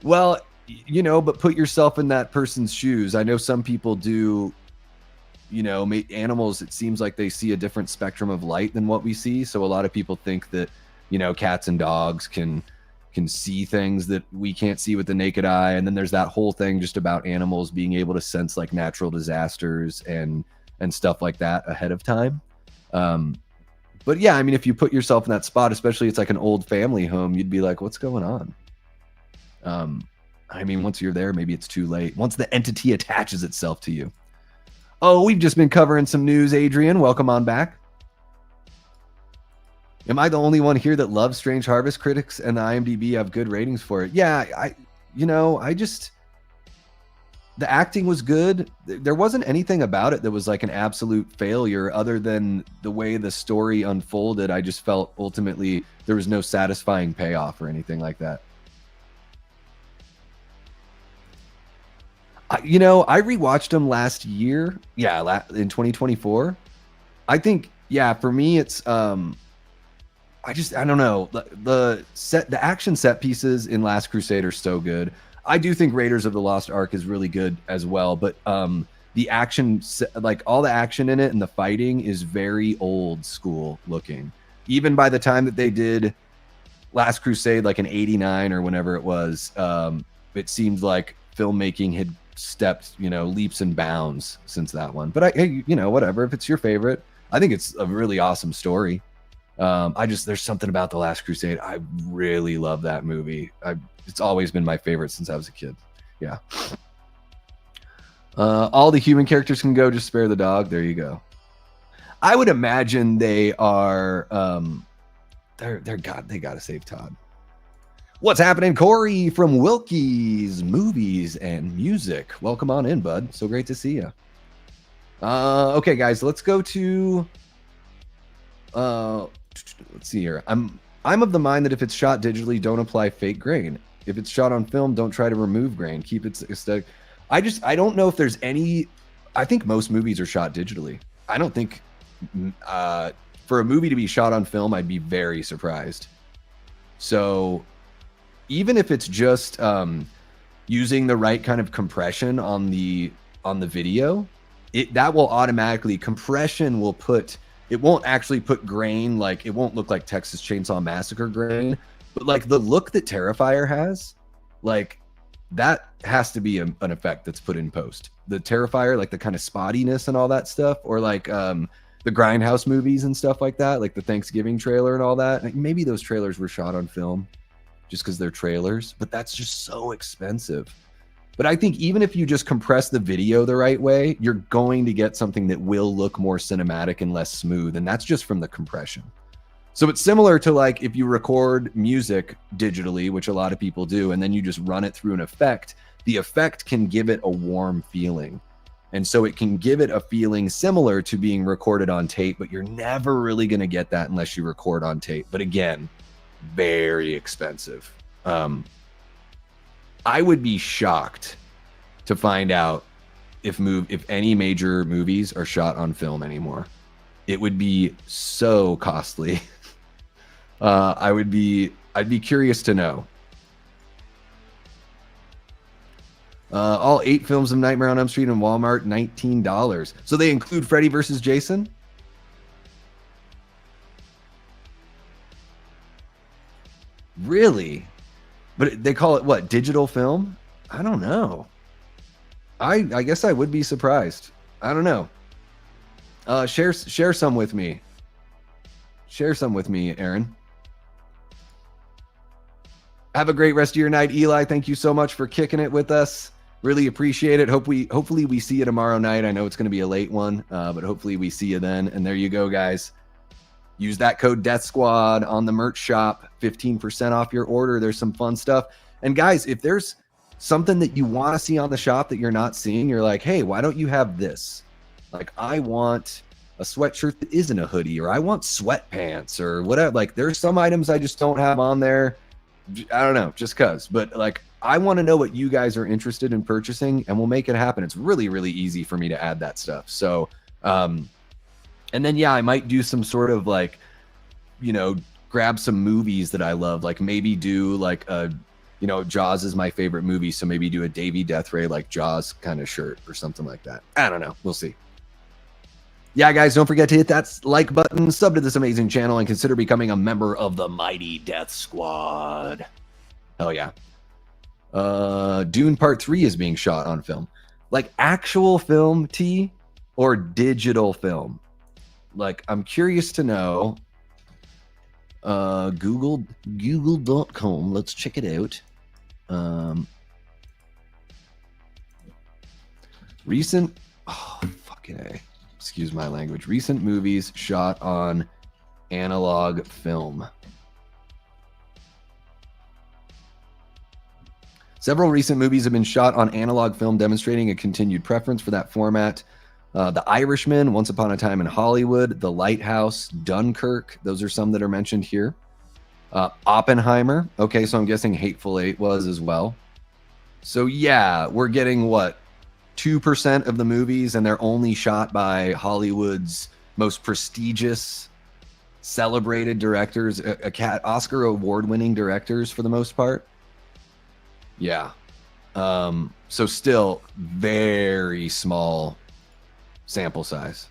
A: Well, but put yourself in that person's shoes. I know some people do. Animals, it seems like they see a different spectrum of light than what we see. So a lot of people think that, cats and dogs can see things that we can't see with the naked eye. And then there's that whole thing just about animals being able to sense like natural disasters and stuff like that ahead of time. But yeah, I mean, if you put yourself in that spot, especially it's like an old family home, you'd be like, what's going on? I mean, once you're there, maybe it's too late. Once the entity attaches itself to you. Oh, we've just been covering some news, Adrian. Welcome on back. Am I the only one here that loves Strange Harvest? Critics and the IMDb have good ratings for it. Yeah, the acting was good. There wasn't anything about it that was like an absolute failure other than the way the story unfolded. I just felt ultimately there was no satisfying payoff or anything like that. I rewatched them last year. Yeah, in 2024. I think, yeah, for me, it's I don't know. The action set pieces in Last Crusade are so good. I do think Raiders of the Lost Ark is really good as well, but the action, like all the action in it and the fighting is very old school looking. Even by the time that they did Last Crusade, like in '89 or whenever it was, it seemed like filmmaking had stepped, leaps and bounds since that one. But whatever, if it's your favorite, I think it's a really awesome story. There's something about The Last Crusade. I really love that movie. It's always been my favorite since I was a kid. Yeah. All the human characters can go, just spare the dog. There you go. I would imagine they are they gotta save Todd. What's happening, Corey from Wilkie's Movies and Music? Welcome on in, bud. So great to see you. Okay, guys, let's go to. Let's see here. I'm of the mind that if it's shot digitally, don't apply fake grain. If it's shot on film, don't try to remove grain. Keep it aesthetic. I don't know if there's any. I think most movies are shot digitally. I don't think for a movie to be shot on film, I'd be very surprised. So. Even if it's just using the right kind of compression on the video, that will automatically, compression will it won't actually put grain, like it won't look like Texas Chainsaw Massacre grain, but like the look that Terrifier has, like that has to be an effect that's put in post. The Terrifier, like the kind of spottiness and all that stuff, or like the Grindhouse movies and stuff like that, like the Thanksgiving trailer and all that. Like maybe those trailers were shot on film. Just because they're trailers, but that's just so expensive. But I think even if you just compress the video the right way, you're going to get something that will look more cinematic and less smooth, and that's just from the compression. So it's similar to like if you record music digitally, which a lot of people do, and then you just run it through an effect, the effect can give it a warm feeling. And so it can give it a feeling similar to being recorded on tape, but you're never really going to get that unless you record on tape. But again, very expensive. I would be shocked to find out if any major movies are shot on film anymore. It would be so costly. I'd be curious to know. All 8 films of Nightmare on Elm Street in Walmart, $19. So they include Freddy vs. Jason? Really? But they call it what? Digital film? I don't know. I guess I would be surprised. I don't know. Share some with me. Share some with me, Aaron. Have a great rest of your night, Eli. Thank you so much for kicking it with us. Really appreciate it. Hopefully we see you tomorrow night. I know it's going to be a late one, but hopefully we see you then. And there you go, guys. Use that code Death Squad on the merch shop, 15% off your order. There's some fun stuff. And guys, if there's something that you want to see on the shop that you're not seeing, you're like, hey, why don't you have this? Like, I want a sweatshirt that isn't a hoodie, or I want sweatpants or whatever. Like, there's some items I just don't have on there. I don't know, just cause. But like, I want to know what you guys are interested in purchasing, and we'll make it happen. It's really, really easy for me to add that stuff. So, and then, yeah, I might do some sort of like, you know, grab some movies that I love. Like maybe do like a, you know, Jaws is my favorite movie. So maybe do a Davey Deathray, like Jaws kind of shirt or something like that. I don't know. We'll see. Yeah, guys, don't forget to hit that like button, sub to this amazing channel, and consider becoming a member of the Mighty Death Squad. Hell yeah. Dune Part 3 is being shot on film. Like actual film, T, or digital film? Like, I'm curious to know. Google.com. Let's check it out. Recent. Oh, fucking A. Excuse my language. Recent movies shot on analog film. Several recent movies have been shot on analog film, demonstrating a continued preference for that format. The Irishman, Once Upon a Time in Hollywood, The Lighthouse, Dunkirk. Those are some that are mentioned here. Oppenheimer. Okay, so I'm guessing Hateful Eight was as well. So yeah, we're getting what? 2% of the movies, and they're only shot by Hollywood's most prestigious, celebrated directors, Oscar award-winning directors for the most part. Yeah. So still very small sample size.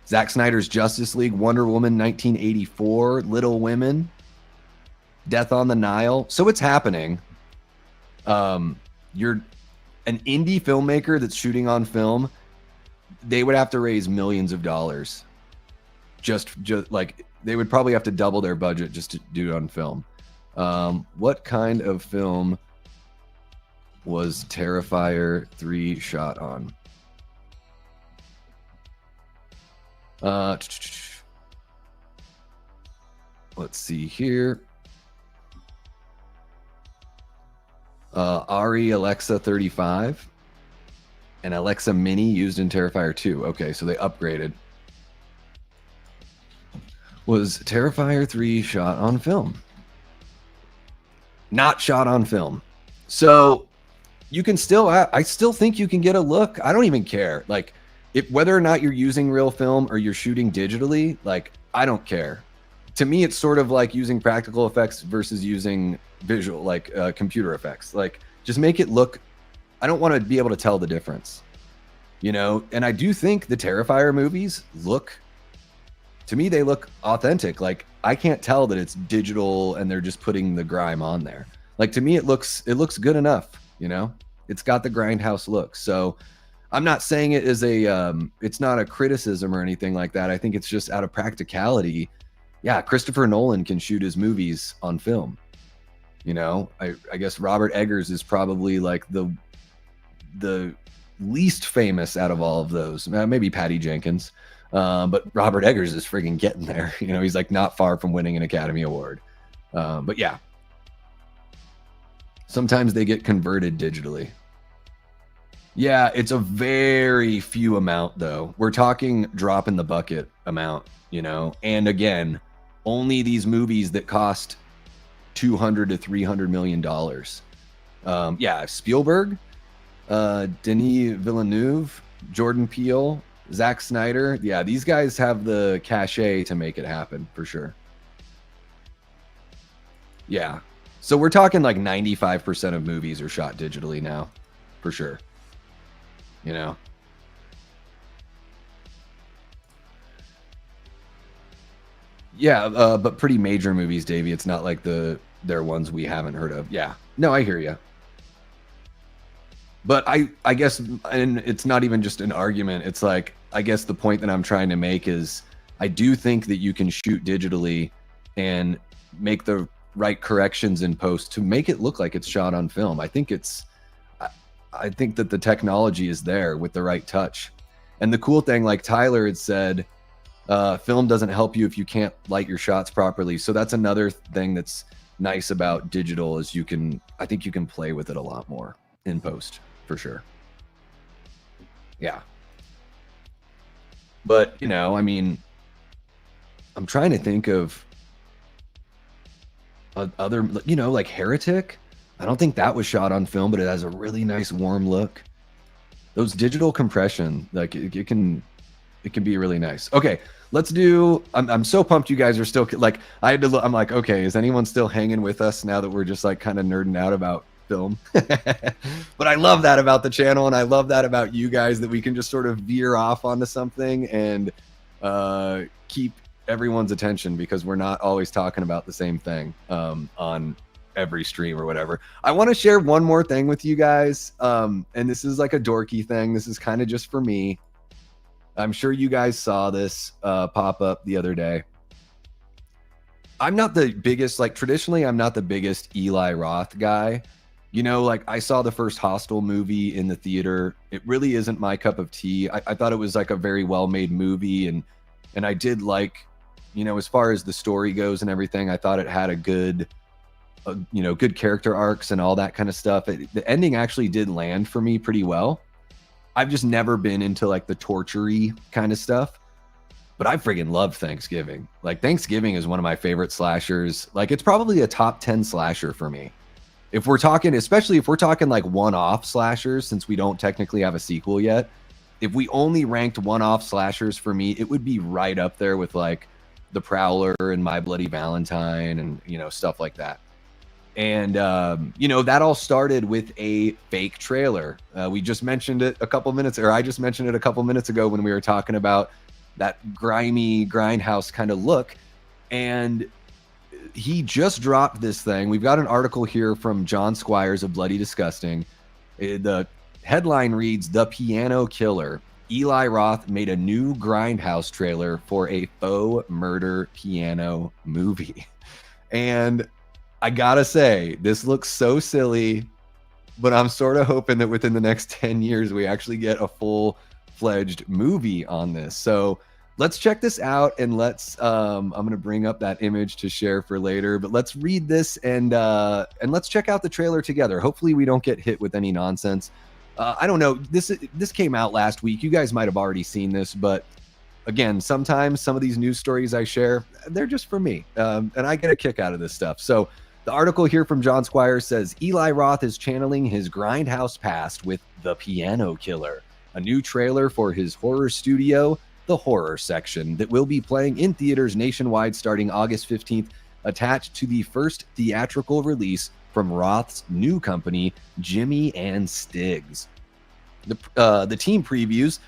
A: Zack Snyder's Justice League, Wonder Woman 1984, Little Women, Death on the Nile. So it's happening. You're an indie filmmaker that's shooting on film. They would have to raise millions of dollars. Just like they would probably have to double their budget just to do it on film. What kind of film was Terrifier 3 shot on? Let's see here. Ari Alexa 35 and Alexa Mini used in Terrifier 2. Okay, so they upgraded. Was Terrifier 3 shot on film? Not shot on film. So you can still, I still think you can get a look. I don't even care. Like, whether or not you're using real film or you're shooting digitally, like, I don't care. To me, it's sort of like using practical effects versus using visual, like computer effects. Like, just make it look. I don't want to be able to tell the difference, you know. And I do think the Terrifier movies look, to me, they look authentic. Like, I can't tell that it's digital and they're just putting the grime on there. Like, to me, it looks good enough. You know, it's got the grindhouse look. So I'm not saying it is a it's not a criticism or anything like that. I think it's just out of practicality. Yeah, Christopher Nolan can shoot his movies on film. You know, I guess Robert Eggers is probably like the least famous out of all of those. Maybe Patty Jenkins, but Robert Eggers is friggin' getting there. You know, he's like not far from winning an Academy Award. But yeah, sometimes they get converted digitally. Yeah, it's a very few amount though. We're talking drop in the bucket amount, you know. And again, only these movies that cost $200 to $300 million. Yeah, Spielberg, Denis Villeneuve, Jordan Peele, Zack Snyder. Yeah, these guys have the cachet to make it happen for sure. Yeah, so we're talking like 95% of movies are shot digitally now, for sure. You know. Yeah, but pretty major movies, Davey. It's not like they're ones we haven't heard of. Yeah. No, I hear you. But I guess, and it's not even just an argument. It's like, I guess the point that I'm trying to make is I do think that you can shoot digitally and make the right corrections in post to make it look like it's shot on film. I think that the technology is there with the right touch. And the cool thing, like Tyler had said, film doesn't help you if you can't light your shots properly. So that's another thing that's nice about digital is I think you can play with it a lot more in post, for sure. Yeah. But, you know, I mean, I'm trying to think of other, you know, like Heretic. I don't think that was shot on film, but it has a really nice warm look. Those digital compression, like it can be really nice. Okay, let's do. I'm so pumped you guys are still like. I had to look. I'm like, okay, is anyone still hanging with us now that we're just like kind of nerding out about film? But I love that about the channel, and I love that about you guys, that we can just sort of veer off onto something and keep everyone's attention, because we're not always talking about the same thing on every stream or whatever. I want to share one more thing with you guys, and this is like a dorky thing. This is kind of just for me. I'm sure you guys saw this pop up the other day. I'm not the biggest, like traditionally, I'm not the biggest Eli Roth guy. You know, like I saw the first Hostel movie in the theater. It really isn't my cup of tea. I thought it was like a very well-made movie, and I did like, you know, as far as the story goes and everything, I thought it had a good, you know, good character arcs and all that kind of stuff. The ending actually did land for me pretty well. I've just never been into like the torture-y kind of stuff, but I friggin' love Thanksgiving. Like Thanksgiving is one of my favorite slashers. Like it's probably a top 10 slasher for me. If we're talking, especially if we're talking like one-off slashers, since we don't technically have a sequel yet, if we only ranked one-off slashers, for me, it would be right up there with like The Prowler and My Bloody Valentine and, you know, stuff like that. And, you know, that all started with a fake trailer. We just mentioned it a couple minutes, or I just mentioned it a couple minutes ago when we were talking about that grimy grindhouse kind of look. And he just dropped this thing. We've got an article here from John Squires of Bloody Disgusting. The headline reads, "The Piano Killer. Eli Roth made a new grindhouse trailer for a faux murder piano movie." And I gotta say, this looks so silly, but I'm sort of hoping that within the next 10 years, we actually get a full-fledged movie on this. So let's check this out, and let's, I'm going to bring up that image to share for later, but let's read this and let's check out the trailer together. Hopefully we don't get hit with any nonsense. I don't know. This came out last week. You guys might have already seen this, but again, sometimes some of these news stories I share, they're just for me, and I get a kick out of this stuff. So the article here from John Squires says, Eli Roth is channeling his grindhouse past with The Piano Killer, a new trailer for his horror studio, The Horror Section, that will be playing in theaters nationwide starting August 15th, attached to the first theatrical release from Roth's new company, Jimmy and Stiggs. The team previews,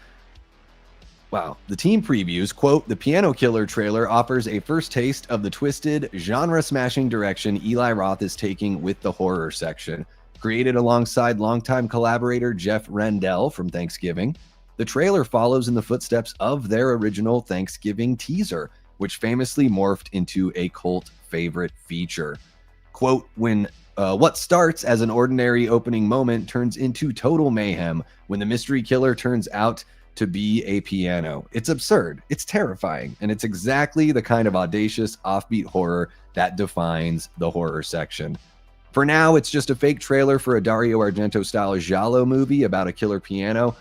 A: quote, "The Piano Killer trailer offers a first taste of the twisted, genre-smashing direction Eli Roth is taking with The Horror Section. Created alongside longtime collaborator Jeff Rendell from Thanksgiving, the trailer follows in the footsteps of their original Thanksgiving teaser, which famously morphed into a cult favorite feature. Quote, when what starts as an ordinary opening moment turns into total mayhem when the mystery killer turns out to be a piano. It's absurd, it's terrifying, and it's exactly the kind of audacious, offbeat horror that defines The Horror Section. For now, it's just a fake trailer for a Dario Argento-style giallo movie about a killer piano,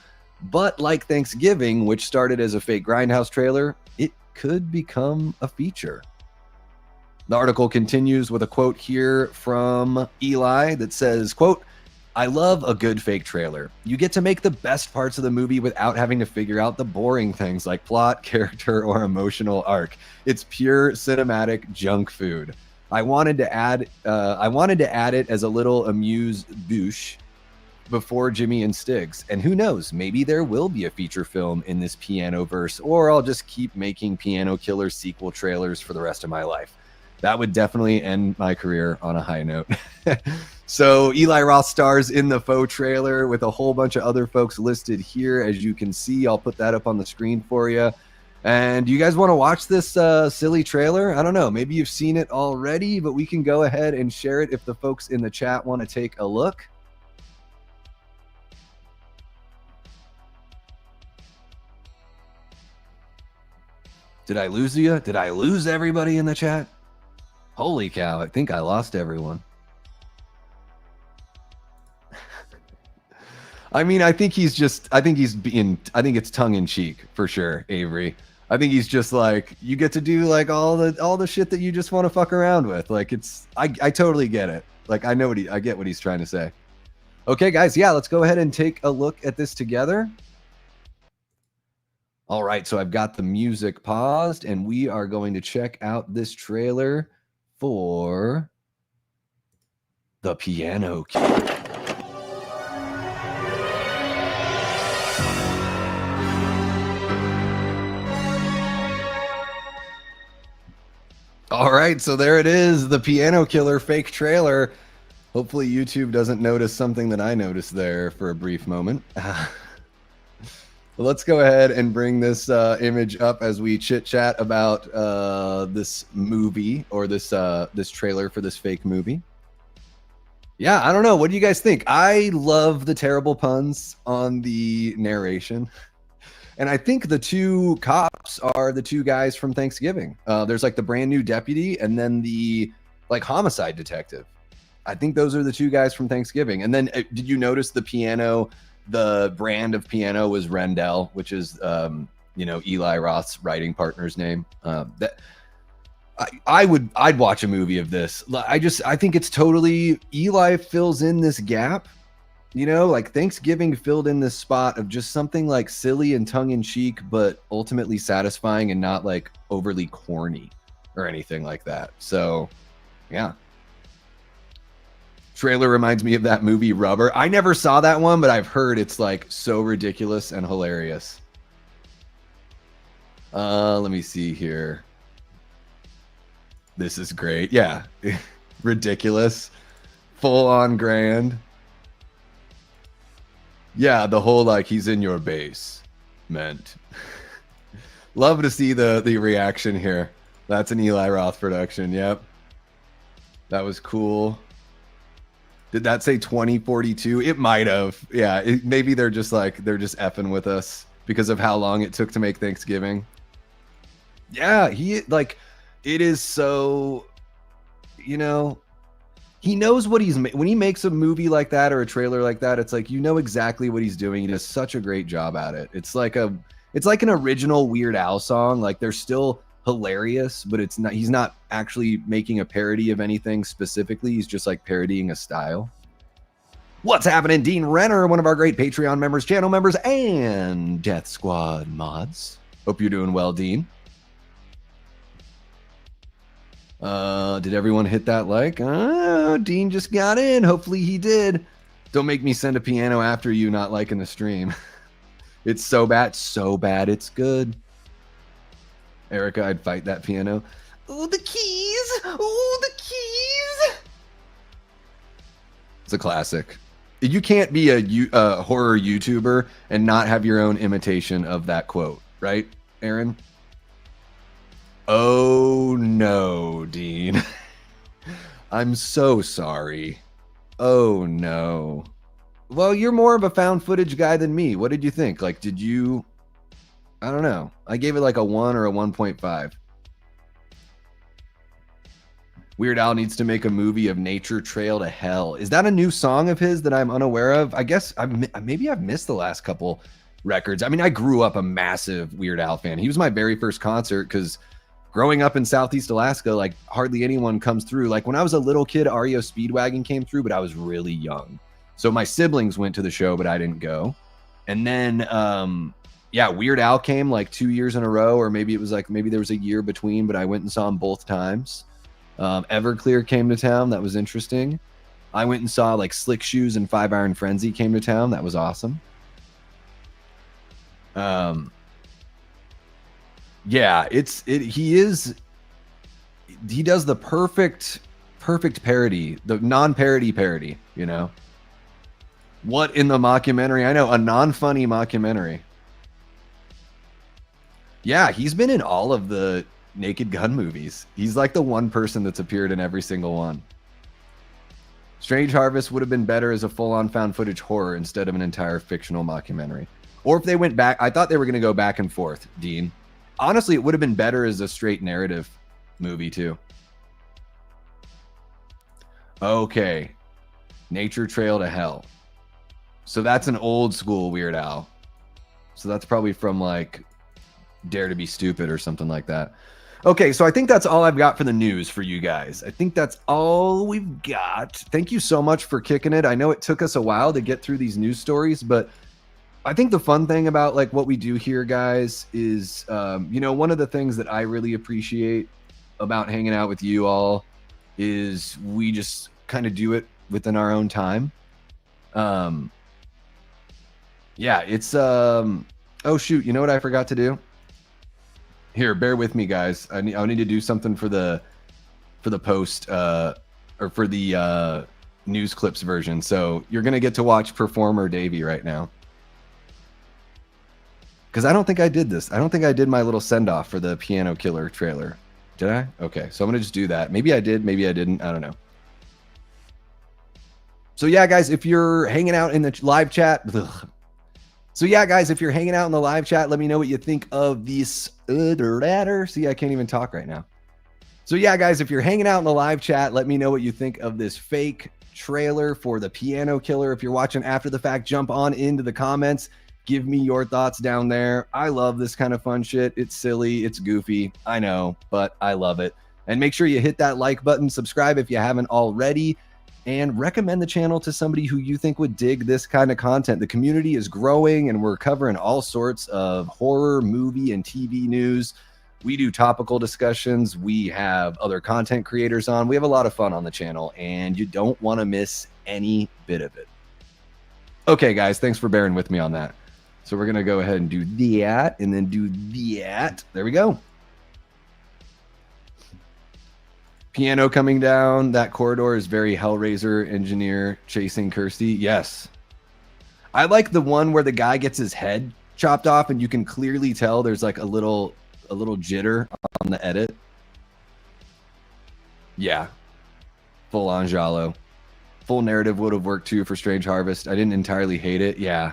A: but like Thanksgiving, which started as a fake grindhouse trailer, it could become a feature." The article continues with a quote here from Eli that says, quote, "I love a good fake trailer. You get to make the best parts of the movie without having to figure out the boring things like plot, character, or emotional arc. It's pure cinematic junk food. I wanted to add it as a little amuse-bouche before Jimmy and Stiggs. And who knows, maybe there will be a feature film in this piano verse, or I'll just keep making Piano Killer sequel trailers for the rest of my life. That would definitely end my career on a high note." So Eli Roth stars in the faux trailer with a whole bunch of other folks listed here. As you can see, I'll put that up on the screen for you. And do you guys want to watch this silly trailer? I don't know. Maybe you've seen it already, but we can go ahead and share it if the folks in the chat want to take a look. Did I lose you? Did I lose everybody in the chat? Holy cow, I think I lost everyone. I mean, I think it's tongue in cheek for sure, Avery. I think he's just like, you get to do like all the shit that you just want to fuck around with. Like I totally get it. Like I get what he's trying to say. Okay, guys, yeah, let's go ahead and take a look at this together. All right, so I've got the music paused and we are going to check out this trailer for The Piano Killer. All right, so there it is, The Piano Killer fake trailer. Hopefully YouTube doesn't notice something that I noticed there for a brief moment. Let's go ahead and bring this image up as we chit chat about this movie or this trailer for this fake movie. Yeah, I don't know. What do you guys think? I love the terrible puns on the narration. And I think the two cops are the two guys from Thanksgiving. There's like the brand new deputy and then the like homicide detective. I think those are the two guys from Thanksgiving. And then did you notice the piano, the brand of piano was Rendell, which is, Eli Roth's writing partner's name. I'd watch a movie of this. I think it's totally, Eli fills in this gap. Like Thanksgiving filled in this spot of just something like silly and tongue-in-cheek, but ultimately satisfying and not like overly corny or anything like that. So, yeah. Trailer reminds me of that movie Rubber. I never saw that one, but I've heard it's like so ridiculous and hilarious. Let me see here. This is great. Yeah. Ridiculous. Full on grand. Yeah, the whole like he's in your base meant. Love to see the reaction here. That's an Eli Roth production. Yep. That was cool. Did that say 2042? It might have. Yeah, maybe they're just effing with us because of how long it took to make Thanksgiving. Yeah, it is so, he knows what when he makes a movie like that or a trailer like that, it's like, exactly what he's doing. He does such a great job at it. It's like an original Weird Al song. Like they're still hilarious, but he's not actually making a parody of anything specifically. He's just like parodying a style. What's happening? Dean Renner, one of our great Patreon members, channel members, and Death Squad mods. Hope you're doing well, Dean. Did everyone hit that like? Oh, Dean just got in. Hopefully he did. Don't make me send a piano after you not liking the stream. It's so bad, it's good. Erica, I'd fight that piano. Oh, the keys! Oh, the keys! It's a classic. You can't be a horror YouTuber and not have your own imitation of that quote, right, Aaron? Oh no, Dean. I'm so sorry. Oh no. Well, you're more of a found footage guy than me. What did you think? Like, I don't know. I gave it like a 1 or a 1.5. Weird Al needs to make a movie of Nature Trail to Hell. Is that a new song of his that I'm unaware of? I guess maybe I've missed the last couple records. I mean, I grew up a massive Weird Al fan. He was my very first concert because growing up in Southeast Alaska, like hardly anyone comes through. Like when I was a little kid, REO Speedwagon came through, but I was really young. So my siblings went to the show, but I didn't go. And then, Weird Al came like 2 years in a row, or maybe it was like, maybe there was a year between, but I went and saw him both times. Everclear came to town. That was interesting. I went and saw like Slick Shoes and 5 Iron Frenzy came to town. That was awesome. Yeah, he does the perfect parody, the non-parody parody, What in the mockumentary? I know, a non-funny mockumentary. Yeah, he's been in all of the Naked Gun movies. He's like the one person that's appeared in every single one. Strange Harvest would have been better as a full-on found footage horror instead of an entire fictional mockumentary. Or if they went back, I thought they were going to go back and forth, Dean. Honestly, it would have been better as a straight narrative movie too. Okay. Nature Trail to Hell. So that's an old school Weird Al. So that's probably from like Dare to Be Stupid or something like that. Okay, so I think that's all I've got for the news for you guys. I think that's all we've got. Thank you so much for kicking it. I know it took us a while to get through these news stories, but I think the fun thing about like what we do here, guys, is one of the things that I really appreciate about hanging out with you all is we just kind of do it within our own time. Yeah, it's oh shoot, you know what I forgot to do? Here, bear with me, guys. I need to do something for the post or for the news clips version. So you're gonna get to watch Performer Davey right now. Because I don't think I did this. I don't think I did my little send-off for the Piano Killer trailer. Did I? Okay, so I'm going to just do that. Maybe I did, maybe I didn't. I don't know. So yeah, guys, if you're hanging out in the live chat... So yeah, guys, if you're hanging out in the live chat, let me know what you think of this... See, I can't even talk right now. So yeah, guys, if you're hanging out in the live chat, let me know what you think of this fake trailer for the Piano Killer. If you're watching after the fact, jump on into the comments. Give me your thoughts down there. I love this kind of fun shit. It's silly. It's goofy. I know, but I love it. And make sure you hit that like button, subscribe if you haven't already, and recommend the channel to somebody who you think would dig this kind of content. The community is growing, and we're covering all sorts of horror, movie, and TV news. We do topical discussions. We have other content creators on. We have a lot of fun on the channel, and you don't want to miss any bit of it. Okay, guys, thanks for bearing with me on that. So we're going to go ahead and do that and then do that. There we go. Piano coming down. That corridor is very Hellraiser engineer chasing Kirsty. Yes. I like the one where the guy gets his head chopped off and you can clearly tell there's like a little jitter on the edit. Yeah. Full on Giallo. Full narrative would have worked too for Strange Harvest. I didn't entirely hate it. Yeah.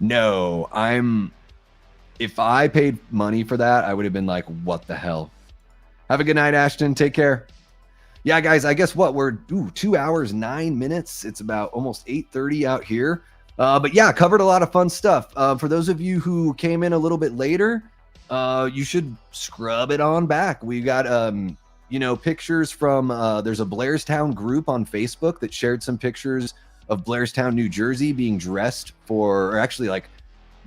A: No, if I paid money for that, I would have been like, what the hell? Have a good night, Ashton. Take care. Yeah, guys, I guess what we're 2 hours, 9 minutes. It's about almost 8:30 out here. But yeah, covered a lot of fun stuff. For those of you who came in a little bit later, you should scrub it on back. We got, pictures from, there's a Blairstown group on Facebook that shared some pictures of Blairstown, New Jersey, being dressed for, or actually like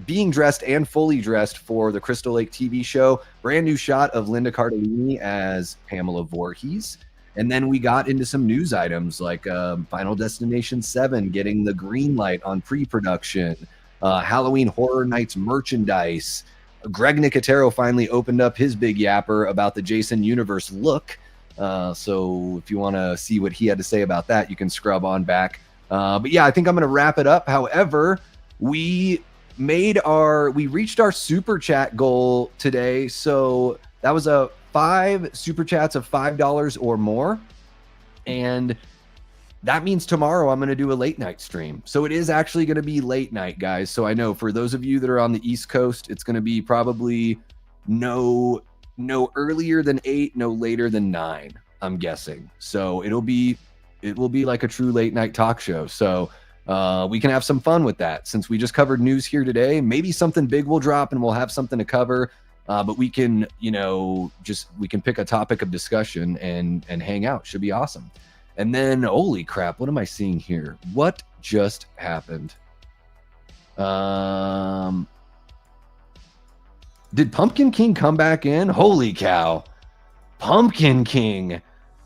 A: being dressed and fully dressed for the Crystal Lake TV show. Brand new shot of Linda Cardellini as Pamela Voorhees. And then we got into some news items like Final Destination 7 getting the green light on pre-production, Halloween Horror Nights merchandise. Greg Nicotero finally opened up his big yapper about the Jason Universe look. So if you want to see what he had to say about that, you can scrub on back. But yeah, I think I'm going to wrap it up. However, we reached our super chat goal today. So that was 5 super chats of $5 or more. And that means tomorrow I'm going to do a late night stream. So it is actually going to be late night, guys. So I know for those of you that are on the East Coast, it's going to be probably no earlier than 8, no later than 9, I'm guessing. So it will be like a true late night talk show. So we can have some fun with that. Since we just covered news here today, maybe something big will drop and we'll have something to cover. But we can, we can pick a topic of discussion and hang out. Should be awesome. And then, holy crap, what am I seeing here? What just happened? Did Pumpkin King come back in? Holy cow. Pumpkin King,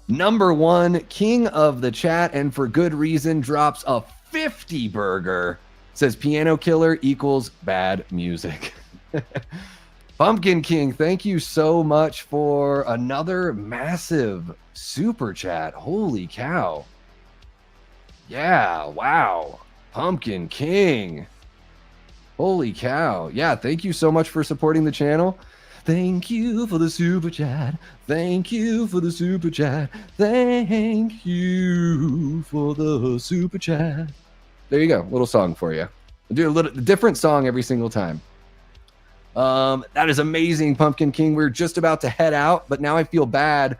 A: #1 king of the chat, and for good reason, drops a 50 burger. Says Piano Killer equals bad music. Pumpkin King, thank you so much for another massive super chat. Holy cow. Yeah, wow. Pumpkin King. Holy cow. Yeah, thank you so much for supporting the channel. Thank you for the super chat. Thank you for the super chat. Thank you for the super chat. There you go. Little song for you. I'll do a little different song every single time. That is amazing, Pumpkin King. We're just about to head out, but now I feel bad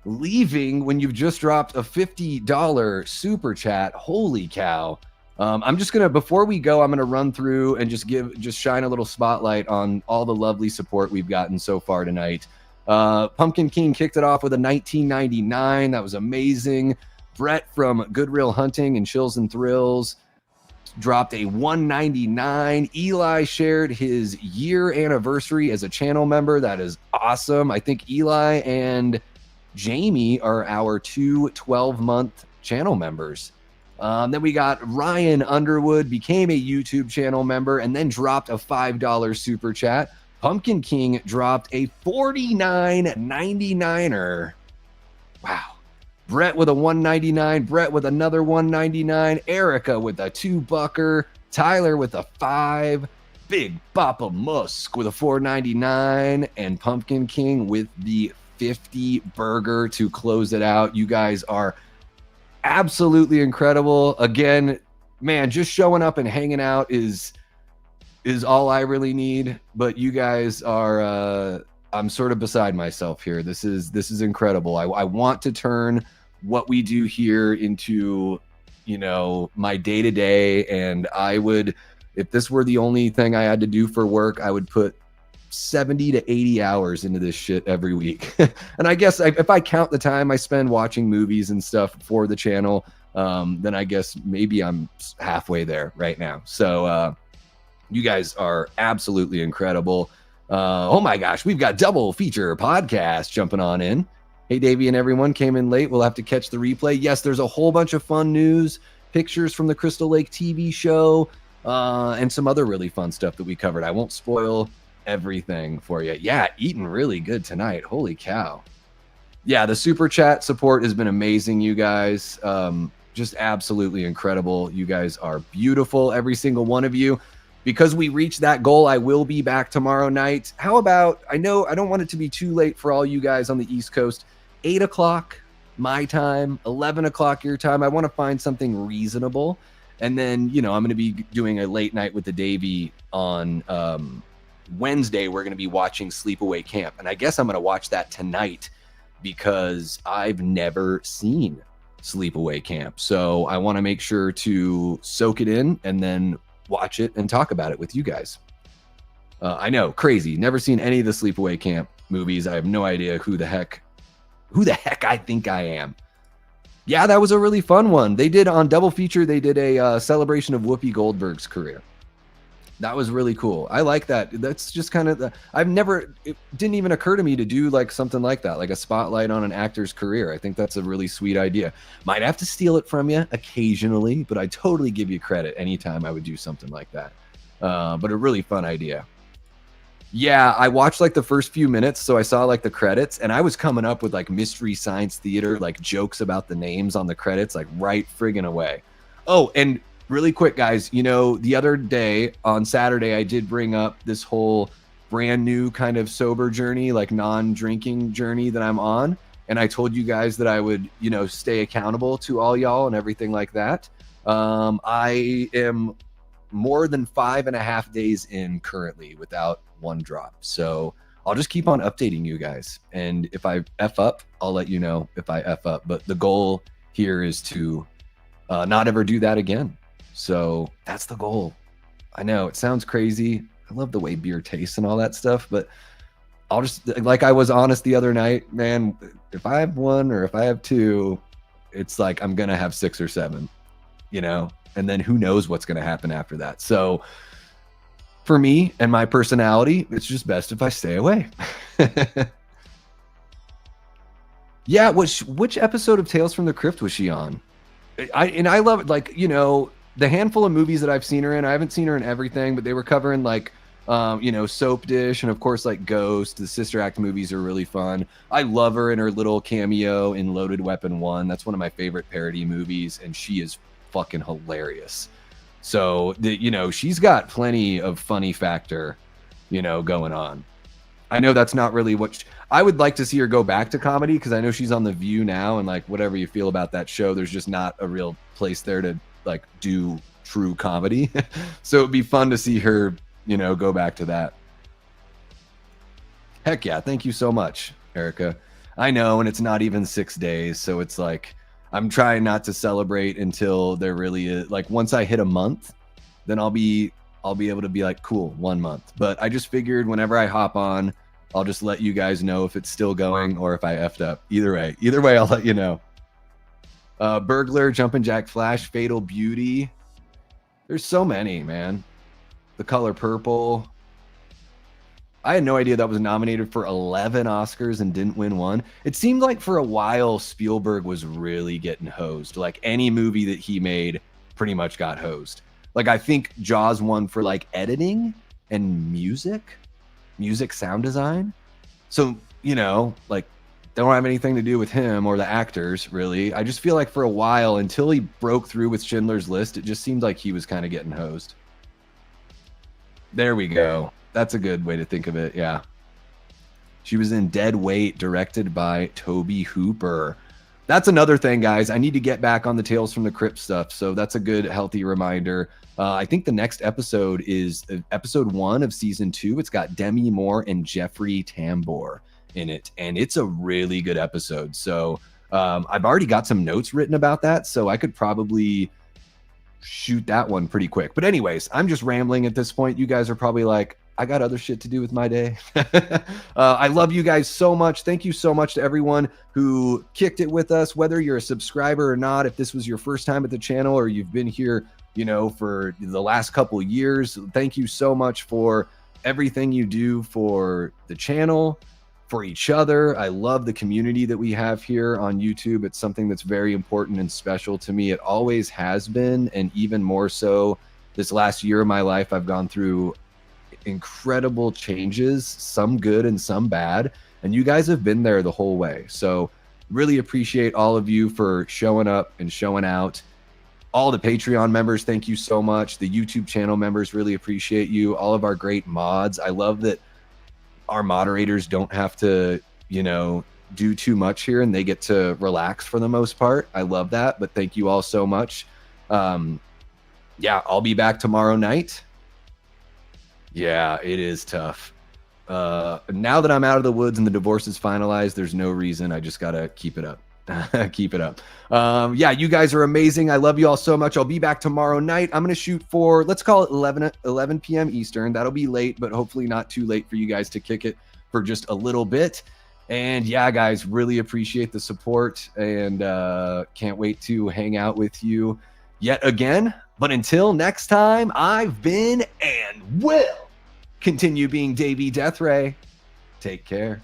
A: leaving when you've just dropped a $50 super chat. Holy cow. I'm just gonna, before we go, I'm gonna run through and just shine a little spotlight on all the lovely support we've gotten so far tonight. Pumpkin King kicked it off with a 1999. That was amazing. Brett from Good Real Hunting and Chills and Thrills dropped a 199. Eli shared his year anniversary as a channel member. That is awesome. I think Eli and Jamie are our two 12-month channel members. Then we got Ryan Underwood, became a YouTube channel member and then dropped a $5 super chat. Pumpkin King dropped a $49.99er. Wow. Brett with a $199. Brett with another $199. Erica with a $2. Tyler with a $5. Big Papa Musk with a $4.99. And Pumpkin King with the 50 burger to close it out. You guys are absolutely incredible. Again, man, just showing up and hanging out is all I really need. But you guys are I'm sort of beside myself here. This is incredible. I want to turn what we do here into, you know, my day-to-day, and I would, if this were the only thing I had to do for work, I would put 70 to 80 hours into this shit every week. And I guess if I count the time I spend watching movies and stuff for the channel, then I guess maybe I'm halfway there right now. So you guys are absolutely incredible. Oh my gosh, we've got double feature podcast jumping on in. Hey, Davey and everyone came in late. We'll have to catch the replay. Yes, there's a whole bunch of fun news, pictures from the Crystal Lake TV show, and some other really fun stuff that we covered. I won't spoil everything for you. Yeah, eating really good tonight. Holy cow. Yeah, the super chat support has been amazing, you guys. Just absolutely incredible. You guys are beautiful, every single one of you. Because we reached that goal, I will be back tomorrow night. How about, I know I don't want it to be too late for all you guys on the East Coast, 8 o'clock my time, 11 o'clock your time. I want to find something reasonable. And then, you know, I'm going to be doing a late night with the Davey on Wednesday. We're going to be watching Sleepaway Camp. And I guess I'm going to watch that tonight because I've never seen Sleepaway Camp. So I want to make sure to soak it in and then watch it and talk about it with you guys. I know, crazy. Never seen any of the Sleepaway Camp movies. I have no idea who the heck I think I am. Yeah, that was a really fun one. They did on Double Feature, they did a celebration of Whoopi Goldberg's career. That was really cool. I like that. That's just kind of it didn't even occur to me to do like something like that, like a spotlight on an actor's career. I think that's a really sweet idea. Might have to steal it from you occasionally, but I totally give you credit anytime I would do something like that. But a really fun idea. Yeah, I watched like the first few minutes, so I saw like the credits, and I was coming up with like Mystery Science Theater, like jokes about the names on the credits, like right friggin' away. Oh, and really quick, guys, you know, the other day on Saturday, I did bring up this whole brand new kind of sober journey, like non-drinking journey that I'm on. And I told you guys that I would, you know, stay accountable to all y'all and everything like that. I am more than 5.5 days in currently without one drop. So I'll just keep on updating you guys. And if I F up, I'll let you know if I F up. But the goal here is to not ever do that again. So that's the goal. I know it sounds crazy. I love the way beer tastes and all that stuff, but I'll just, like I was honest the other night, man, if I have one or if I have two, it's like I'm going to have 6 or 7, you know, and then who knows what's going to happen after that. So for me and my personality, it's just best if I stay away. Yeah. Which episode of Tales from the Crypt was she on? I love it. Like, you know, the handful of movies that I've seen her in, I haven't seen her in everything, but they were covering like, you know, Soap Dish and of course like Ghost. The Sister Act movies are really fun. I love her in her little cameo in Loaded Weapon 1. That's one of my favorite parody movies, and she is fucking hilarious. So, you know, she's got plenty of funny factor, you know, going on. I know that's not really what I would like to see her go back to comedy, because I know she's on The View now, and like whatever you feel about that show, there's just not a real place there to like do true comedy. So it'd be fun to see her, you know, go back to that. Heck yeah. Thank you so much, Erica. I know, and it's not even 6 days, so it's like I'm trying not to celebrate until there really is, like, once I hit a month, then I'll be able to be like, cool, 1 month. But I just figured whenever I hop on, I'll just let you guys know if it's still going or if I effed up. Either way, I'll let you know. Burglar, Jumpin' Jack Flash, Fatal Beauty. There's so many, man. The Color Purple. I had no idea that was nominated for 11 Oscars and didn't win one. It seemed like for a while Spielberg was really getting hosed. Like any movie that he made pretty much got hosed. Like I think Jaws won for like editing and music sound design. So, you know, like don't have anything to do with him or the actors really. I just feel like for a while until he broke through with Schindler's List, it just seemed like he was kind of getting hosed. There we go. That's a good way to think of it. Yeah. She was in Dead Weight, directed by Toby Hooper. That's another thing, guys. I need to get back on the Tales from the Crypt stuff. So that's a good, healthy reminder. I think the next episode is episode 1 of season 2. It's got Demi Moore and Jeffrey Tambor in it. And it's a really good episode. So I've already got some notes written about that. So I could probably shoot that one pretty quick. But anyways, I'm just rambling at this point. You guys are probably like, I got other shit to do with my day. I love you guys so much. Thank you so much to everyone who kicked it with us, whether you're a subscriber or not. If this was your first time at the channel or you've been here, you know, for the last couple of years, thank you so much for everything you do for the channel, for each other. I love the community that we have here on YouTube. It's something that's very important and special to me. It always has been, and even more so this last year of my life. I've gone through incredible changes, some good and some bad, and you guys have been there the whole way. So really appreciate all of you for showing up and showing out. All the Patreon members, thank you so much. The YouTube channel members, really appreciate you. All of our great mods. I love that our moderators don't have to, you know, do too much here and they get to relax for the most part. I love that, but thank you all so much. Yeah, I'll be back tomorrow night. Yeah, it is tough. Now that I'm out of the woods and the divorce is finalized, there's no reason. I just got to keep it up. Keep it up. Yeah, you guys are amazing. I love you all so much. I'll be back tomorrow night. I'm going to shoot for, let's call it 11 p.m. Eastern. That'll be late, but hopefully not too late for you guys to kick it for just a little bit. And yeah, guys, really appreciate the support and can't wait to hang out with you yet again. But until next time, I've been and will continue being Davey Deathray. Take care.